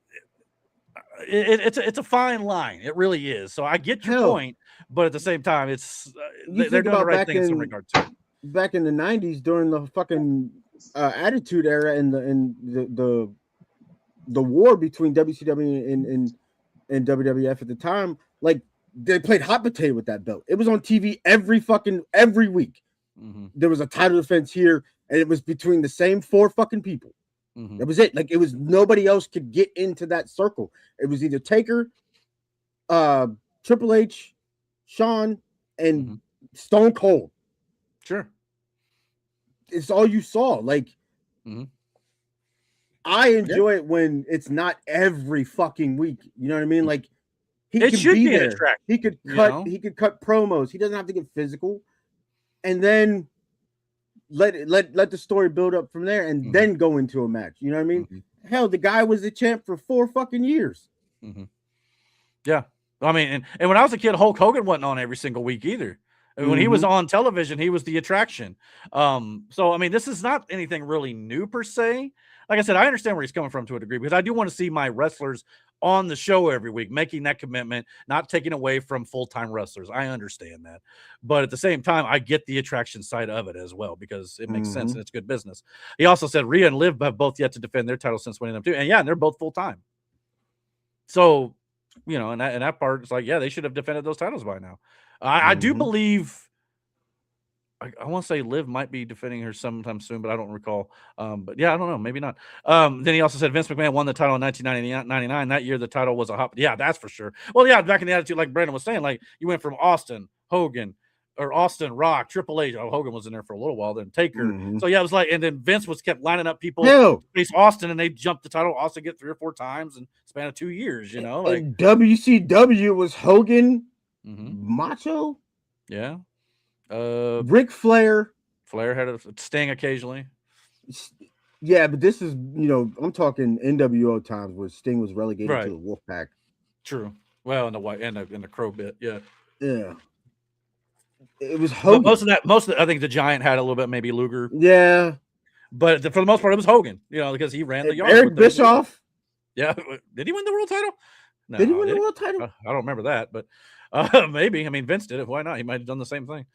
it's a fine line. It really is. So I get your point, but at the same time, it's they're doing the right thing in some regard to it. Back in the 90s during the fucking Attitude Era and the war between WCW and WWF at the time, like they played hot potato with that belt. It was on TV every week. There was a title defense here, and it was between the same 4 fucking people. That was it. Like, it was nobody else could get into that circle. It was either Taker, Triple H, Shawn, and Stone Cold. Sure. It's all you saw. Like, I enjoy it when it's not every fucking week. You know what I mean? Like, he it can should be be there. an attraction. He could cut. He could cut promos. He doesn't have to get physical, and then let the story build up from there, and then go into a match. You know what I mean? Hell, the guy was the champ for 4 fucking years. Yeah, I mean, and when I was a kid, Hulk Hogan wasn't on every single week either. When he was on television, he was the attraction. So, I mean, this is not anything really new per se. Like I said, I understand where he's coming from to a degree because I do want to see my wrestlers on the show every week, making that commitment, not taking away from full-time wrestlers. I understand that. But at the same time, I get the attraction side of it as well because it makes sense and it's good business. He also said Rhea and Liv have both yet to defend their titles since winning them too. And yeah, they're both full-time. So, and that part is like, yeah, they should have defended those titles by now. I do believe, I want to say Liv might be defending her sometime soon, but I don't recall. But yeah, I don't know. Maybe not. Then he also said Vince McMahon won the title in 1999. That year, the title was a hot. Yeah, that's for sure. Well, yeah, back in the Attitude, like Brandon was saying, like you went from Austin, Rock, Triple H. Oh, Hogan was in there for a little while, then Taker. So yeah, it was like, and then Vince kept lining up people to face Austin, and they jumped the title. Austin get 3 or 4 times in span of 2 years. Like and WCW was Hogan. Macho, yeah, Ric Flair. Flair had a Sting occasionally. Yeah, but this is I'm talking NWO times where Sting was relegated to the Wolfpack. True. Well, in the Crow bit, yeah. It was Hogan. But most of that, I think the Giant had a little bit, maybe Luger. Yeah, but for the most part, it was Hogan. Because he ran the yard. Eric Bischoff. Yeah, did he win the world title? No, did he win the world title? I don't remember that, but maybe. I mean, Vince did it. Why not? He might have done the same thing.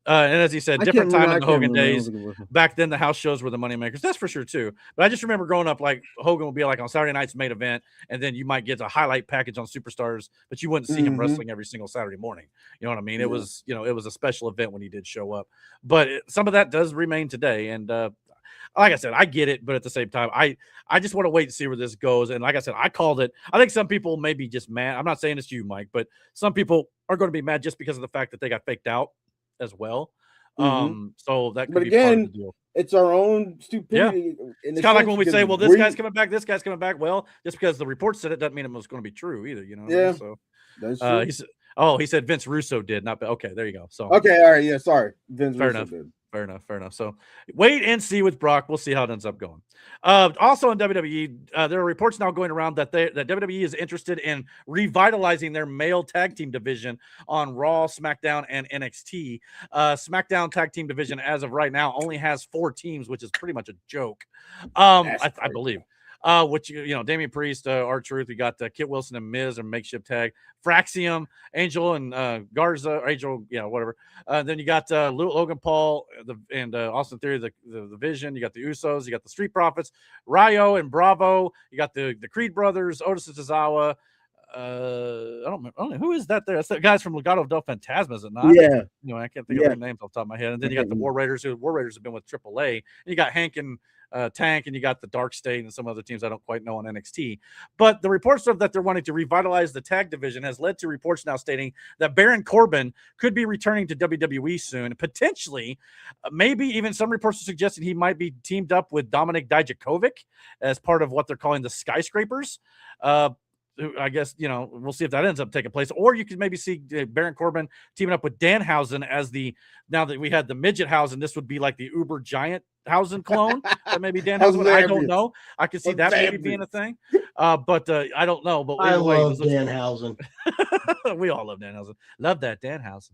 And as he said, different time in the Hogan days. Back then, the house shows were the moneymakers. That's for sure, too. But I just remember growing up, like, Hogan would be like on Saturday night's main event, and then you might get a highlight package on Superstars, but you wouldn't see him wrestling every single Saturday morning. You know what I mean? It was, it was a special event when he did show up. But some of that does remain today. And like I said, I get it, but at the same time, I just want to wait and see where this goes. And like I said, I called it. I think some people may be just mad. I'm not saying it's you, Mike, but some people are going to be mad just because of the fact that they got faked out as well. So that could But be part of again, the deal. it's our own stupidity. It's kind of like when we say, well, this guy's coming back, this guy's coming back. Well, just because the report said it doesn't mean it was going to be true either, you know? Yeah. So that's true. he said Vince Russo did, not okay, there you go. So okay, all right, yeah, sorry. Vince fair Russo enough. did. Fair enough. So wait and see with Brock. We'll see how it ends up going. Also in WWE, there are reports now going around that WWE is interested in revitalizing their male tag team division on Raw, SmackDown, and NXT. SmackDown tag team division, as of right now, only has 4 teams, which is pretty much a joke. I believe. Which Damian Priest, R-Truth, we got Kit Wilson and Miz and makeshift tag, Fraxium, Angel and Garza, Angel, whatever. Then you got Logan Paul and Austin Theory, the Vision. You got the Usos, you got the Street Profits, Ryo and Bravo. You got the Creed brothers, Otis and Tozawa. I don't know who is that there. That's the guys from Legado del Fantasma, is it not? Yeah. I can't think of their names off the top of my head. And then you got the War Raiders. War Raiders have been with AAA. And you got Hank and Tank, and you got the Dark State and some other teams I don't quite know on NXT. But the reports of that they're wanting to revitalize the tag division has led to reports now stating that Baron Corbin could be returning to WWE soon. Potentially, maybe even some reports are suggesting he might be teamed up with Dominik Dijakovic as part of what they're calling the Skyscrapers. I guess, we'll see if that ends up taking place. Or you could maybe see Baron Corbin teaming up with Danhausen as now that we had the Midgethausen, this would be like the Uber Giant Hausen clone. That maybe Danhausen, I don't know. I could see that maybe being a thing. But I don't know. But I love Danhausen. We all love Danhausen. Love that Danhausen.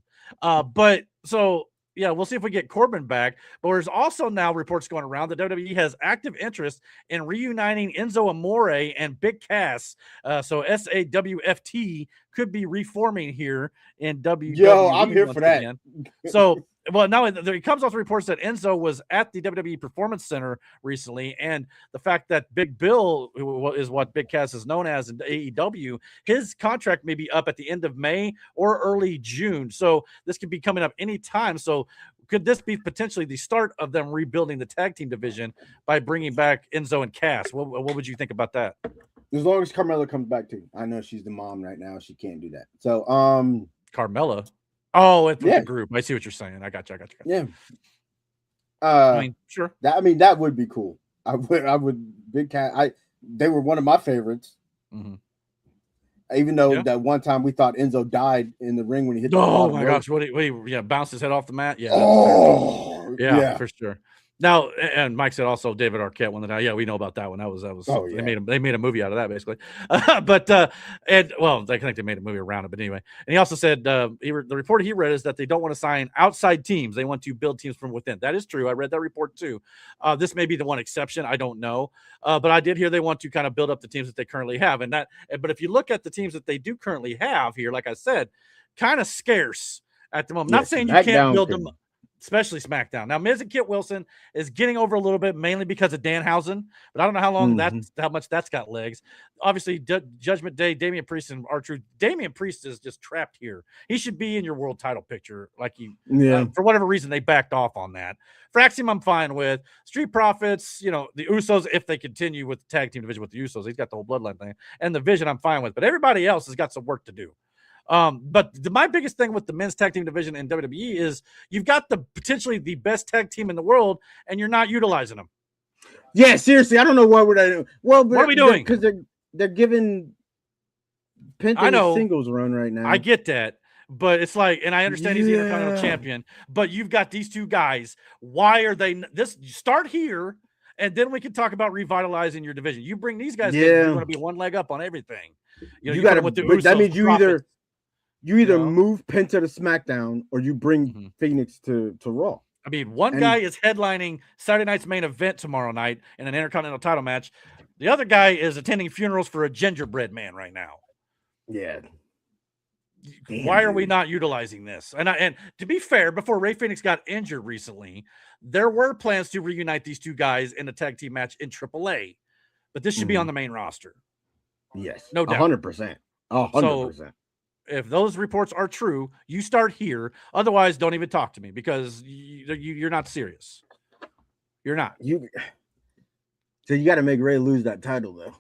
But so yeah, we'll see if we get Corbin back. But there's also now reports going around that WWE has active interest in reuniting Enzo Amore and Big Cass. So SAWFT could be reforming here in WWE. Yo, I'm here for that. Again. So, well, now it comes off reports that Enzo was at the WWE Performance Center recently, and the fact that Big Bill, who is what Big Cass is known as in AEW, his contract may be up at the end of May or early June. So this could be coming up anytime. So could this be potentially the start of them rebuilding the tag team division by bringing back Enzo and Cass? What would you think about that? As long as Carmella comes back too. I know she's the mom right now. She can't do that. So Carmella. Oh, it's with the group. I see what you're saying. I got you. Yeah. I mean, sure. That would be cool. I would Big Cat. They were one of my favorites. Mm-hmm. Even though that one time we thought Enzo died in the ring when he hit the oh my gosh, what he bounced his head off the mat. Yeah. Yeah, for sure. Now, and Mike said also David Arquette won the night. Yeah, we know about that one. That was they made a movie out of that basically. I think they made a movie around it. But anyway, and he also said the report he read is that they don't want to sign outside teams. They want to build teams from within. That is true. I read that report too. This may be the one exception. I don't know. But I did hear they want to kind of build up the teams that they currently have. But if you look at the teams that they do currently have here, like I said, kind of scarce at the moment. Not saying you can't build them. Especially SmackDown. Now, Miz and Kit Wilson is getting over a little bit, mainly because of Danhausen, but I don't know how long how much that's got legs. Obviously, Judgment Day, Damian Priest and R-Truth. Damian Priest is just trapped here. He should be in your world title picture, for whatever reason they backed off on that. Fraxium, I'm fine with. Street Profits, the Usos, if they continue with the tag team division with the Usos, he's got the whole bloodline thing, and the Vision, I'm fine with. But everybody else has got some work to do. But my biggest thing with the men's tag team division in WWE is you've got potentially the best tag team in the world, and you're not utilizing them. Yeah, seriously, I don't know what we're doing. Well, what are we doing? Because they're giving Penta a singles run right now. I get that, but it's like, and I understand he's the Intercontinental Champion, but you've got these two guys. Why are they? Start here, and then we can talk about revitalizing your division. You bring these guys in, you're going to be one leg up on everything. You got to. That means you either move Penta to SmackDown or you bring Phoenix to Raw. I mean, one guy is headlining Saturday night's main event tomorrow night in an Intercontinental title match. The other guy is attending funerals for a gingerbread man right now. Yeah. Why are we not utilizing this? And to be fair, before Rey Fenix got injured recently, there were plans to reunite these two guys in a tag team match in AAA, but this should be on the main roster. Yes, no doubt, 100%. 100%. If those reports are true, you start here. Otherwise, don't even talk to me because you're not serious. You're not. So you got to make Ray lose that title though.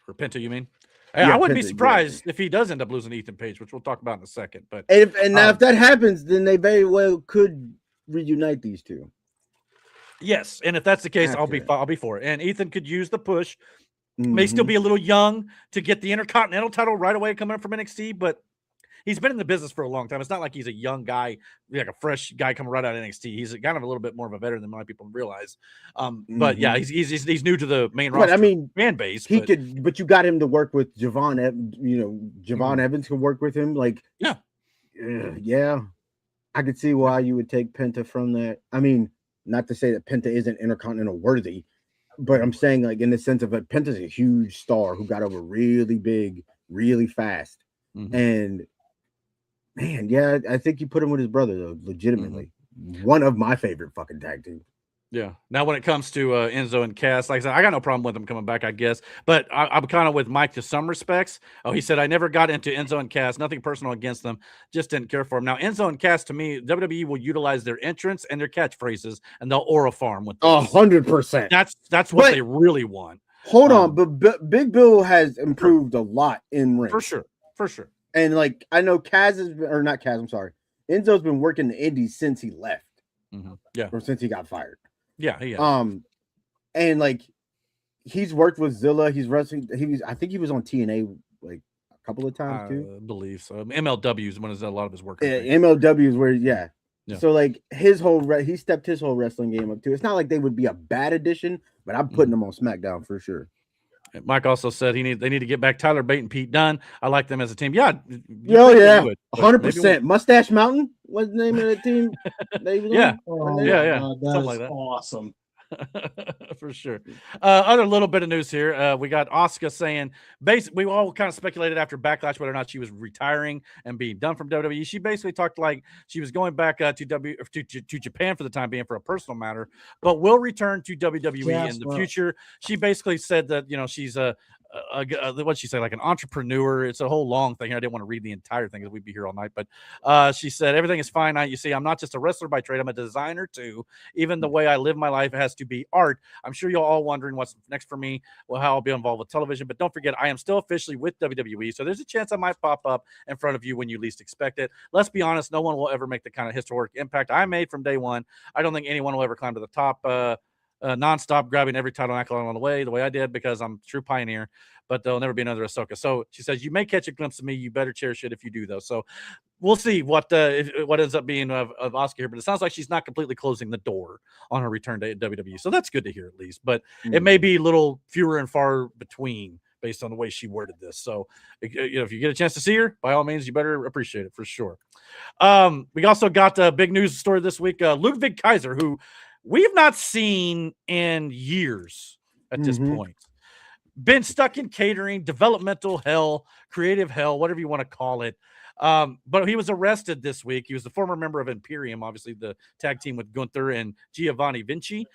For Penta, you mean? Yeah, I wouldn't be Penta, surprised if he does end up losing Ethan Page, which we'll talk about in a second. But Now if that happens, then they very well could reunite these two. Yes, and if that's the case, I'll be for it. And Ethan could use the push. May still be a little young to get the Intercontinental title right away coming up from NXT, but he's been in the business for a long time. It's not like he's a young guy, like a fresh guy coming right out of NXT. He's kind of a little bit more of a veteran than a lot of people realize. But yeah, he's new to the main roster. But I mean, fan base. He could, but you got him to work with Javon. Javon Evans can work with him. Like, yeah, I could see why you would take Penta from that. I mean, not to say that Penta isn't Intercontinental worthy, but I'm saying like in the sense of Penta's a huge star who got over really big, really fast, and. Man, yeah, I think you put him with his brother though. Legitimately, one of my favorite fucking tag teams. Yeah. Now, when it comes to Enzo and Cass, like I said, I got no problem with them coming back, I guess. But I'm kind of with Mike to some respects. Oh, he said I never got into Enzo and Cass. Nothing personal against them. Just didn't care for them. Now, Enzo and Cass, to me, WWE will utilize their entrance and their catchphrases, and they'll aura farm with 100%. That's what they really want. Hold on, but Big Bill has improved a lot in ring for sure. And like I know Enzo's been working the indies since he left. Yeah. Or since he got fired. Yeah, he has. And like he's worked with Zilla, he's wrestling, I think he was on TNA like a couple of times too. I believe so. MLW is when a lot of his work. MLW is where So like he stepped his whole wrestling game up too. It's not like they would be a bad addition, but I'm putting them on SmackDown for sure. Mike also said they need to get back Tyler Bate and Pete Dunne. I like them as a team. Yeah. 100%. Mustache Mountain was the name of the team. Yeah. Something like that. Awesome. For sure. Other little bit of news here. We got Asuka saying, basically, we all kind of speculated after Backlash whether or not she was retiring and being done from WWE. She basically talked like she was going back to Japan for the time being for a personal matter, but will return to WWE in the future. She basically said that she's what'd she say, like an entrepreneur. It's a whole long thing. I didn't want to read the entire thing because we'd be here all night, but she said everything is fine. You see, I'm not just a wrestler by trade, I'm a designer too. Even the way I live my life has to be art. I'm sure you're all wondering what's next for me, how I'll be involved with television, but don't forget I am still officially with WWE, so there's a chance I might pop up in front of you when you least expect it. Let's be honest, no one will ever make the kind of historic impact I made from day one. I don't think anyone will ever climb to the top nonstop, grabbing every title accolade on the way I did, because I'm a true pioneer, but there'll never be another Ahsoka. So she says, you may catch a glimpse of me. You better cherish it if you do, though. So we'll see what ends up being of Asuka here, but it sounds like she's not completely closing the door on her return to WWE. So that's good to hear, at least, but it may be a little fewer and far between based on the way she worded this. So if you get a chance to see her, by all means, you better appreciate it for sure. We also got a big news story this week. Ludwig Kaiser, who we've not seen in years at this point. Been stuck in catering, developmental hell, creative hell, whatever you want to call it. But he was arrested this week. He was the former member of Imperium, obviously the tag team with Gunther and Giovanni Vinci.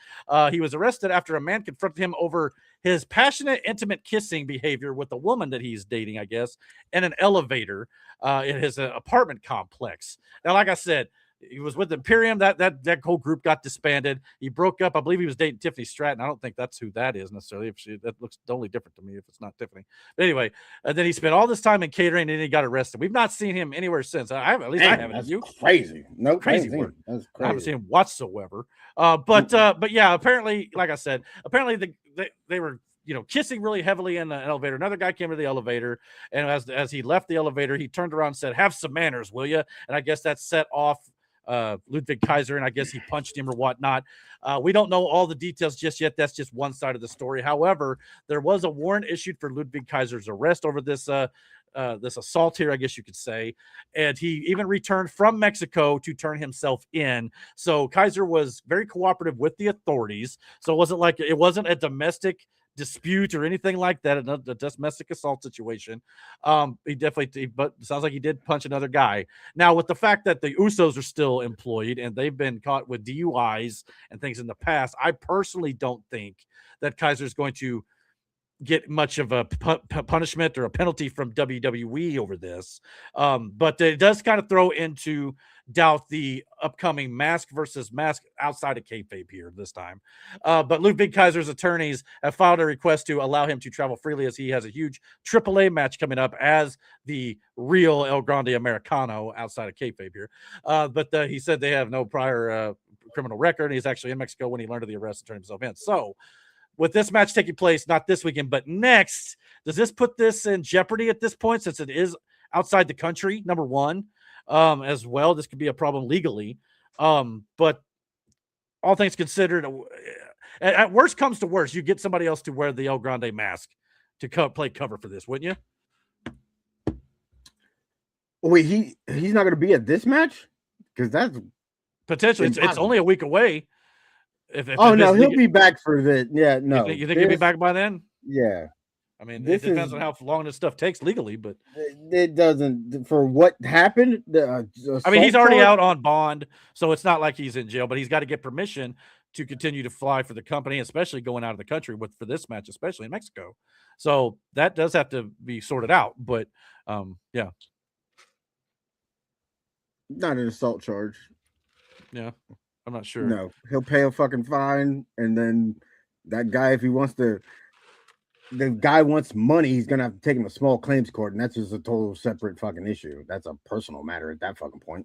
He was arrested after a man confronted him over his passionate, intimate kissing behavior with a woman that he's dating, I guess, in an elevator in his apartment complex. Now, like I said, he was with Imperium. That whole group got disbanded. He broke up. I believe he was dating Tiffany Stratton. I don't think that's who that is necessarily. That looks totally different to me if it's not Tiffany. But anyway, then he spent all this time in catering and then he got arrested. We've not seen him anywhere since. I haven't. That's you crazy. No, crazy work. That's crazy. I haven't seen him whatsoever. But yeah, apparently, like I said, they were kissing really heavily in the elevator. Another guy came to the elevator, and as he left the elevator, he turned around and said, "Have some manners, will you?" And I guess that set off Ludwig Kaiser, and I guess he punched him or whatnot. We don't know all the details just yet. That's just one side of the story. However, there was a warrant issued for Ludwig Kaiser's arrest over this assault here, I guess you could say. And he even returned from Mexico to turn himself in. So Kaiser was very cooperative with the authorities. So it wasn't a domestic dispute or anything like that, a domestic assault situation. But it sounds like he did punch another guy. Now, with the fact that the Usos are still employed and they've been caught with DUIs and things in the past, I personally don't think that Kaiser's going to get much of a punishment or a penalty from WWE over this. But it does kind of throw into doubt the upcoming mask versus mask outside of kayfabe here this time. But Ludwig Kaiser's attorneys have filed a request to allow him to travel freely as he has a huge AAA match coming up as the real El Grande Americano outside of kayfabe here. But he said they have no prior criminal record. He's actually in Mexico when he learned of the arrest and turned himself in. So with this match taking place, not this weekend, but next, does this put this in jeopardy at this point since it is outside the country, number one, as well? This could be a problem legally. But all things considered, at worst comes to worst, you get somebody else to wear the El Grande mask to play cover for this, wouldn't you? Wait, he's not going to be at this match? Because that's potentially, it's only a week away. If no, he'll be back for the no. You think he'll be back by then? Yeah. I mean, it depends on how long this stuff takes legally, but it doesn't for what happened. I mean, he's already out on bond, so it's not like he's in jail, but he's got to get permission to continue to fly for the company, especially going out of the country for this match, especially in Mexico. So that does have to be sorted out. But yeah, not an assault charge. Yeah. I'm not sure. No, he'll pay a fucking fine, and then that guy, if he wants to, the guy wants money, he's gonna have to take him to small claims court, and that's just a total separate fucking issue. That's a personal matter at that fucking point.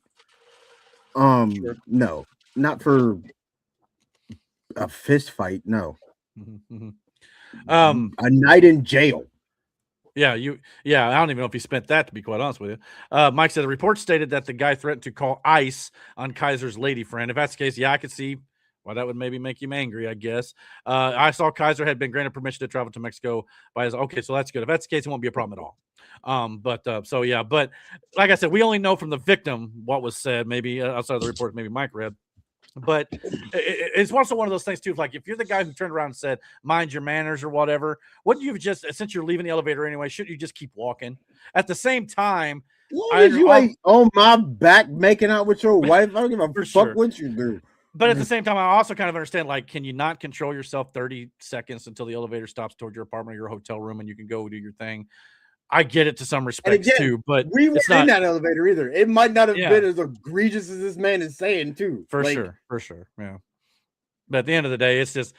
Sure. No, not for a fist fight. No. Mm-hmm. A night in jail. Yeah, I don't even know if he spent that, to be quite honest with you. Mike said the report stated that the guy threatened to call ICE on Kaiser's lady friend. If that's the case, yeah, I could see why that would maybe make him angry, I guess. I saw Kaiser had been granted permission to travel to Mexico by his. Okay, so that's good. If that's the case, it won't be a problem at all. So yeah, but like I said, we only know from the victim what was said. Maybe outside of the report, maybe Mike read. But it's also one of those things too. Like if you're the guy who turned around and said, "Mind your manners" or whatever, wouldn't you just, since you're leaving the elevator anyway, shouldn't you just keep walking? At the same time, you ain't on my back making out with your wife. I don't give a fuck what you do. But at the same time, I also kind of understand, like, can you not control yourself 30 seconds until the elevator stops toward your apartment or your hotel room and you can go do your thing? I get it to some respects too, but we weren't in that elevator either. It might not have been as egregious as this man is saying too. For sure. Yeah. But at the end of the day, it's just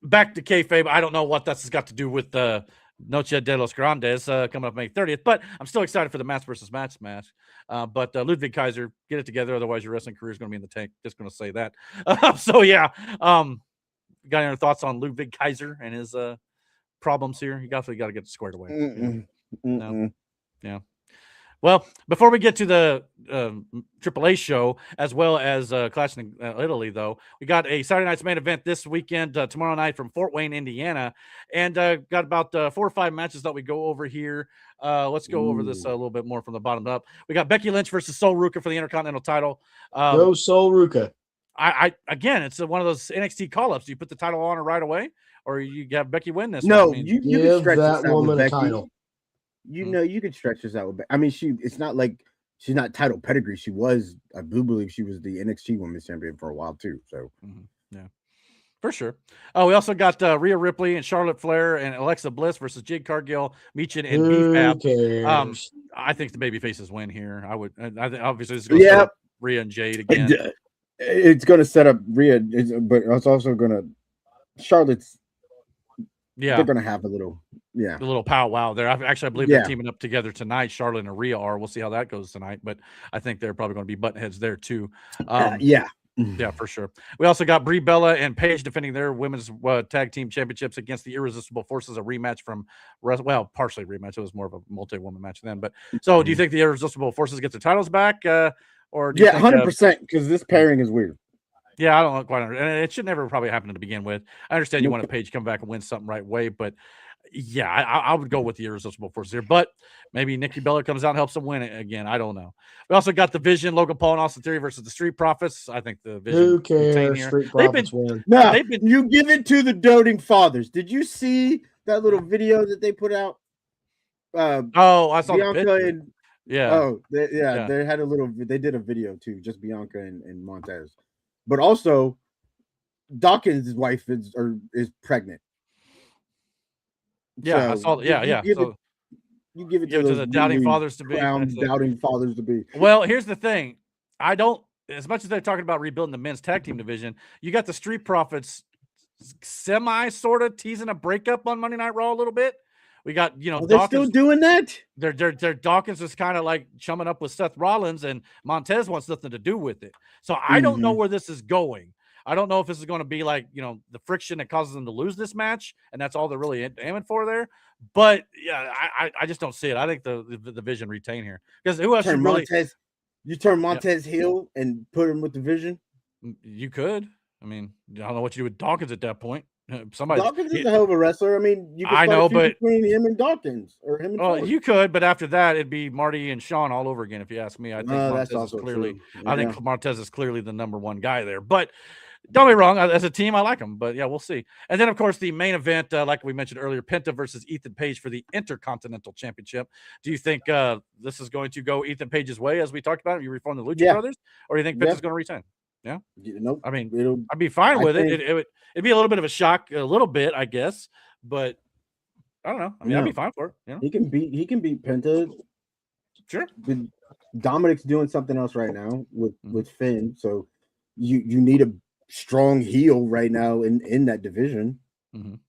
back to kayfabe. I don't know what that's got to do with the Noche de los Grandes coming up May 30th, but I'm still excited for the match versus match. But Ludwig Kaiser, get it together. Otherwise your wrestling career is going to be in the tank. Just going to say that. So yeah. Got any thoughts on Ludwig Kaiser and his problems here? You definitely got to get it squared away. No. Yeah. Well, before we get to the AAA show, as well as Clash in Italy, though, we got a Saturday night's main event this weekend, tomorrow night from Fort Wayne, Indiana, and got about 4 or 5 matches that we go over here. Let's go over this a little bit more from the bottom up. We got Becky Lynch versus Sol Ruca for the Intercontinental title. Go Sol Ruca. I again, it's one of those NXT call-ups. Do you put the title on her right away, or you have Becky win this? No, one? I mean, you can stretch that this out woman with a Becky. title. You know, you could stretch this out with Becky. I mean, it's not like she's not title pedigree. She was, I do believe she was the NXT Women's Champion for a while too. So yeah, for sure. Oh, we also got Rhea Ripley and Charlotte Flair and Alexa Bliss versus Jade Cargill, Meechin, and Beefab. I think the baby faces win here. I think obviously this is going to set up Rhea and Jade again. It's going to set up Rhea, but it's also going to Charlotte's. Yeah, they're going to have a little powwow there. I believe they're teaming up together tonight. Charlotte and Rhea are. We'll see how that goes tonight, but I think they're probably going to be button heads there too. Yeah, for sure. We also got Brie Bella and Paige defending their women's tag team championships against the Irresistible Forces, a rematch from partially rematch. It was more of a multi-woman match then. But so, do you think the Irresistible Forces get their titles back, or do you think, 100%? Because this pairing is weird. Yeah, I don't quite understand. And it should never probably happen to begin with. I understand you want a Paige come back and win something right way, but yeah, I would go with the Irresistible Force here. But maybe Nikki Bella comes out and helps them win it again. I don't know. We also got the Vision, Logan Paul and Austin Theory versus the Street Profits. I think the Vision. Who cares? Street Profits win. No, you give it to the doting fathers. Did you see that little video that they put out? I saw Bianca and they had a little. They did a video too, just Bianca and Montez. But also, Dawkins' wife is pregnant. Yeah, I saw. Yeah, yeah. So you give it give to it to those the doubting newly fathers to be. crowned That's it. doubting fathers to be. Well, here's the thing. I don't, as much as they're talking about rebuilding the men's tag team division, you got the Street Profits semi sort of teasing a breakup on Monday Night Raw a little bit. We got, you know, They're still doing that. They're Dawkins is kind of like chumming up with Seth Rollins, and Montez wants nothing to do with it. So I don't know where this is going. I don't know if this is going to be like, you know, the friction that causes them to lose this match, and that's all they're really aiming for there. But yeah, I just don't see it. I think the division retain here because who else should really? You turn Montez heel and put him with the Vision. You could. I mean, I don't know what you do with Dawkins at that point. Somebody Dawkins is a hell of a wrestler. I mean, you can I know, but between him and Dawkins or him and Ford. you could, but after that, it'd be Marty and Sean all over again. If you ask me, I think Montez is clearly. I think Montez is clearly the number one guy there. But don't be wrong, as a team, I like them. But yeah, we'll see. And then, of course, the main event, like we mentioned earlier, Penta versus Ethan Page for the Intercontinental Championship. Do you think this is going to go Ethan Page's way, as we talked about? You reform the Lucha Brothers, or do you think Penta's going to retain? Yeah, nope. I mean, I'd be fine with it. It'd be a little bit of a shock, a little bit, I guess, but I don't know. I mean, I'd be fine for it. You know? He can beat Penta. Sure. Dominic's doing something else right now with Finn, so you need a strong heel right now in that division.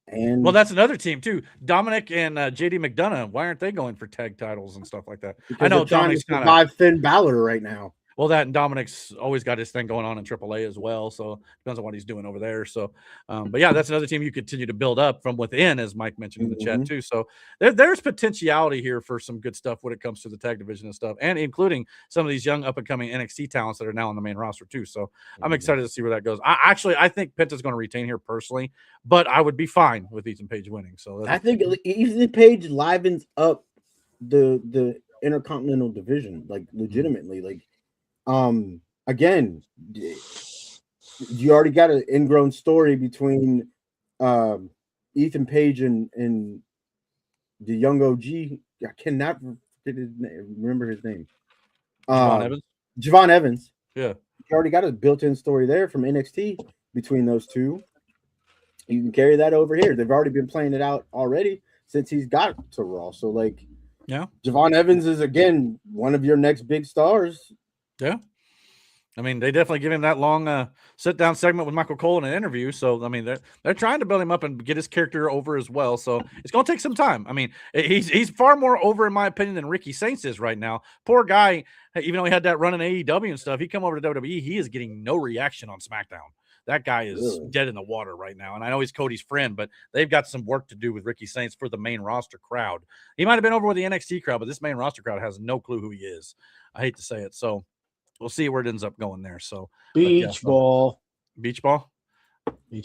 And well, that's another team too. Dominic and JD McDonough. Why aren't they going for tag titles and stuff like that? I know Dominic's kind of Finn Balor right now. Well, that and Dominic's always got his thing going on in AAA as well. So depends on what he's doing over there. So, but yeah, that's another team you continue to build up from within, as Mike mentioned in the chat too. So there's potentiality here for some good stuff when it comes to the tag division and stuff, and including some of these young up and coming NXT talents that are now on the main roster too. So I'm excited to see where that goes. I think Penta's going to retain here personally, but I would be fine with Ethan Page winning. So I think Ethan Page livens up the Intercontinental division, like legitimately, like. Again, you already got an ingrown story between Ethan Page and the young OG. I cannot remember his name. Javon Evans. Yeah. You already got a built-in story there from NXT between those two. You can carry that over here. They've already been playing it out already since he's got to Raw. So, like, yeah, Javon Evans is, again, one of your next big stars. Yeah. I mean, they definitely give him that long sit-down segment with Michael Cole in an interview. So, I mean, they're trying to build him up and get his character over as well. So, it's going to take some time. I mean, he's far more over, in my opinion, than Ricky Saints is right now. Poor guy, even though he had that run in AEW and stuff, he come over to WWE, he is getting no reaction on SmackDown. That guy is dead in the water right now. And I know he's Cody's friend, but they've got some work to do with Ricky Saints for the main roster crowd. He might have been over with the NXT crowd, but this main roster crowd has no clue who he is. I hate to say it. So, we'll see where it ends up going there. So beach ball. Beach ball.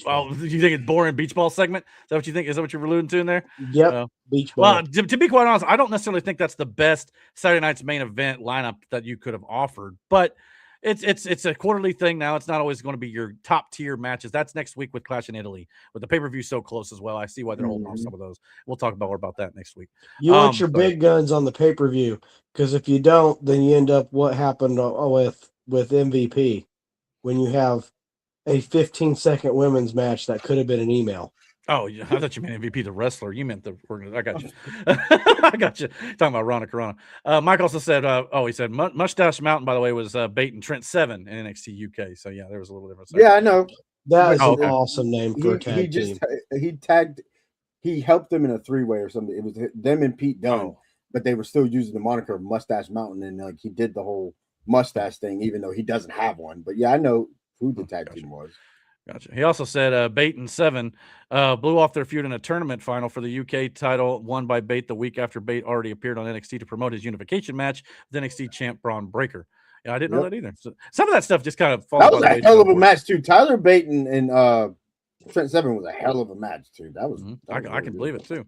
Well, you think it's boring beach ball segment? Is that what you think? Is that what you're alluding to in there? Yep. Beach ball. Well, to be quite honest, I don't necessarily think that's the best Saturday night's main event lineup that you could have offered, but it's a quarterly thing now. It's not always going to be your top tier matches. That's next week with Clash in Italy, with the pay-per-view so close as well. I see why they're holding off some of those. We'll talk more about that next week. You want your big guns on the pay-per-view, because if you don't, then you end up what happened with MVP when you have a 15-second women's match that could have been an email. Oh, yeah. I thought you meant MVP, the wrestler. You meant the organizer. I got you. I got you. Talking about Rana Carano. Mike also said, he said Mustache Mountain, by the way, was baiting Trent 7 in NXT UK. So, yeah, there was a little difference. Yeah, I know. That is an awesome name for a tag team. He helped them in a 3-way or something. It was them and Pete Dunne, but they were still using the moniker of Mustache Mountain, and like he did the whole mustache thing, even though he doesn't have one. But yeah, I know who the tag team was. Gotcha. He also said Bate and 7 blew off their feud in a tournament final for the UK title, won by Bate the week after Bate already appeared on NXT to promote his unification match with NXT champ Braun Breaker. Yeah, I didn't know that either. So some of that stuff just kind of falls. That was a hell of a match too. Tyler Bate and Trent 7 was a hell of a match too. That was. I can believe it too.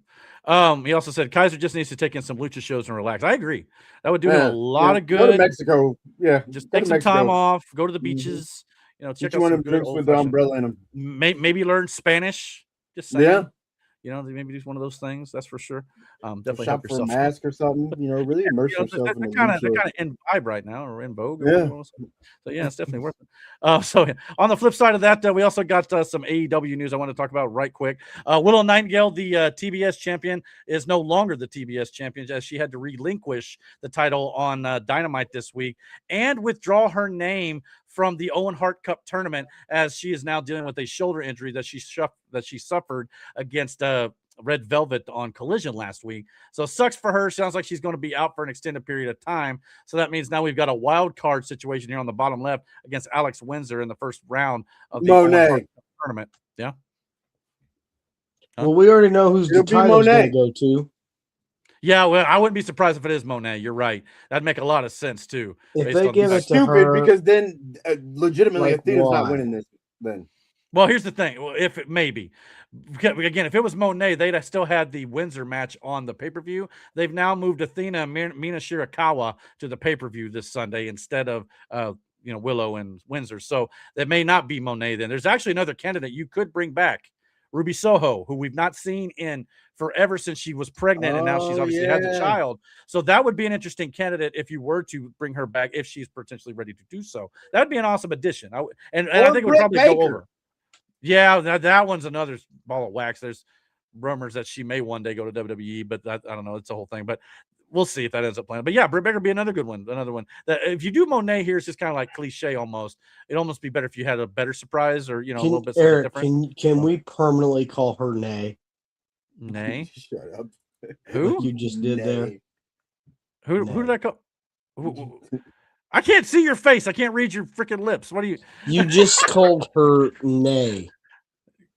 He also said Kaiser just needs to take in some lucha shows and relax. I agree. That would do a lot of good. Go to Mexico. Yeah, just take some time off. Go to the beaches. You know, check out one some of them drinks with the umbrella in them. Maybe learn Spanish. Just saying. Yeah. You know, maybe do one of those things. That's for sure. Definitely shop help for a yourself. mask or something. You know, really immerse You know, yourself in they're the kind of leadership. in vibe right now, or in vogue. Yeah. So yeah, it's definitely worth it. So on the flip side of that, we also got some AEW news I want to talk about right quick. Willow Nightingale, the TBS champion, is no longer the TBS champion, as she had to relinquish the title on Dynamite this week and withdraw her name from the Owen Hart Cup tournament, as she is now dealing with a shoulder injury that she suffered against Red Velvet on Collision last week. So sucks for her. Sounds like she's going to be out for an extended period of time. So that means now we've got a wild card situation here on the bottom left against Alex Windsor in the first round of the Owen Hart Cup tournament. Yeah. Well, we already know who's the title's going to go to. Yeah, well, I wouldn't be surprised if it is Monet. You're right. That'd make a lot of sense too. If they give it to stupid her, because then legitimately like, Athena's why? not winning this. Then well, here's the thing. Well, if it maybe again, if it was Monet, they'd have still had the Windsor match on the pay-per-view. They've now moved Athena and Mina Shirakawa to the pay-per-view this Sunday instead of Willow and Windsor. So that may not be Monet then. There's actually another candidate you could bring back, Ruby Soho, who we've not seen in forever since she was pregnant, and now she's obviously had the child. So that would be an interesting candidate if you were to bring her back, if she's potentially ready to do so. That'd be an awesome addition. And I think it would probably go over. Yeah, that one's another ball of wax. There's rumors that she may one day go to WWE, but I don't know. It's a whole thing. But we'll see if that ends up playing. But yeah, Britt Baker would be another good one. Another one that if you do Monet here, it's just kind of like cliche almost. It'd almost be better if you had a better surprise or a little bit Eric, different. can we permanently call her Nay? Nay? Shut up. Who? Like you just did there. Who did I call? Who? I can't see your face. I can't read your freaking lips. What do you? You just called her Nay.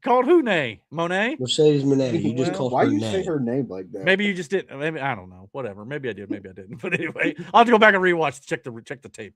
Called who Nay? Monet? Mercedes Monet. You just called Why her you Nay. say her name like that? Maybe you just didn't. Maybe I don't know. Whatever. Maybe I did. Maybe I didn't. But anyway, I'll have to go back and rewatch. Check the tape.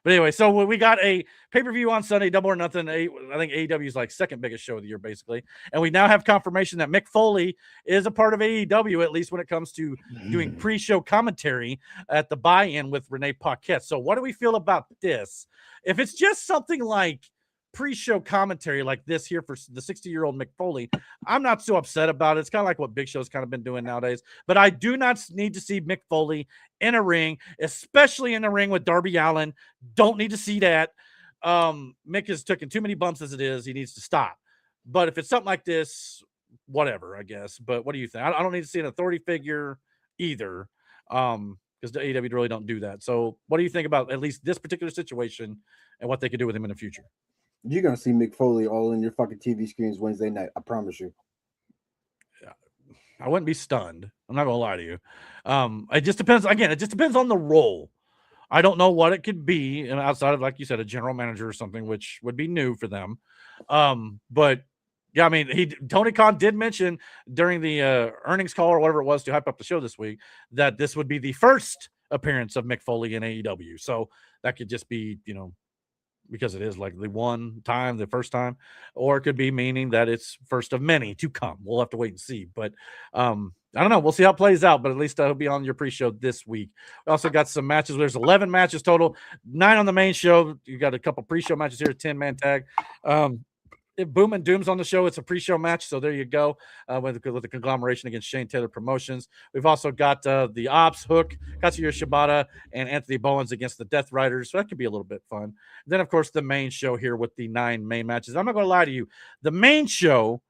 But anyway, so we got a pay-per-view on Sunday, Double or Nothing. I think AEW is like second biggest show of the year, basically. And we now have confirmation that Mick Foley is a part of AEW, at least when it comes to doing pre-show commentary at the buy-in with Renee Paquette. So what do we feel about this? If it's just something like pre-show commentary like this here for the 60-year-old Mick Foley, I'm not so upset about it. It's kind of like what Big Show's kind of been doing nowadays. But I do not need to see Mick Foley in a ring, especially in the ring with Darby Allin. Don't need to see that. Mick has taken too many bumps as it is. He needs to stop. But if it's something like this, whatever, I guess. But what do you think? I don't need to see an authority figure either, because the AEW really don't do that. So what do you think about at least this particular situation and what they could do with him in the future? You're gonna see Mick Foley all in your fucking TV screens Wednesday night. I promise you. I wouldn't be stunned. I'm not gonna lie to you. It just depends. Again, it just depends on the role. I don't know what it could be, and outside of, like you said, a general manager or something, which would be new for them. But yeah, I mean, Tony Khan did mention during the earnings call or whatever it was to hype up the show this week that this would be the first appearance of Mick Foley in AEW. So that could just be, because it is like the first time, or it could be meaning that it's first of many to come. We'll have to wait and see. But I don't know. We'll see how it plays out, but at least I'll be on your pre-show this week. We also got some matches. There's 11 matches total, 9 on the main show. You got a couple pre-show matches here, 10-man tag. If Boom and Doom's on the show, it's a pre-show match, so there you go with the conglomeration against Shane Taylor Promotions. We've also got the Ops, Hook, Katsuya Shibata, and Anthony Bowens against the Death Riders, so that could be a little bit fun. Then, of course, the main show here with the 9 main matches. I'm not going to lie to you. The main show,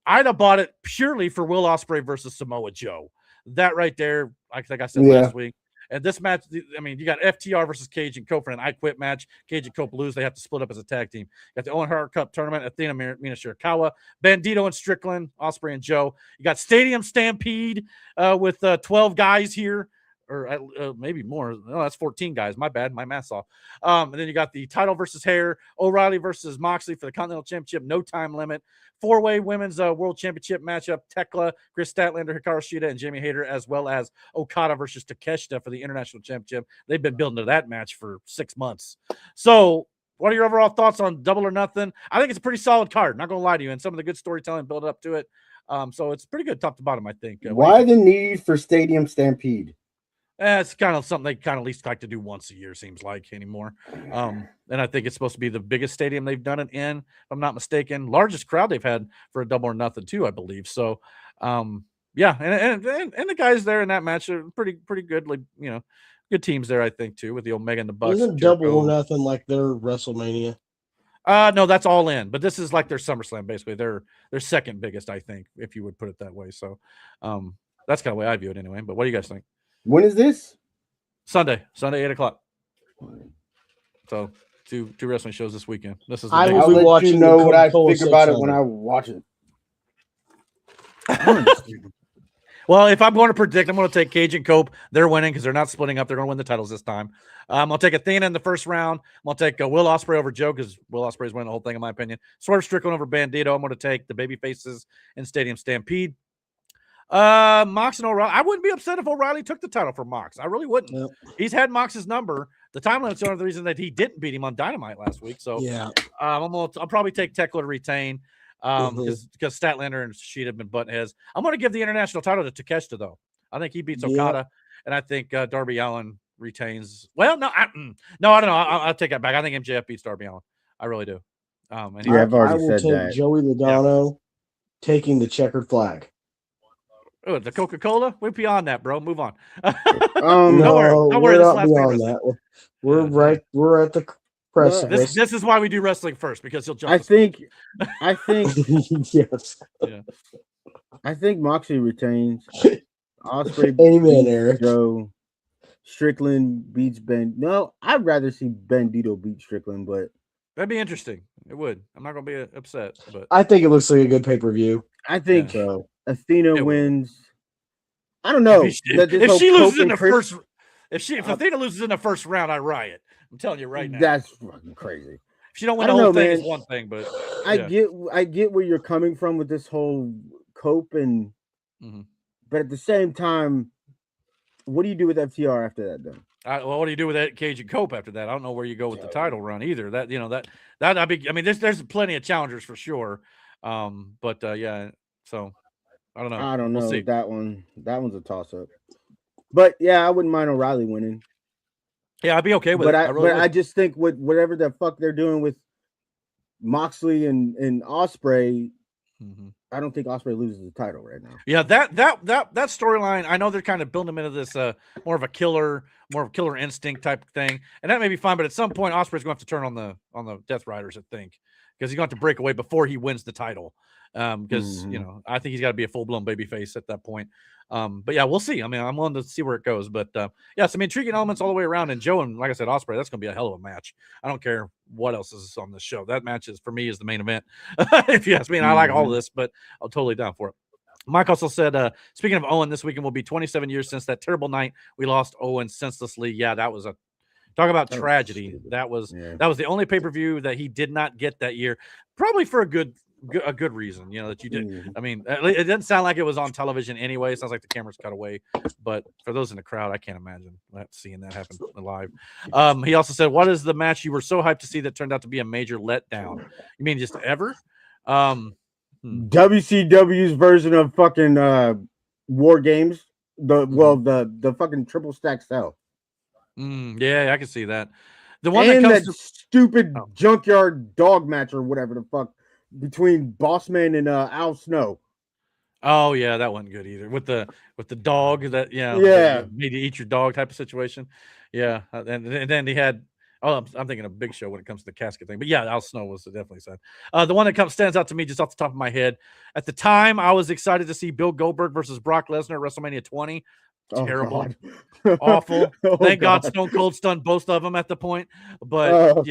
I'd have bought it purely for Will Ospreay versus Samoa Joe. That right there, like I said last week. And this match, I mean, you got FTR versus Cage and Cope for an I Quit match. Cage and Cope lose. They have to split up as a tag team. You got the Owen Hart Cup tournament, Athena, Mina Shirakawa, Bandito and Strickland, Ospreay and Joe. You got Stadium Stampede with 12 guys here, or maybe more. No, that's 14 guys. My bad. My math's off. And then you got the title versus hair, O'Reilly versus Moxley for the Continental Championship, no time limit. 4-way women's world championship matchup, Tekla, Chris Statlander, Hikaru Shida, and Jamie Hayter, as well as Okada versus Takeshita for the international championship. They've been building to that match for 6 months. So what are your overall thoughts on Double or Nothing? I think it's a pretty solid card, not going to lie to you, and some of the good storytelling built up to it. So it's pretty good top to bottom, I think. Why the need for Stadium Stampede? It's kind of something they kind of at least like to do once a year, seems like anymore. And I think it's supposed to be the biggest stadium they've done it in, if I'm not mistaken. Largest crowd they've had for a Double or Nothing too, I believe. So, yeah, and the guys there in that match are pretty good, like, you know, good teams there, I think, too, with the Omega and the Bucks. Isn't Double or Nothing like their WrestleMania? No, that's All In, but this is like their SummerSlam, basically. They're second biggest, I think, if you would put it that way. So, that's kind of the way I view it anyway. But what do you guys think? When is this? Sunday, 8:00. So two wrestling shows this weekend. This is. I will I'll be let watching you know the what I Coca-Cola think about it 600. when I watch it. Well, if I'm going to predict, I'm going to take Cage and Cope. They're winning because they're not splitting up. They're going to win the titles this time. I'll take Athena in the first round. I'm going to take Will Ospreay over Joe because Will Ospreay's winning the whole thing, in my opinion. Swerve Strickland over Bandito. I'm going to take the baby faces in Stadium Stampede. Mox and O'Reilly. I wouldn't be upset if O'Reilly took the title for Mox. I really wouldn't. Yep. He's had Mox's number. The time limit's one of the reasons that he didn't beat him on Dynamite last week. So Yeah. I'll probably take Tekla to retain because Statlander and Sheet have been button heads. I'm going to give the international title to Takeshita, though. I think he beats Okada, and I think Darby Allin retains. Well, no, I don't know. I'll take that back. I think MJF beats Darby Allin. I really do. And Yeah, I've already I will said take that. Joey Logano taking the checkered flag. Oh, the Coca-Cola? We're beyond that, bro. Move on. Um, Don't No, worry. we're This not last beyond thing. that. We're at the precipice. This is why we do wrestling first, because he'll jump. I think Yes. Yeah. I think Moxley retains. Ospreay Amen, beats Eric. Joe. Strickland beats Ben. No, I'd rather see Bandito beat Strickland, but That'd be interesting. It would. I'm not going to be upset, but I think it looks like a good pay-per-view. I think So Athena It would. wins. I don't know. if This she whole loses Cope in and the Chris- first, if Athena loses in the first round, I riot. I'm telling you right now. that's fucking crazy. If she don't win I the don't whole know, thing, man. it's one thing, but I get where you're coming from with this whole Cope and, Mhm. but at the same time, what do you do with FTR after that? Then Well, what do you do with that Cage and Cope after that? I don't know where you go with the title run either. I'd be. I mean, there's plenty of challengers for sure. But yeah. So I don't know. I don't We'll know see. that one. That one's a toss up. But yeah, I wouldn't mind O'Reilly winning. Yeah, I'd be okay with it. I really would. I just think with whatever the fuck they're doing with Moxley and Ospreay, Mhm. I don't think Ospreay loses the title right now. Yeah, that storyline. I know they're kind of building him into this more of a killer instinct type of thing, and that may be fine. But at some point, Ospreay's going to have to turn on the Death Riders, I think, because he's going to have to break away before he wins the title. Because you know, I think he's got to be a full blown babyface at that point. But yeah, we'll see. I mean, I'm willing to see where it goes. But yeah, some intriguing elements all the way around. And Joe and, like I said, Ospreay, that's going to be a hell of a match. I don't care what else is on this show. That match is, for me, is the main event. If you ask me, and I like all of this, but I'm totally down for it. Mike also said, speaking of Owen, this weekend will be 27 years since that terrible night we lost Owen senselessly. Yeah, that was talk about tragedy. That was the only pay-per-view that he did not get that year, probably for a good reason, you know, that you did. I mean, it didn't sound like it was on television anyway. It sounds like the cameras cut away, but for those in the crowd, I can't imagine seeing that happen live. He also said, what is the match you were so hyped to see that turned out to be a major letdown? You mean just ever? WCW's version of fucking War Games, the fucking triple stack cell. Yeah, I can see that. The one and that comes that stupid junkyard dog match or whatever the fuck between Bossman and Al Snow. Oh yeah, that wasn't good either. With the dog that made you eat your dog type of situation. Yeah, and then he had. Oh, I'm thinking of Big Show when it comes to the casket thing, but yeah, Al Snow was definitely sad. The one that stands out to me just off the top of my head. At the time, I was excited to see Bill Goldberg versus Brock Lesnar at WrestleMania 20. Terrible, awful. Thank God Stone Cold stunned both of them at the point. But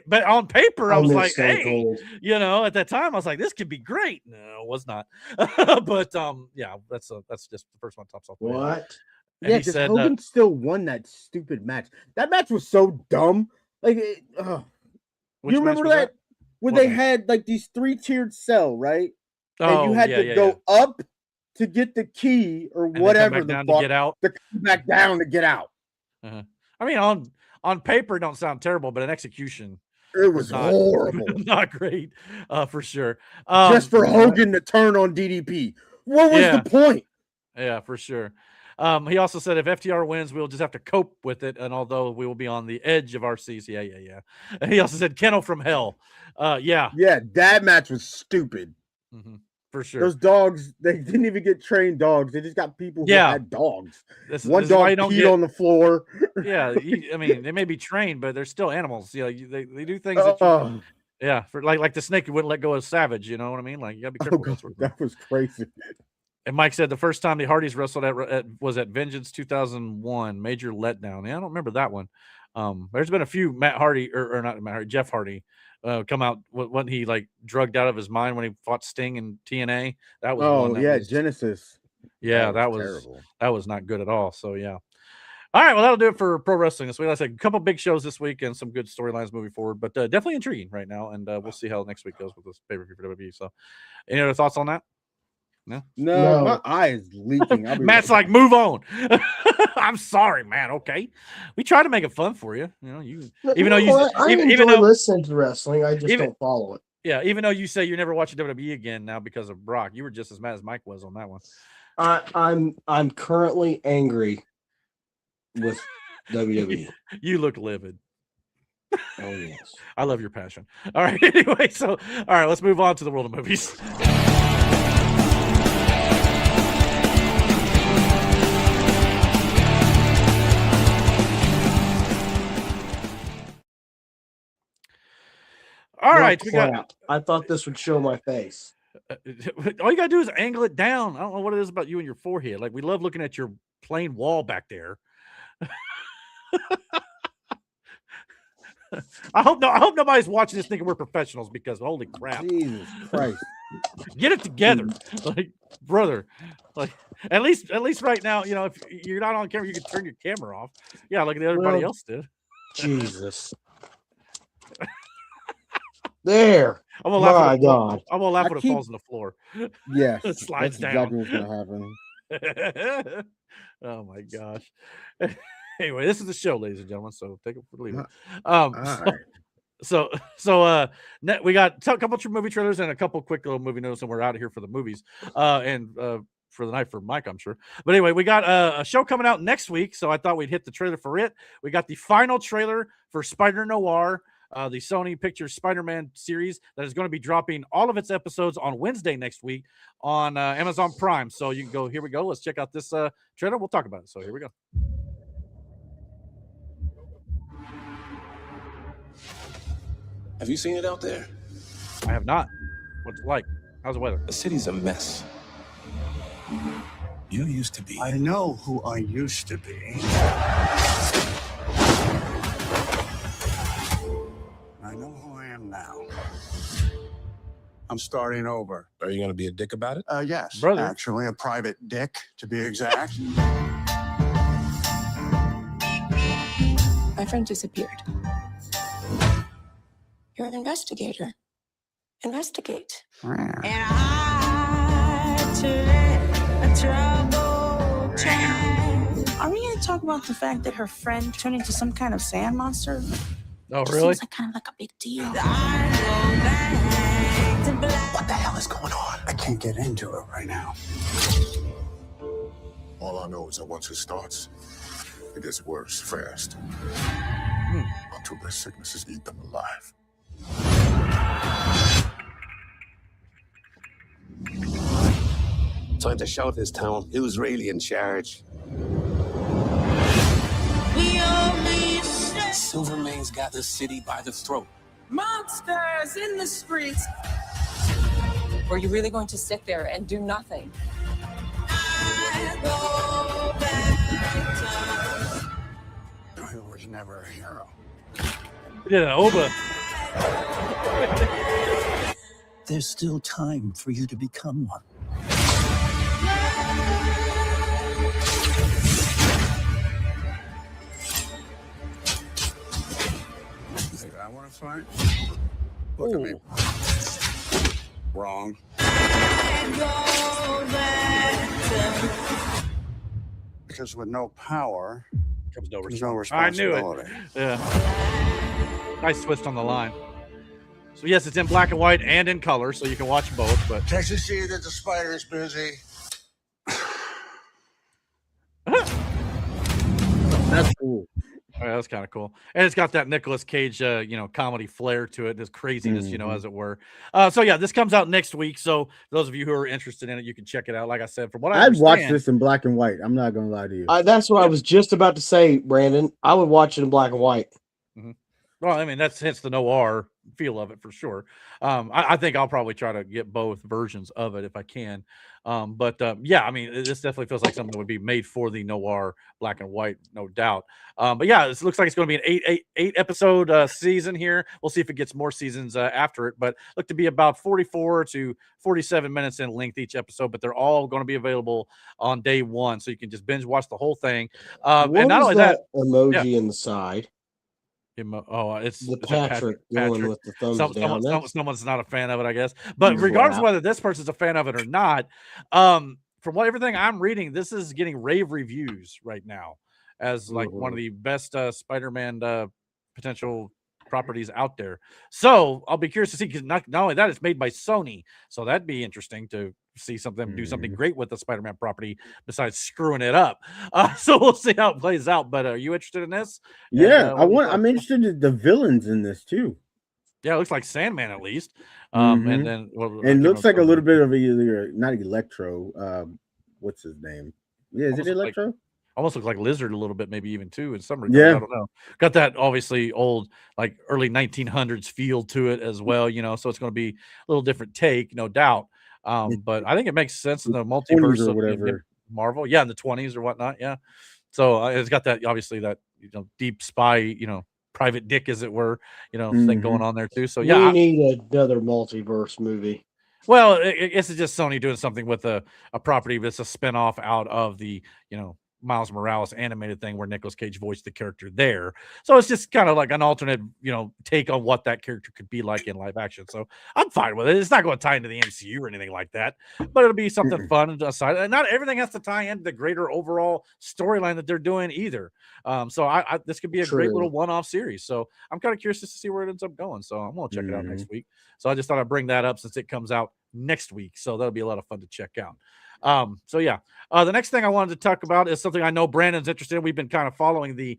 but on paper, I was like, hey, you know, at that time, I was like, this could be great. No, it was not. But yeah, that's just the first one tops off. What? Yeah, because Hogan still won that stupid match. That match was so dumb. Like, you remember that? Where they had like these 3-tiered cell, right? And you had to go up to get the key or whatever the fuck to get out. To come back down to get out. I mean, on paper, don't sound terrible, but in execution, it was horrible. Not great, for sure. Just for Hogan to turn on DDP. What was the point? Yeah, for sure. He also said if FTR wins, we'll just have to cope with it. And although we will be on the edge of our seats. Yeah. And he also said Kennel from Hell. Yeah, that match was stupid. for sure. Those dogs, they didn't even get trained dogs. They just got people who Yeah. had dogs. This One is why dog you don't peed get- on the floor. Yeah, I mean, they may be trained, but they're still animals. You know, they do things that you, yeah, for like the snake wouldn't let go of Savage. You know what I mean? Like you gotta be careful. God, that was crazy. And Mike said the first time the Hardys wrestled was at Vengeance 2001. Major letdown. Yeah, I don't remember that one. There's been a few Matt Hardy or not Matt Hardy, Jeff Hardy. Come out when he like drugged out of his mind when he fought Sting in TNA. That was one that was, Genesis. Yeah, that was terrible. That was not good at all. So yeah. All right, well that'll do it for pro wrestling this week. Like I said, a couple big shows this week and some good storylines moving forward, but definitely intriguing right now. And we'll see how next week goes with this pay-per-view for WWE. So, any other thoughts on that? No, my eye is leaking. Matt's like, move on. I'm sorry, man. Okay, we try to make it fun for you. You know, even though I enjoy listening to wrestling, I just don't follow it. Yeah, even though you say you're never watching WWE again now because of Brock, you were just as mad as Mike was on that one. I'm currently angry with WWE. You look livid. Oh yes, I love your passion. All right, anyway, so all right, let's move on to the world of movies. All right, we got. I thought this would show my face. All you gotta do is angle it down. I don't know what it is about you and your forehead. Like we love looking at your plain wall back there. I hope nobody's watching this thinking we're professionals because holy crap. Jesus Christ. Get it together. Like, brother. Like at least right now, you know, if you're not on camera, you can turn your camera off. Yeah, like everybody else did. Jesus. There. I'm gonna laugh. God. I'm gonna laugh when it falls on the floor. Yes. It slides that's down. exactly what's gonna happen. Oh my gosh. Anyway, this is the show, ladies and gentlemen. So take it for leave it. We got a couple of movie trailers and a couple quick little movie notes, and we're out of here for the movies. And for the night for Mike, I'm sure. But anyway, we got a show coming out next week, so I thought we'd hit the trailer for it. We got the final trailer for Spider Noir. The Sony Pictures Spider-Man series that is going to be dropping all of its episodes on Wednesday next week on Amazon Prime. So you can go, here we go. Let's check out this trailer. We'll talk about it. So here we go. Have you seen it out there? I have not. What's it like? How's the weather? The city's a mess. You used to be. I know who I used to be. I know who I am now. I'm starting over. Are you going to be a dick about it? Yes, brother. Actually, a private dick, to be exact. My friend disappeared. You're an investigator. Investigate. And Are we going to talk about the fact that her friend turned into some kind of sand monster? Oh, It really? seems like kind of like a big deal. what the hell is going on? I can't get into it right now. All I know is that once it starts, it gets worse fast. Until their sicknesses eat them alive. Time to show this town who's really in charge. Silvermane's got the city by the throat. Monsters in the streets. Were you really going to sit there and do nothing? I was never a hero. Yeah, Oba. There's still time for you to become one. I want to fight. Look at me. Wrong. Because with no power comes no there's no I knew responsibility. it. Yeah. Nice twist on the line. So yes, it's in black and white and in color, so you can watch both. But Texas see that the spider's busy. Oh, yeah, that's kind of cool, and it's got that Nicolas Cage, comedy flair to it, this craziness, as it were. So yeah, this comes out next week. So those of you who are interested in it, you can check it out. Like I said, from what I I'd watch understand, this in black and white. I'm not gonna lie to you. That's what I was just about to say, Brandon. I would watch it in black and white. well, I mean, that's hence the noir feel of it for sure. I think I'll probably try to get both versions of it if I can. Yeah, I mean, this definitely feels like something that would be made for the noir black and white, no doubt. But yeah, it looks like it's going to be an eight episode season here. We'll see if it gets more seasons after it, but look to be about 44 to 47 minutes in length each episode. But they're all going to be available on day one, so you can just binge watch the whole thing. And What not is only that that, emoji in the side? it's The it's a Patrick going with the thumbs down. someone's not a fan of it, I guess. But regardless of whether this person's a fan of it or not, from everything I'm reading, this is getting rave reviews right now as like one of the best Spider-Man potential properties out there. So I'll be curious to see, because not only that, it's made by Sony, so that'd be interesting to see something do something great with the Spider-Man property besides screwing it up. So we'll see how it plays out. But are you interested in this? Yeah, And, I'm interested in the villains in this too. Yeah, it looks like Sandman at least. And then and looks like a little bit of not Electro. What's his name? Yeah, is it Electro? Almost look like Lizard a little bit, maybe even too in some regards. I don't know. Got that obviously old, like early 1900s feel to it as well, so it's going to be a little different take, no doubt. But I think it makes sense in the multiverse of whatever. Marvel. Yeah, in the 20s or whatnot. Yeah. So it's got that, obviously, that deep spy, private dick, as it were, thing going on there too. So yeah, we need another multiverse movie. Well, it's just Sony doing something with a property that's a spinoff out of the, Miles Morales animated thing where Nicolas Cage voiced the character there. So it's just kind of like an alternate, take on what that character could be like in live action. So I'm fine with it. It's not going to tie into the MCU or anything like that, but it'll be something fun and aside. And not everything has to tie into the greater overall storyline that they're doing either. So this could be a great little one-off series. So I'm kind of curious to see where it ends up going. So I'm going to check it out next week. So I just thought I'd bring that up since it comes out next week. So that'll be a lot of fun to check out. The next thing I wanted to talk about is something I know Brandon's interested in. We've been kind of following the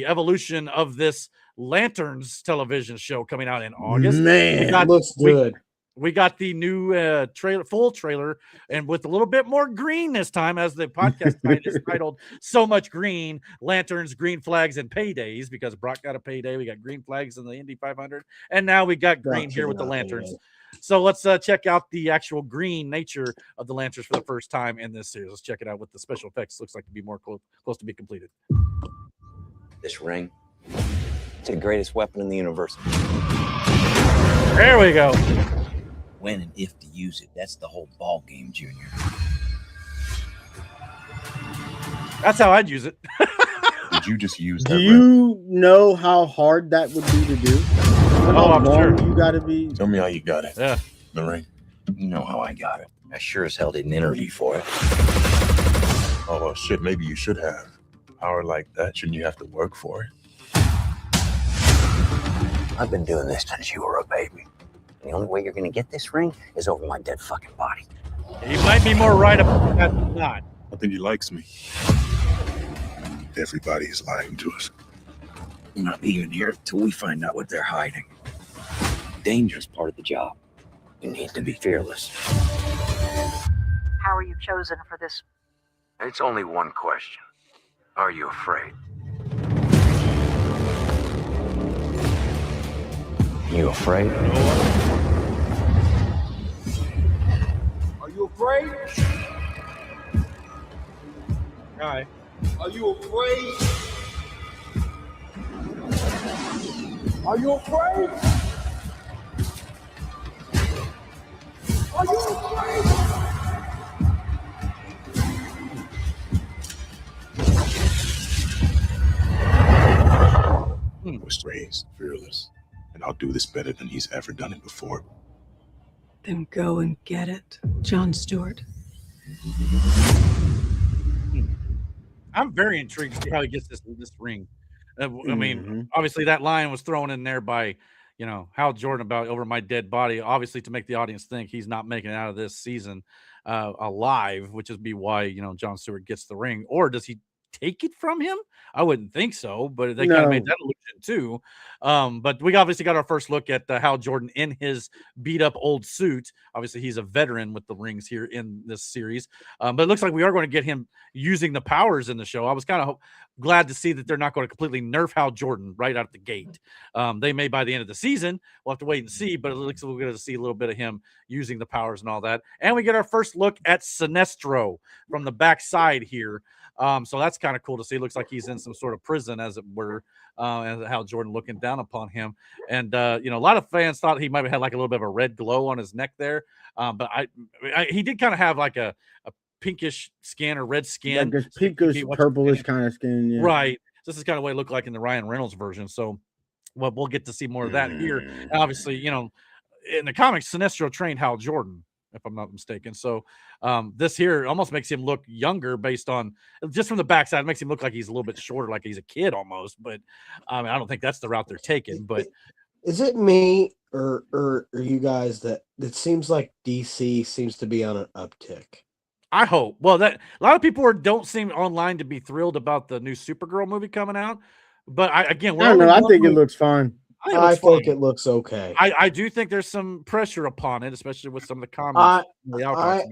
evolution of this Lanterns television show coming out in August. Man, looks good. We got the new full trailer, and with a little bit more green this time, as the podcast is titled "So Much Green: Lanterns, Green Flags, and Paydays." Because Brock got a payday, we got green flags in the Indy 500, and now we got green here with the Lanterns. So let's check out the actual green nature of the Lanterns for the first time in this series. Let's check it out with the special effects. Looks like to be more close to be completed. This ring, it's the greatest weapon in the universe. There we go. When and if to use it, that's the whole ball game, Junior. That's how I'd use it. Did you just use that? Do you know how hard that would be to do? I'm sure. You gotta be. Tell me how you got it. Yeah. The ring. You know how I got it. I sure as hell didn't interview for it. Oh, well, shit, maybe you should have. Power like that, shouldn't you have to work for it? I've been doing this since you were a baby. And the only way you're gonna get this ring is over my dead fucking body. He might be more right about that than not. I think he likes me. Everybody is lying to us. We're not leaving here till we find out what they're hiding. Danger's part of the job. You need to be fearless. How are you chosen for this? It's only one question. Are you afraid? You afraid? Are you afraid? Hi. Are you afraid? Are you afraid? Are you afraid? Was raised fearless, and I'll do this better than he's ever done it before. Then go and get it, John Stewart. I'm very intrigued to see how he gets this ring. I mean, obviously that line was thrown in there by, Hal Jordan about over my dead body, obviously to make the audience think he's not making it out of this season alive, which is why, John Stewart gets the ring. Or does he take it from him? I wouldn't think so, but they kind of made that illusion too. But we obviously got our first look at Hal Jordan in his beat up old suit. Obviously, he's a veteran with the rings here in this series. But it looks like we are going to get him using the powers in the show. I was kind of glad to see that they're not going to completely nerf Hal Jordan right out the gate. They may by the end of the season. We'll have to wait and see, but it looks like we're going to see a little bit of him using the powers and all that. And we get our first look at Sinestro from the backside here. So that's kind of cool to see. It looks like he's in some sort of prison, as it were, and Hal Jordan looking down upon him. And a lot of fans thought he might have had like a little bit of a red glow on his neck there. But he did kind of have like a pinkish skin or red skin, like a pinkish, purplish kind of skin. Yeah. Right. This is kind of what it looked like in the Ryan Reynolds version. So we'll get to see more of that here. And obviously, in the comics, Sinestro trained Hal Jordan, if I'm not mistaken. So this here almost makes him look younger based on just from the backside. It makes him look like he's a little bit shorter, like he's a kid almost. But I don't think that's the route they're taking. But is it me or you guys that it seems like DC seems to be on an uptick? I hope. Well, that a lot of people don't seem online to be thrilled about the new Supergirl movie coming out. But I don't know. I think it looks fine. I think it looks okay. I do think there's some pressure upon it, especially with some of the comments.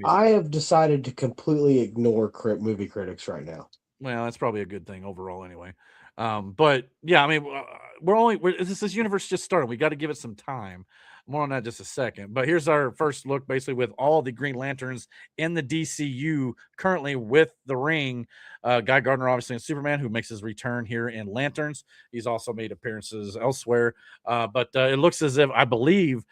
I have decided to completely ignore movie critics right now. Well, that's probably a good thing overall, anyway. But yeah, I mean, this universe just started. We got to give it some time. More on that in just a second. But here's our first look, basically, with all the Green Lanterns in the DCU currently with the ring. Guy Gardner, obviously, in Superman, who makes his return here in Lanterns. He's also made appearances elsewhere. But it looks as if, I believe,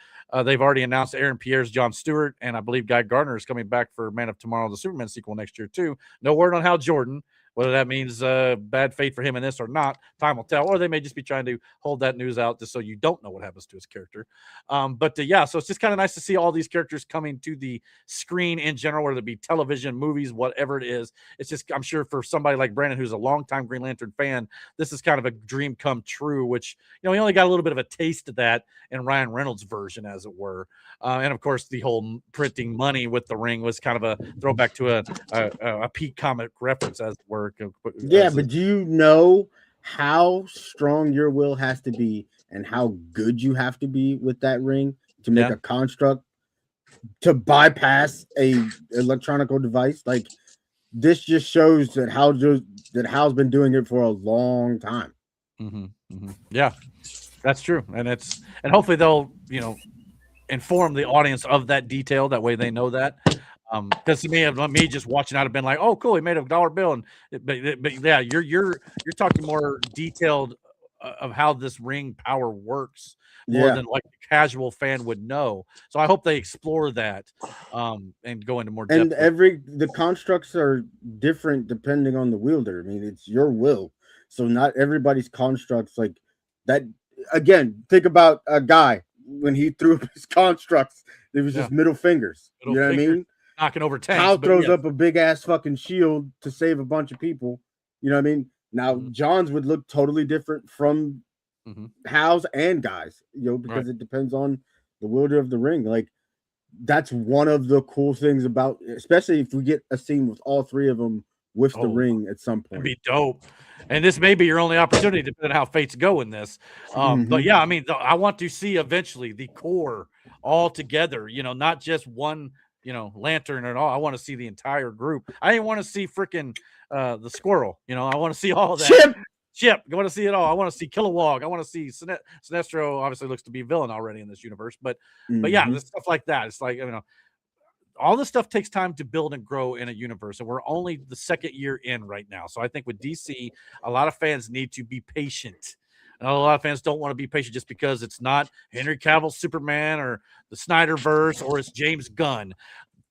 they've already announced Aaron Pierre's John Stewart, and I believe Guy Gardner is coming back for Man of Tomorrow, the Superman sequel next year, too. No word on Hal Jordan. Whether that means bad fate for him in this or not, time will tell. Or they may just be trying to hold that news out just so you don't know what happens to his character. But so it's just kind of nice to see all these characters coming to the screen in general, whether it be television, movies, whatever it is. It's just, I'm sure for somebody like Brandon, who's a longtime Green Lantern fan, this is kind of a dream come true, which, he only got a little bit of a taste of that in Ryan Reynolds' version, as it were. And of course, the whole printing money with the ring was kind of a throwback to a Pete comic reference, as it were. Yeah, but do you know how strong your will has to be and how good you have to be with that ring to make a construct to bypass a electronical device? Like, this just shows that Hal's been doing it for a long time. Yeah, that's true. And hopefully they'll inform the audience of that detail, that way they know that. Because to me just watching, I'd have been like, "Oh, cool, he made a dollar bill." And but yeah, you're talking more detailed of how this ring power works more than like a casual fan would know. So I hope they explore that and go into more depth. And the constructs are different depending on the wielder. I mean, it's your will, so not everybody's constructs like that. Again, think about a guy when he threw up his constructs; it was just middle fingers. You know what I mean? Knocking over tanks. Hal throws up a big ass fucking shield to save a bunch of people. You know what I mean? Now John's would look totally different from Hal's and Guy's, because it depends on the wielder of the ring. Like, that's one of the cool things about, especially if we get a scene with all three of them with the ring at some point. It'd be dope. And this may be your only opportunity, depending on how fates go in this. But yeah, I mean, I want to see eventually the core all together. Not just one. Lantern and all. I want to see the entire group. I didn't want to see freaking the squirrel. I want to see all that. Chip. I want to see it all. I want to see Kilowog. I want to see Sinestro. Obviously looks to be villain already in this universe, but yeah, this stuff like that. It's like, all this stuff takes time to build and grow in a universe, and we're only the second year in right now. So I think with DC, a lot of fans need to be patient. And a lot of fans don't want to be patient just because it's not Henry Cavill's Superman or the Snyderverse or it's James Gunn.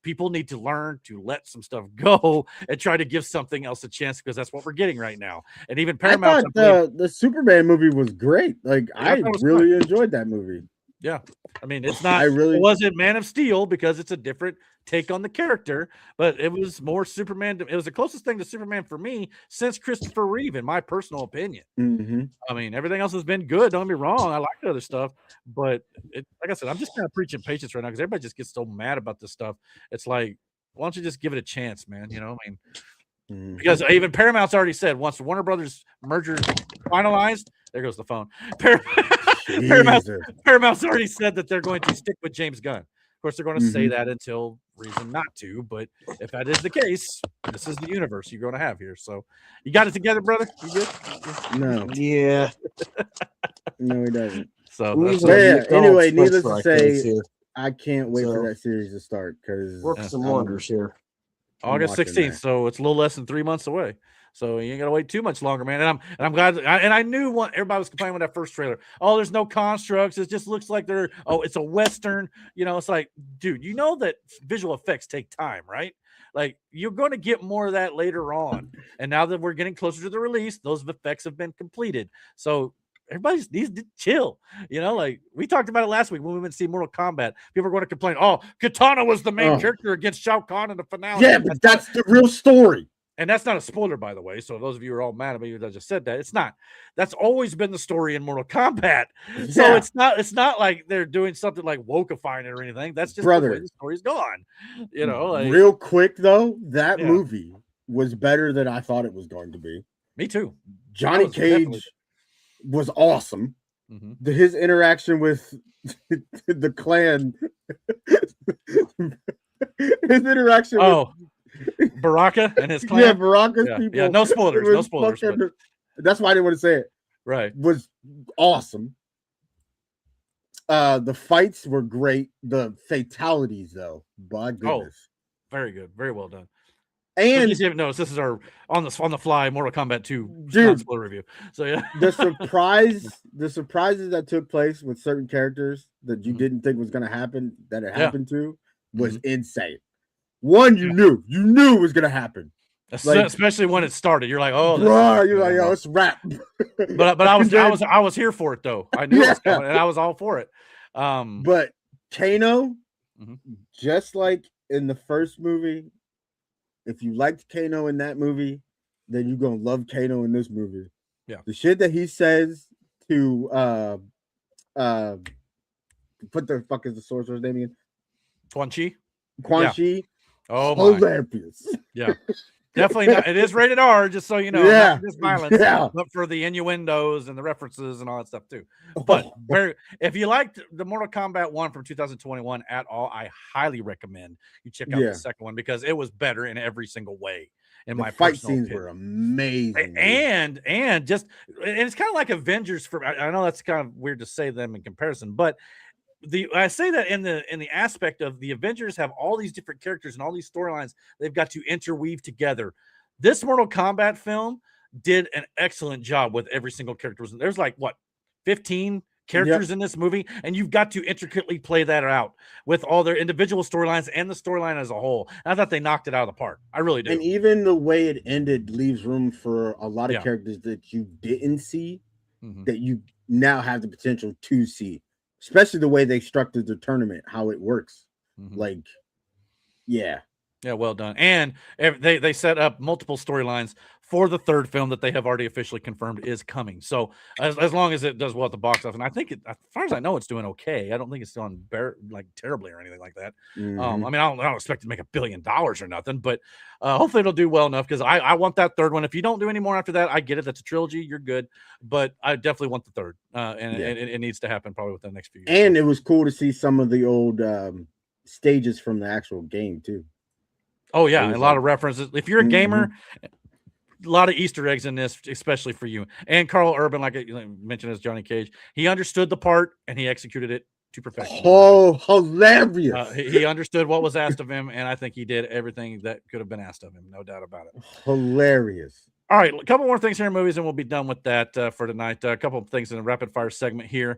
People need to learn to let some stuff go and try to give something else a chance, because that's what we're getting right now. And even Paramount. I thought the Superman movie was great. Like, I really enjoyed that movie. Yeah, I mean, it's not. It wasn't Man of Steel because it's a different take on the character, but it was more Superman. It was the closest thing to Superman for me since Christopher Reeve, in my personal opinion. I mean, everything else has been good. Don't get me wrong. I like the other stuff, but like I said, I'm just kind of preaching patience right now because everybody just gets so mad about this stuff. It's like, why don't you just give it a chance, man? I mean, Because even Paramount's already said once the Warner Brothers merger finalized, there goes the phone. Paramount's already said that they're going to stick with James Gunn. Of course, they're going to say that until reason not to. But if that is the case, this is the universe you're going to have here. So you got it together, brother? You good? No. Yeah. No, he doesn't. So anyway, needless to say, I can't wait for that series to start because work some wonders here. August 16th, so it's a little less than 3 months away. So you ain't gotta wait too much longer, man. And I'm glad. And I knew what everybody was complaining with that first trailer. Oh, there's no constructs. It just looks like it's a Western. You know, it's like, dude, you know that visual effects take time, right? Like you're going to get more of that later on. And now that we're getting closer to the release, those effects have been completed. So everybody needs to chill. You know, like we talked about it last week when we went to see Mortal Kombat. People are going to complain, oh, Katana was the main character against Shao Kahn in the finale. Yeah, but that's the real story. And that's not a spoiler, by the way. So those of you who are all mad at me that I just said that, it's not. That's always been the story in Mortal Kombat. So it's not like they're doing something like wokeifying it or anything. That's just the way the story's gone. You know, like real quick though, that movie was better than I thought it was going to be. Me too. Johnny Cage was awesome. His interaction with the clan, his interaction with Baraka and his clan. Yeah, Baraka's people. Yeah, no spoilers. No spoilers. That's why I didn't want to say it. Right. Was awesome. The fights were great. The fatalities, though, by goodness. Very good. Very well done. And you haven't noticed, this is our on the fly Mortal Kombat 2 spoiler review. So yeah. the surprises that took place with certain characters that you didn't think was gonna happen, that it happened to, was insane. One, you knew it was gonna happen, especially when it started. You're like, oh, you're like, oh, it's rap. but I was here for it though. I knew it was coming, and I was all for it. But Kano, just like in the first movie, if you liked Kano in that movie, then you're gonna love Kano in this movie. Yeah, the shit that he says to what the fuck is the sorcerer's name again? Quan Chi. Oh, hilarious. Yeah, definitely not. It is rated R, just so you know. Not just violence, but for the innuendos and the references and all that stuff too. But if you liked the Mortal Kombat 1 from 2021 at all, I highly recommend you check out the second one because it was better in every single way. In my fight scenes were amazing, and it's kind of like Avengers. I know that's kind of weird to say them in comparison, but I say that in the aspect of the Avengers have all these different characters and all these storylines they've got to interweave together. This Mortal Kombat film did an excellent job with every single character. There's like 15 characters in this movie, and you've got to intricately play that out with all their individual storylines and the storyline as a whole. And I thought they knocked it out of the park. I really do. And even the way it ended leaves room for a lot of characters that you didn't see that you now have the potential to see. Especially the way they structured the tournament, how it works. Like, yeah, well done. And they set up multiple storylines for the third film that they have already officially confirmed is coming. So as long as it does well at the box office, and I think as far as I know, it's doing okay. I don't think it's doing like terribly or anything like that. I mean, I don't expect it to make $1 billion or nothing, but hopefully it'll do well enough because I want that third one. If you don't do any more after that, I get it. That's a trilogy. You're good, but I definitely want the third, and it needs to happen probably within the next few years. And it was cool to see some of the old stages from the actual game too. Oh yeah, a lot of references. If you're a gamer. A lot of Easter eggs in this, especially for you. And Carl Urban, like I mentioned as Johnny Cage, he understood the part and he executed it to perfection. Oh, hilarious. He understood what was asked of him, and I think he did everything that could have been asked of him. No doubt about it. Hilarious. All right, a couple more things here in movies, and we'll be done with that for tonight. A couple of things in the rapid fire segment here.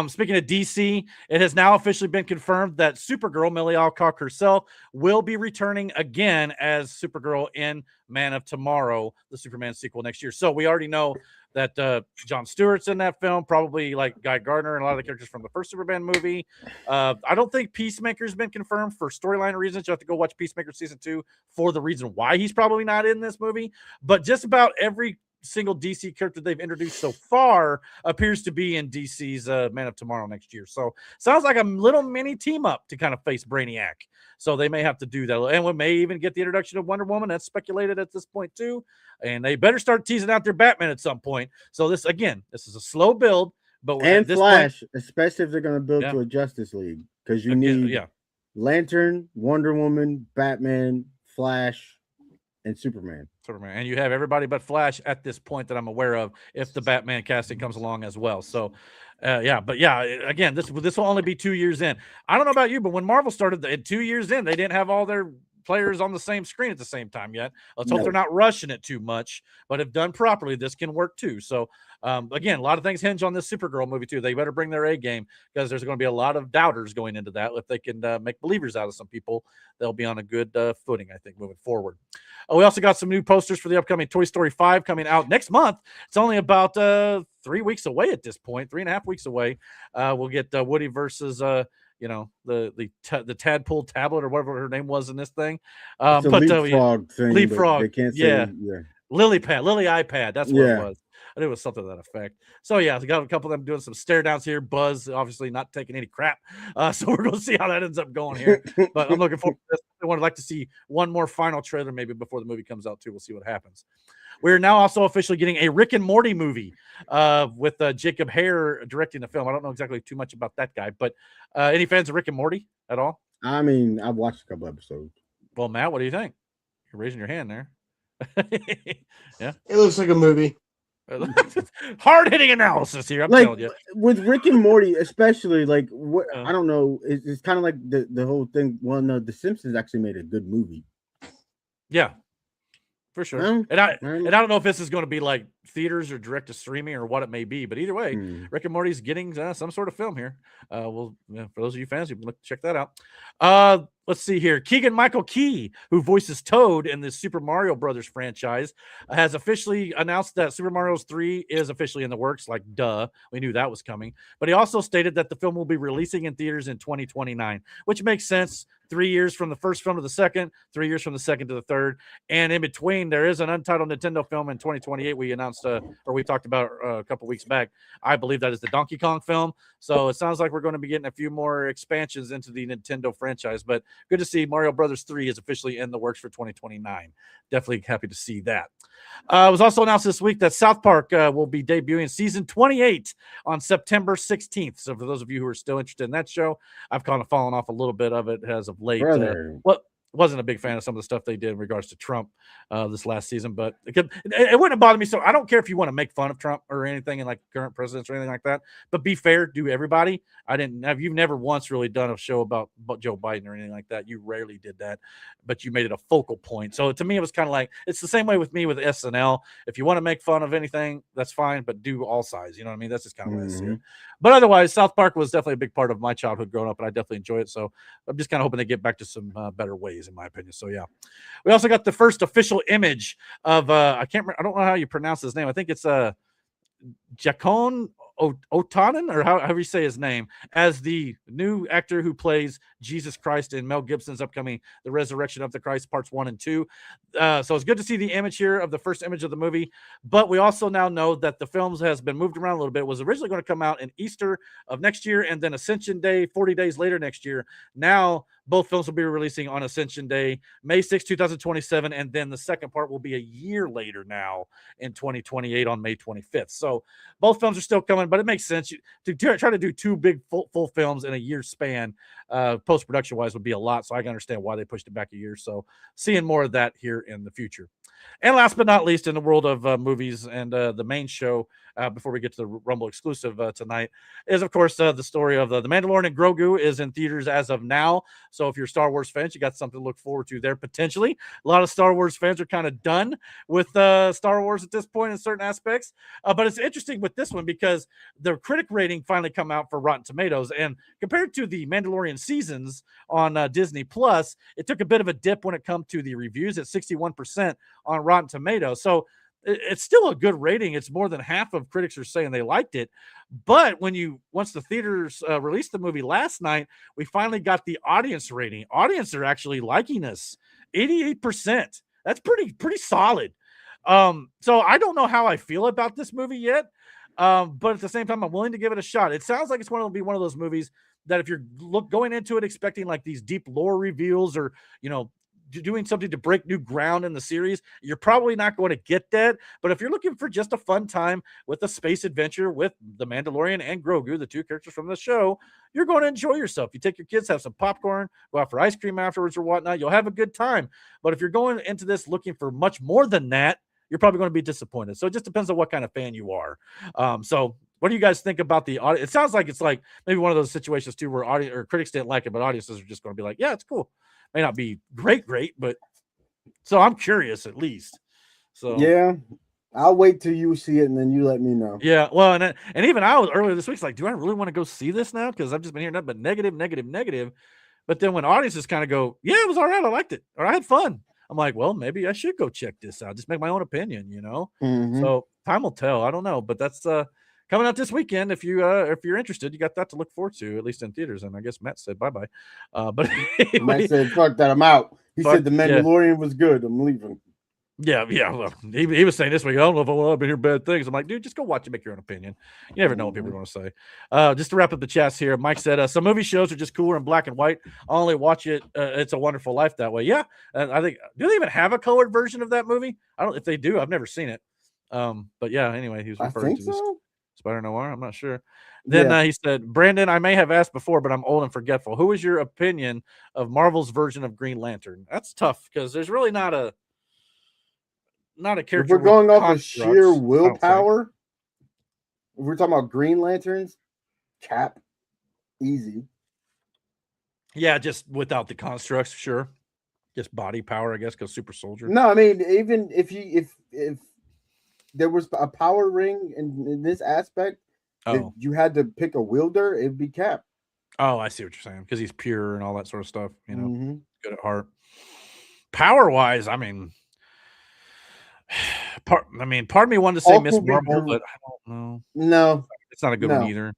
Speaking of DC, it has now officially been confirmed that Supergirl, Millie Alcock herself, will be returning again as Supergirl in Man of Tomorrow, the Superman sequel next year. So we already know that Jon Stewart's in that film, probably like Guy Gardner and a lot of the characters from the first Superman movie. I don't think Peacemaker's been confirmed for storyline reasons. You have to go watch Peacemaker season 2 for the reason why he's probably not in this movie. But just about every single DC character they've introduced so far appears to be in DC's Man of Tomorrow next year. So sounds like a little mini team up to kind of face Brainiac. So they may have to do that. And we may even get the introduction of Wonder Woman. That's speculated at this point too. And they better start teasing out their Batman at some point. So this is a slow build. But and Flash, especially if they're going to build to a Justice League, because you need Lantern, Wonder Woman, Batman, Flash, and Superman. And you have everybody but Flash at this point that I'm aware of, if the Batman casting comes along as well. So, again, this will only be 2 years in. I don't know about you, but when Marvel started, 2 years in, they didn't have all their players on the same screen at the same time yet. Let's hope they're not rushing it too much, but if done properly, this can work too. So again, a lot of things hinge on this Supergirl movie too. They better bring their A game, because there's going to be a lot of doubters going into that. If they can make believers out of some people, they'll be on a good footing, I think, moving forward. We also got some new posters for the upcoming Toy Story 5 coming out next month. It's only about 3 weeks away at this point, 3.5 weeks away. We'll get Woody versus the Tadpole tablet or whatever her name was in this thing. It's a leapfrog thing. Leapfrog. They can't say, Lily iPad. That's what it was. I knew it was something to that effect. So we got a couple of them doing some stare downs here. Buzz obviously not taking any crap. So we're going to see how that ends up going here. But I'm looking forward to this. I would like to see one more final trailer maybe before the movie comes out too. We'll see what happens. We're now also officially getting a Rick and Morty movie with Jacob Hare directing the film. I don't know exactly too much about that guy, but any fans of Rick and Morty at all? I mean, I've watched a couple episodes. Well, Matt, what do you think? You're raising your hand there. Yeah, it looks like a movie. Hard-hitting analysis here. I'm telling you. With Rick and Morty, especially, like, what I don't know, it's kind of like the whole thing. Well, no, The Simpsons actually made a good movie. Yeah, for sure. And I don't know if this is going to be like theaters or direct to streaming or what it may be, but either way, Rick and Morty's getting some sort of film here. For those of you fans, you can check that out. Let's see here. Keegan-Michael Key, who voices Toad in the Super Mario Brothers franchise, has officially announced that Super Mario 3 is officially in the works. Like, duh, we knew that was coming. But he also stated that the film will be releasing in theaters in 2029, which makes sense. 3 years from the first film to the second, 3 years from the second to the third. And in between, there is an untitled Nintendo film in 2028 we announced, or we talked about a couple weeks back. I believe that is the Donkey Kong film. So it sounds like we're going to be getting a few more expansions into the Nintendo franchise. But good to see Mario Brothers 3 is officially in the works for 2029. Definitely happy to see that. It was also announced this week that South Park will be debuting season 28 on September 16th. So for those of you who are still interested in that show, I've kind of fallen off a little bit of it as of late. Wasn't a big fan of some of the stuff they did in regards to Trump this last season, but it wouldn't have bothered me. So I don't care if you want to make fun of Trump or anything and like current presidents or anything like that, but be fair, do everybody. You've never once really done a show about Joe Biden or anything like that. You rarely did that, but you made it a focal point. So to me, it was kind of like, it's the same way with me with SNL. If you want to make fun of anything, that's fine, but do all sides. You know what I mean? That's just kind of what I see it. But otherwise, South Park was definitely a big part of my childhood growing up, and I definitely enjoy it. So I'm just kind of hoping they get back to some better ways, in my opinion. So yeah, we also got the first official image of I don't know how you pronounce his name. I think it's Jacon Otanen, or however you say his name, as the new actor who plays Jesus Christ in Mel Gibson's upcoming The Resurrection of the Christ parts 1 and 2. So it's good to see the image here of the first image of the movie, but we also now know that the films has been moved around a little bit. It was originally going to come out in Easter of next year and then Ascension Day 40 days later next year. Now both films will be releasing on Ascension Day, May 6, 2027, and then the second part will be a year later now in 2028 on May 25th. So both films are still coming, but it makes sense to try to do two big full films in a year span. Post-production wise would be a lot, so I can understand why they pushed it back a year. So seeing more of that here in the future. And last but not least, in the world of movies and the main show, before we get to the Rumble exclusive tonight, is of course the story of the Mandalorian and Grogu is in theaters as of now. So if you're Star Wars fans, you got something to look forward to there potentially. A lot of Star Wars fans are kind of done with Star Wars at this point in certain aspects, but it's interesting with this one because the critic rating finally come out for Rotten Tomatoes, and compared to the Mandalorian seasons on Disney Plus, it took a bit of a dip when it comes to the reviews at 61% on Rotten Tomatoes. So it's still a good rating. It's more than half of critics are saying they liked it. But once the theaters released the movie last night, we finally got the audience rating. Audience are actually liking us, 88%. That's pretty solid. So I don't know how I feel about this movie yet. But at the same time, I'm willing to give it a shot. It sounds like it's going to be one of those movies that if you're going into it expecting like these deep lore reveals or, doing something to break new ground in the series, you're probably not going to get that. But if you're looking for just a fun time with a space adventure with the Mandalorian and Grogu, the two characters from the show, you're going to enjoy yourself. You take your kids, have some popcorn, go out for ice cream afterwards or whatnot. You'll have a good time. But if you're going into this looking for much more than that, you're probably going to be disappointed. So it just depends on what kind of fan you are. So what do you guys think about the audience? It sounds like it's like maybe one of those situations too where audience or critics didn't like it, but audiences are just going to be like, yeah, it's cool. May not be great, but so I'm curious at least. So yeah, I'll wait till you see it and then you let me know. Yeah, well, and even I was earlier this week like, do I really want to go see this now? Because I've just been hearing nothing but negative. But then when audiences kind of go, yeah, it was all right, I liked it, or I had fun. I'm like, well, maybe I should go check this out. Just make my own opinion, So time will tell. I don't know, but that's coming out this weekend. If you're interested, you got that to look forward to, at least in theaters. And I guess Matt said bye. But anyway, Matt said, "Fuck that, I'm out." He said the Mandalorian was good. I'm leaving. Yeah. Well, he was saying this week, I don't know if I want to hear bad things. I'm like, dude, just go watch and make your own opinion. You never know what people are going to say. Just to wrap up the chats here, Mike said, some movie shows are just cooler in black and white. I'll only watch it. It's a Wonderful Life that way. Yeah. And I think, do they even have a colored version of that movie? I don't, if they do, I've never seen it. But yeah, anyway, he was referring to this Spider Noir. I'm not sure. Then he said, Brandon, I may have asked before, but I'm old and forgetful. Who is your opinion of Marvel's version of Green Lantern? That's tough because there's really not a character. If we're going off of sheer willpower, if we're talking about Green Lanterns, Cap, easy. Yeah, just without the constructs, sure. Just body power, I guess, because super soldier. No, I mean, even if there was a power ring in this aspect, if you had to pick a wielder, it'd be Cap. Oh, I see what you're saying. Because he's pure and all that sort of stuff, good at heart. Power-wise, I mean, part of me wanted to say Miss Marvel, but I don't know. No, it's not a good one either.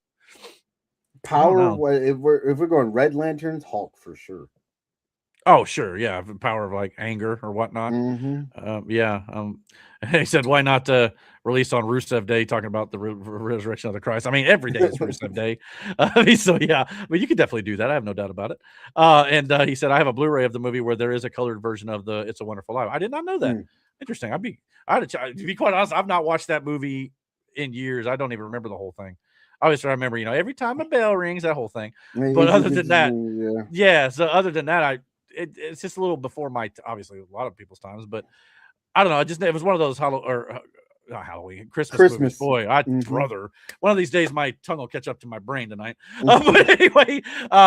Power, if we're going Red Lanterns, Hulk for sure. Oh, sure, yeah, power of like anger or whatnot. He said, why not release on Rusev Day, talking about the resurrection of the Christ? I mean, every day is Rusev Day. So yeah, but you could definitely do that. I have no doubt about it. And he said, I have a Blu-ray of the movie where there is a colored version of the It's a Wonderful Life. I did not know that. Interesting. To be quite honest, I've not watched that movie in years. I don't even remember the whole thing. Obviously, I remember, every time a bell rings, that whole thing. But other than that, so other than that, it's just a little before my, obviously, a lot of people's times, but I don't know. It was one of those Halloween, Christmas movies. Boy, brother, one of these days my tongue will catch up to my brain tonight. But anyway,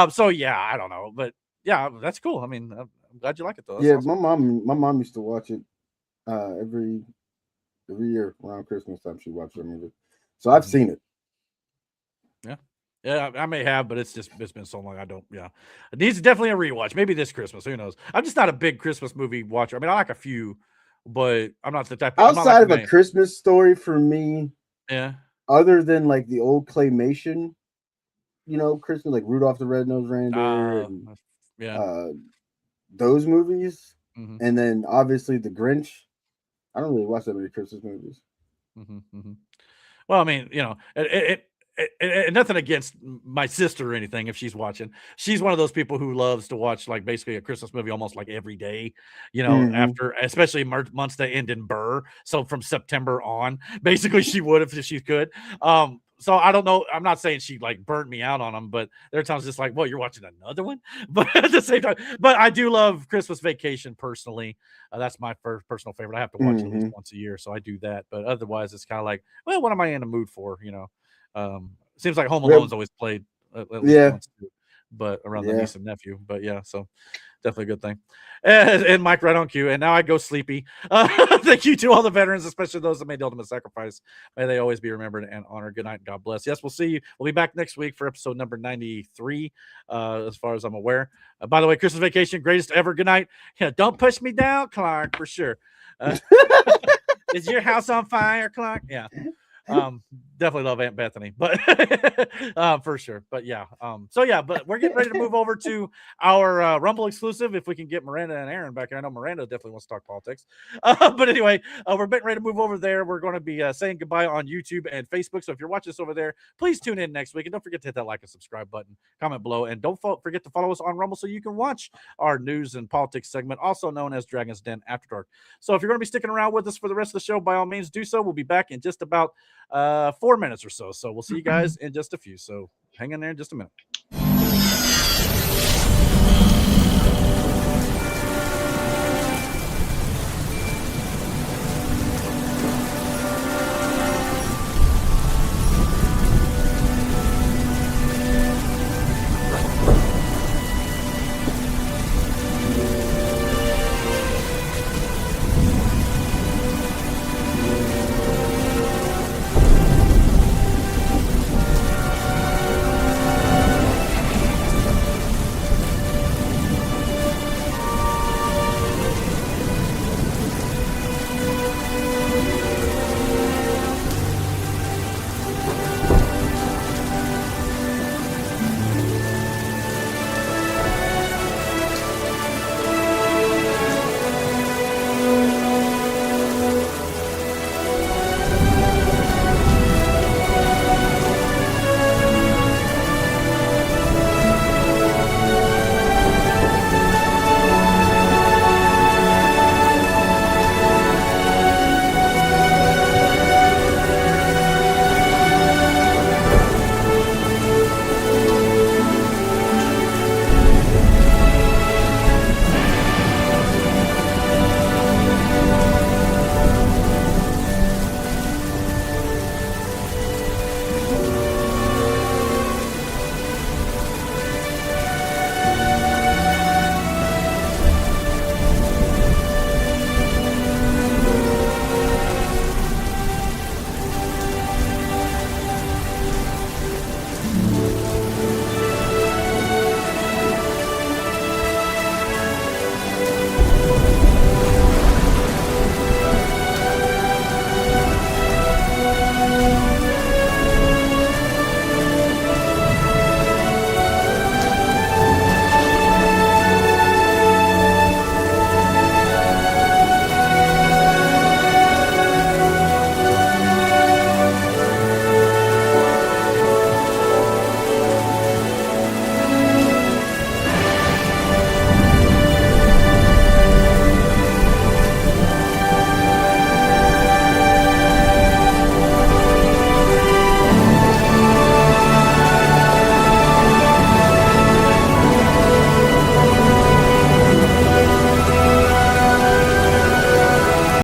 so yeah, I don't know, but yeah, that's cool. I mean, I'm glad you like it though. That's awesome. my mom used to watch it every year around Christmas time. She watched that movie, so I've seen it. Yeah, I may have, but it's been so long. I don't. Yeah, it needs definitely a rewatch. Maybe this Christmas. Who knows? I'm just not a big Christmas movie watcher. I mean, I like a few, but I'm not the type. Outside of A Christmas Story for me, yeah. Other than like the old claymation, Christmas, like Rudolph the Red-Nosed Reindeer, and, those movies, and then obviously The Grinch. I don't really watch that many Christmas movies. Well, I mean, and nothing against my sister or anything if she's watching. She's one of those people who loves to watch like basically a Christmas movie almost like every day, after, especially months that end in Burr. So from September on, basically she would if she could. So I don't know. I'm not saying she like burned me out on them, but there are times just like, well, you're watching another one. But at the same time, but I do love Christmas Vacation personally. That's my first personal favorite. I have to watch it at least once a year, so I do that. But otherwise, it's kind of like, well, what am I in the mood for? Seems like Home Alone's always played at least once too, but around the niece and nephew. But yeah, so definitely a good thing. And Mike, right on cue. And now I go sleepy. Thank you to all the veterans, especially those that made the ultimate sacrifice. May they always be remembered and honored. Good night. God bless. Yes, we'll see you. We'll be back next week for episode number 93, as far as I'm aware. By the way, Christmas Vacation, greatest ever. Good night. Yeah, don't push me down, Clark, for sure. Is your house on fire, Clark? Yeah. definitely love Aunt Bethany, but for sure. But yeah, but we're getting ready to move over to our Rumble exclusive. If we can get Miranda and Aaron back here, I know Miranda definitely wants to talk politics. But anyway, we're getting ready to move over there. We're going to be saying goodbye on YouTube and Facebook. So if you're watching this over there, please tune in next week, and don't forget to hit that like and subscribe button, comment below, and don't forget to follow us on Rumble so you can watch our news and politics segment, also known as Dragon's Den After Dark. So if you're going to be sticking around with us for the rest of the show, by all means do so. We'll be back in just about 4 minutes or so. So we'll see you guys in just a few. So hang in there in just a minute.